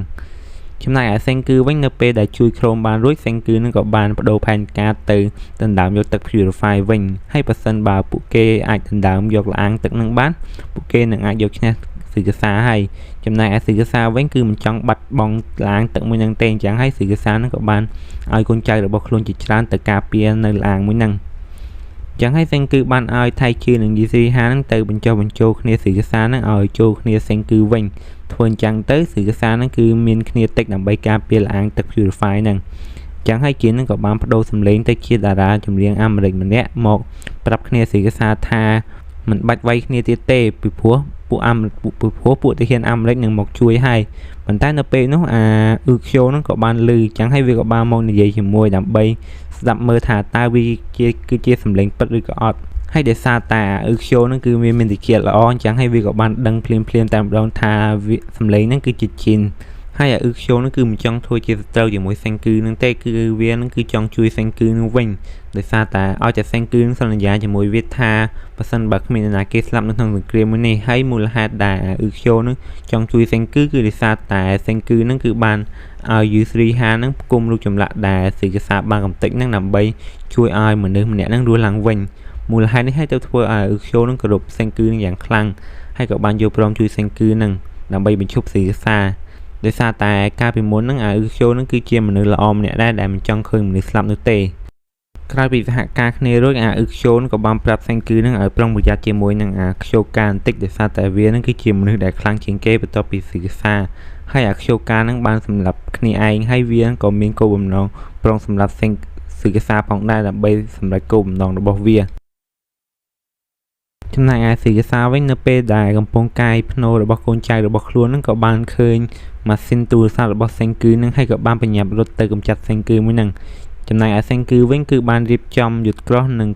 ចំណែកឯសេងគឺវិញនៅពេលដែលជួយគ្រោមបានរួចសេងគឺនឹងក៏បានបដូរផែនការទៅដណ្ដើមយកទឹក purify វិញហើយបើសិនបើពួកគេអាចដណ្ដើមយកលអាងទឹកនឹងបានពួកគេនឹងអាចយកឈ្នះស៊ីកាសាហើយចំណែកឯស៊ីកាសាវិញគឺមិនចង់បាត់បង់ឡាងទឹកមួយនឹងទេអញ្ចឹងហើយស៊ីកាសានឹងក៏បានឲ្យកូនចៅរបស់ខ្លួនជាច្រើនទៅការពារនៅឡាងមួយនឹងអញ្ចឹងហើយសេងគឺបានឲ្យថៃជឿនឹងយីស៊ីហានឹងទៅបញ្ចុះបញ្ចូលគ្នាស៊ីកាសានឹងឲ្យចូលគ្នាសេងគឺវិញធ្វើអញ្ចឹងទៅស៊ីកាសានឹងគឺមានគ្នាតិចដើម្បីការពារឡាងទឹក purify នឹងអញ្ចឹងហើយជានឹងក៏បានបដូរសម្លេងទៅជាតារាចម្រៀងអាមេរិកម្នាក់មកប្រាប់គ្នាស៊ីកាសាថាមិនបាច់វាយគ្នាទៀតទេពីព្រោះពួកទាហានអាមេរិកនឹងមកជួយហើយប៉ុន្តែនៅពេលនោះអាអ៊ឺខ្យូនឹងក៏បានលឺអញ្ចឹងហើយវាក៏បានមកនិយាយជាមួយដើម្បីស្ដាប់មើលថាតើវាគឺជាសម្លេងពិតឬក៏អត់ហើយដោយសារតែអ៊ឺខ្យូនឹងគឺមានតិចល្អអញ្ចឹងហើយវាក៏បានដឹងភ្លាមតែម្ដងថាសម្លេងហ្នឹងគឺជាជីនហើយអាអ៊ឺខ្យូនឹងគឺមិនចង់ធ្វើជាសត្រូវជាមួយសេងគឺនឹងទេគឺវានឹងគឺចង់ជួយសេងគឺនឹងវិញដោយសារតែឲ្យតែសេងគឺនឹងសន្យាជាមួយវាថាបើសិនបើគ្មាននរណាគេស្លាប់នៅក្នុងសង្គ្រាមមួយនេះហើយមូលហេតុដែលអ៊ឺខ្យូនឹងចង់ជួយសេងគឺដោយសារតែសេងគឺនឹងគឺបានឲ្យយូស្រីហានឹងផ្គុំរូបចម្លាក់ដែលស៊ីកាសាបានកំទេចនឹងដើម្បីជួយឲ្យមនុស្សម្នាក់នឹងរស់ឡើងវិញមូលហេតុនេះហើយទៅធ្វើឲ្យអ៊ឺខ្យូនឹងគោរពសេងគឺនឹងយ៉ាងខ្លាំងហើយក៏បានយកព្រមជួយសេងគឺនឹងដើម្បីបញ្ឈប់ស៊ីកាសាដោយសារតែកាលពីមុនហ្នឹងអាអ៊ឺខ្យូនឹងគឺជាមនុស្សល្អម្នាក់ដែរដែលមិនចង់ឃើញមនុស្សស្លាប់នោះទេក្រោយពីសហការគ្នារួចអាអ៊ឺខ្យូនក៏បានប្រាប់សេងគឺនឹងឲ្យប្រុងប្រយ័ត្នជាមួយនឹងអាខ្យូកាបន្តិចដោយសារតែវានឹងគឺជាមនុស្សដែលខ្លាំងជាងគេបន្ទាប់ពីស៊ីកាសាហើយអាខ្យូកានឹងបានសម្លាប់គ្នាឯងហើយវាក៏មានគោលបំណងប្រុងសម្លាប់ស៊ីកាសាផងដែរដើម្បីសម្រេចគោលបំណងរបស់វាចំណែកឯស៊ីកាសាវិញនៅពេលដែលកំពុងកាយភ្នូររបស់កូនចៅរបស់ខ្លួននឹងក៏បានឃើញម៉ាស៊ីនទូរស័ព្ទរបស់សេងគឺនឹងហើយក៏បានបញ្ញាប់រត់ទៅកម្ចាត់សេងគឺមួយនឹងចំណែកឯសេងគឺវិញគឺបានរៀបចំយុទ្ធក្រោះនឹង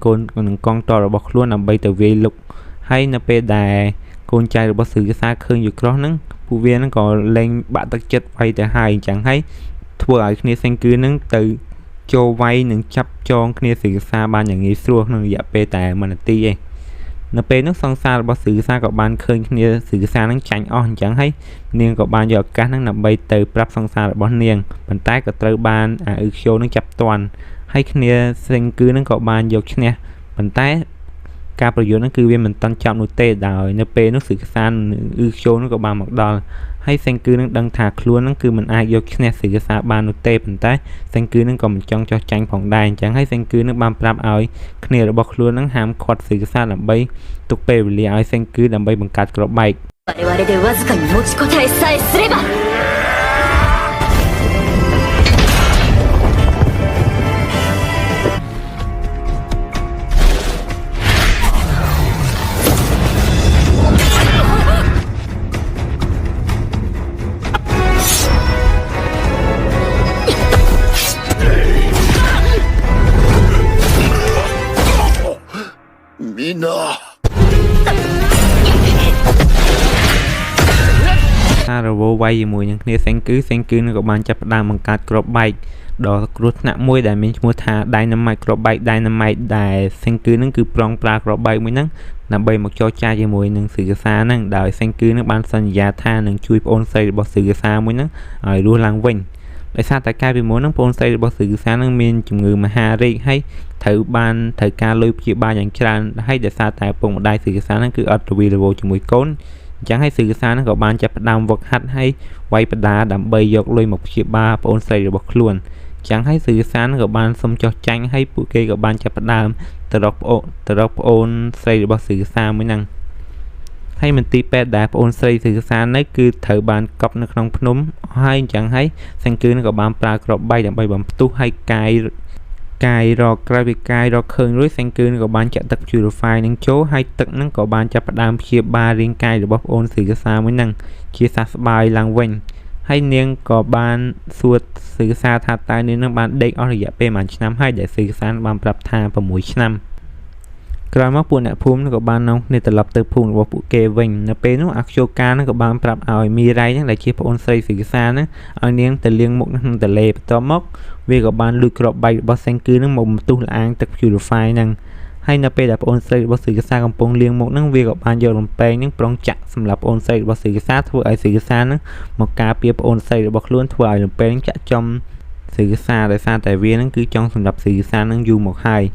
កងទ័ពរបស់ខ្លួនដើម្បីទៅវាយលុកហើយនៅពេលដែលកូនចៅរបស់ស៊ីកាសាឃើញយុទ្ធក្រោះនឹងពួកវានឹងក៏លែងបាក់ទឹកចិត្តវាយទៅហើយអញ្ចឹងហើយធ្វើឲ្យគ្នាសេងគឺនឹងទៅចូលវាយនឹងចាប់ចងគ្នាស៊ីកាសាបានយ៉ាងងាយស្រួលក្នុងរយៈពេលតែ1នាទីឯងនៅពេលនោះសង្សាររបស់ស៊ីកាសាក៏បានឃើញគ្នាស៊ីកាសានឹងចាញ់អស់អញ្ចឹងហើយនាងក៏បានយកឱកាសហ្នឹងដើម្បីទៅប្រាប់សង្សាររបស់នាងប៉ុន្តែក៏ត្រូវបានអាអ៊ឺខ្យូនឹងចាប់ទាន់ហើយគ្នាសេងគឺនឹងក៏បានយកឈ្នះប៉ុន្តែការប្រយុទ្ធហ្នឹងគឺវាមិនតាន់ចប់នោះទេដោយនៅពេលនោះស៊ីកាសានិងអ៊ឺខ្យូនឹងក៏បានមកដល់ហើយសេងគឺនឹងដឹងថាខ្លួននឹងគឺមិនអាចយកឈ្នះស៊ីកាសាបាននោះទេប៉ុន្តែសេងគឺនឹងក៏មិនចង់ចោះចាញ់ផងដែរអញ្ចឹងហើយសេងគឺនឹងបានប្រាប់ឲ្យគ្នារបស់ខ្លួននឹងហាមឃាត់ស៊ីកាសាដើម្បីទុកពេលវេលាឲ្យសេងគឺដើម្បីបង្កើតក្របបែក我々でわずかに持ちこたえさえすればみんなរវល់វាយជាមួយនឹងគ្នាសេងគឺនឹងក៏បានចាប់ផ្ដើមបង្កើតក្របបែកដ៏គ្រោះថ្នាក់មួយដែលមានឈ្មោះថា Dynamite ក្របបែក Dynamite ដែលសេងគឺនឹងគឺប្រងប្រើក្របបែកមួយហ្នឹងដើម្បីមកចរចាជាមួយនឹងស៊ីកាសាហ្នឹងដោយសេងគឺនឹងបានសន្យាថានឹងជួយប្អូនស្រីរបស់ស៊ីកាសាមួយហ្នឹងឲ្យរស់ឡើងវិញដោយសារតែកាលពីមុនហ្នឹងប្អូនស្រីរបស់ស៊ីកាសាហ្នឹងមានជំងឺមហារីកហើយត្រូវការលុយព្យាបាលយ៉ាងច្រើនហើយដោយសារតែពុកម្ដាយស៊ីកាសាហ្នឹងគឺអត់រវីរវល់ជាមួយកូនអញ្ចឹងហើយស៊ីកាសាហ្នឹងក៏បានចាប់ផ្ដើមវឹកហាត់ហើយវាយបដាដើម្បីយកលុយមកព្យាបាលប្អូនស្រីរបស់ខ្លួនអញ្ចឹងហើយស៊ីកាសាហ្នឹងក៏បានសុំចោះចាញ់ហើយពួកគេក៏បានចាប់ផ្ដើមទៅរកប្អូនស្រីរបស់ស៊ីកាសាមួយហ្នឹង ហើយមន្ទីរពេទ្យដែលប្អូនស្រីសិក្សានៅគឺត្រូវបានកប់នៅក្នុងភ្នំហើយអញ្ចឹងហើយសេងគឺនឹងក៏បានប្រើក្របបែកដើម្បីបំផ្ទុះហើយកាយរកក្រៅពីកាយរកឃើញរួចសេងគឺនឹងក៏បានចាក់ទឹក purify នឹងចូលហើយទឹកនឹងក៏បានចាប់ផ្ដើមព្យាបាលរាងកាយរបស់ប្អូនសិក្សាមួយនឹងជាសះស្បើយឡើងវិញហើយនាងក៏បានសួរសិក្សាថាតើនាងនឹងបានដេកអស់រយៈពេលប៉ុន្មានឆ្នាំហើយដែលសិក្សាបានប្រាប់ថា6ឆ្នាំក្រោយមកពួកអ្នកភូមិក៏បាននាំគ្នាត្រឡប់ទៅភូមិរបស់ពួកគេវិញនៅពេលនោះអាខ្យូកានឹងក៏បានប្រាប់ឲ្យមីរ៉ៃនឹងដែលជាប្អូនស្រីសិក្សានឹងឲ្យនាងទៅលាងមុខនៅក្នុងទន្លេបន្ទាប់មកវាក៏បានលួចក្របបែករបស់សេងគឺនឹងមកបន្ទុះលាងទឹក purify នឹងហើយនៅពេលដែលប្អូនស្រីរបស់សិក្សាកំពុងលាងមុខនឹងវាក៏បានយកលំពែងនឹងប្រងចាក់សម្រាប់ប្អូនស្រីរបស់សិក្សាធ្វើឲ្យសិក្សានឹងមកការពារប្អូនស្រីរបស់ខ្លួនធ្វើឲ្យលំពែងចាក់ចំសិក្សាដោយសារតែវានឹងគឺចង់សម្រាប់សិក្សានឹងយូរមកហើយ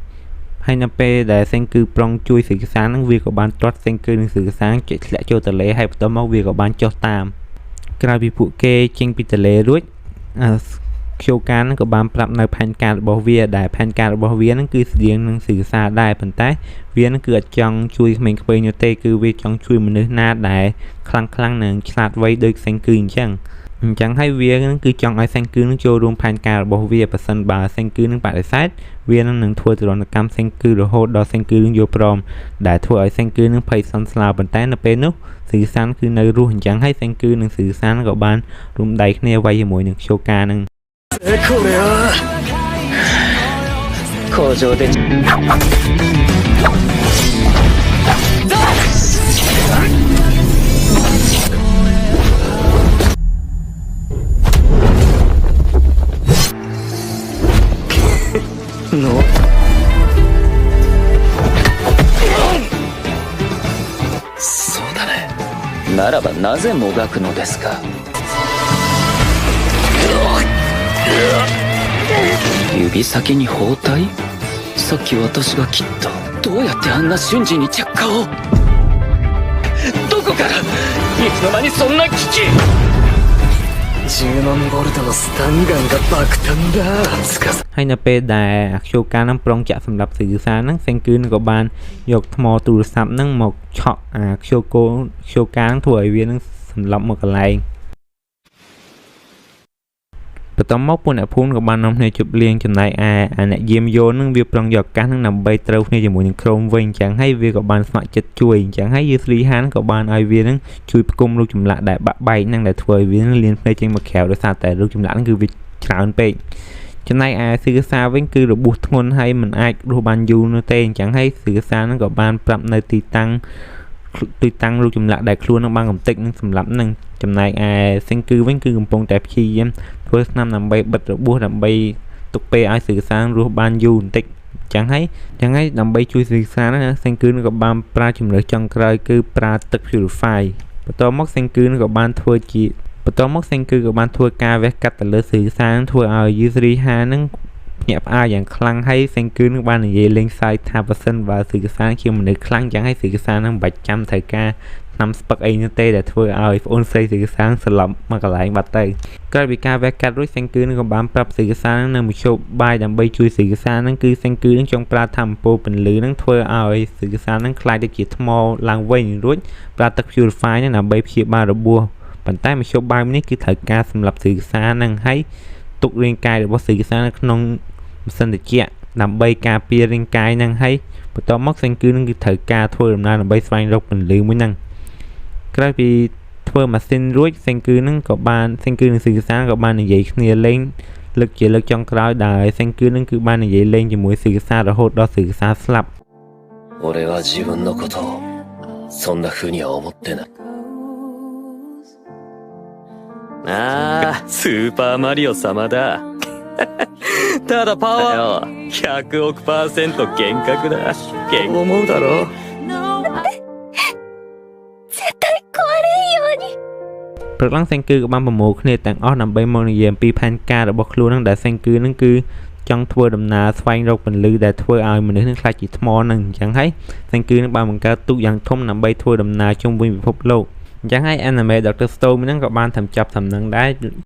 នៅពេលដែលសេងគឺប្រងជួយសិក្សានឹងវាក៏បានទាត់សេងគឺនឹងសិក្សាជិះធ្លាក់ចូលទន្លេហើយបន្ទាប់មកវាក៏បានចុះតាមក្រោយពីពួកគេចេញពីទន្លេរួចខ្យូកានឹងក៏បានប្រាប់នៅផែនការរបស់វាដែលផែនការរបស់វានឹងគឺស្តៀងនឹងសិក្សាដែរប៉ុន្តែវានឹងគឺអត់ចង់ជួយក្មេងៗនោះទេគឺវាចង់ជួយមនុស្សណាដែលខ្លាំងនិងឆ្លាតវៃដូចសេងគឺអញ្ចឹងហើយវានឹងគឺចង់ឲ្យសេងគឺនឹងចូលរួមផែនការរបស់វាប៉ះសិនបើសេងគឺនឹងបដិសេធវានឹងធ្វើទរណកម្មសេងគឺរហូតដល់សេងគឺនឹងយល់ព្រមដែលធ្វើឲ្យសេងគឺនឹងភ័យសន្ស្លាវប៉ុន្តែនៅពេលនោះសិក្សាគឺនៅរស់អញ្ចឹងហើយសេងគឺនឹងសិក្សាក៏បានរួមដៃគ្នាវាយជាមួយនឹងខ្យូកានឹងこれは工場でそうだねならばなぜもがくのですか指先に包帯さっき私が切ったどうやってあんな瞬時に着火をどこからいつの間にそんな機器10万ボルトのスタンガンが爆弾だつかហើយនៅពេលដែលខ្យូកានឹងប្រងចាក់សម្រាប់សិក្សានឹងសេងគឺនឹងក៏បានយកថ្មទូរស័ព្ទនឹងមកឆក់ខ្យូកានឹងធ្វើឲ្យវានឹងសម្លាប់មកកន្លែងបន្ទាប់មកពួកអ្នកភូមិក៏បាននាំគ្នាជប់លៀងចំណែកឯអ្នកយាមយន្តនឹងវាប្រងយកឱកាសនឹងដើម្បីត្រូវគ្នាជាមួយនឹងក្រុមវិញអញ្ចឹងហើយវាក៏បានស្ម័គ្រចិត្តជួយអញ្ចឹងហើយយឺស្លីហានក៏បានឲ្យវានឹងជួយផ្គុំរូបចម្លាក់ដែលបាក់បែកនឹងដែលធ្វើឲ្យវានឹងលៀនភ្នែកចេញមកក្រៅដោយសារតែរូបចម្លាក់នឹងគឺវាច្រើនពេកចំណែកឯសិក្សាវិញគឺរបួសធ្ងន់ហើយមិនអាចរស់បានយូរនោះទេអញ្ចឹងហើយសិក្សានឹងក៏បានប្រាប់នៅទីតាំងរូបចម្លាក់ដែលខ្លួននឹងបានកំទេចនឹងសម្រាប់នឹងចំណែកឯសេងគឺវិញគឺកំពុងតែព្យាយាមធ្វើស្នាមដើម្បីបិទរបួសដើម្បីទុកពេលឲ្យសិក្សារស់បានយូរបន្តិចអញ្ចឹងហើយដើម្បីជួយសិក្សាហ្នឹងសេងគឺក៏បានប្រើជំរើសចុងក្រោយគឺប្រើទឹក purify បន្ទាប់មកសេងគឺក៏បានធ្វើការវះកាត់ទៅលើសិក្សាធ្វើឲ្យ user ហានឹងភ្ញាក់ផ្អើលយ៉ាងខ្លាំងហើយសេងគឺនឹងបាននិយាយលេងសើចថាបើសិនបើសិក្សាជាមនុស្សខ្លាំងយ៉ាងហើយសិក្សានឹងមិនបាច់ចាំត្រូវការឆ្នាំស្ពឹកអីនោះទេដែលធ្វើឲ្យប្អូនស្រីសិក្សាសន្លប់មកកន្លែងបាត់ទៅក្រោយពីការវះកាត់រួចសេងគឺនឹងក៏បានប្រាប់សិក្សានឹងមធ្យោបាយដើម្បីជួយសិក្សានឹងគឺសេងគឺនឹងចង់ប្រើធម្មពលពន្លឺនឹងធ្វើឲ្យសិក្សានឹងខ្លាយទៅជាថ្មឡើងវិញរួចប្រើទឹក purify នឹងដើម្បីព្យាបាលរបួសប៉ុន្តែមធ្យោបាយនេះគឺត្រូវការសម្រាប់សិក្សានឹងហើយទុករាងកាយរបស់សិក្សានៅក្នុងម៉ាស៊ីនត្រជាក់ដើម្បីការពាររាងកាយនឹងហើយបន្ទាប់មកសេងគឺនឹងគឺត្រូវការធ្វើដំណើរដើម្បីស្វែងរកពន្លឺមួយនឹងក្រោយពីធ្វើម៉ាស៊ីនរួចសេងគឺនឹងសិក្សាក៏បាននិយាយគ្នាលេងលើកចុងក្រោយដែលសេងគឺនឹងគឺបាននិយាយលេងជាមួយសិក្សារហូតដល់សិក្សាស្លាប់俺は自分のことをそんな風には思ってないああスーパーマリオ様だただパワー100億%幻覚だ思うだろ絶対壊れんようにព្រឹកឡើងសេងគឺក៏បានប្រមូលគ្នាទាំងអស់ដើម្បីមកនិយាយអំពីផែនការរបស់ខ្លួននឹងដែលសេងគឺនឹងគឺចង់ធ្វើដំណើរស្វែងរកពន្លឺដែលធ្វើឲ្យមនុស្សនឹងខ្លាចជាថ្មនឹងអញ្ចឹងហើយសេងគឺនឹងបានបង្កើតទូកយ៉ាងធំដើម្បីធ្វើដំណើរជុំវិញពិភពលោកអញ្ចឹងហើយ anime Dr. Stone ហ្នឹងក៏បានធ្វើចាប់ដំណឹងដែរ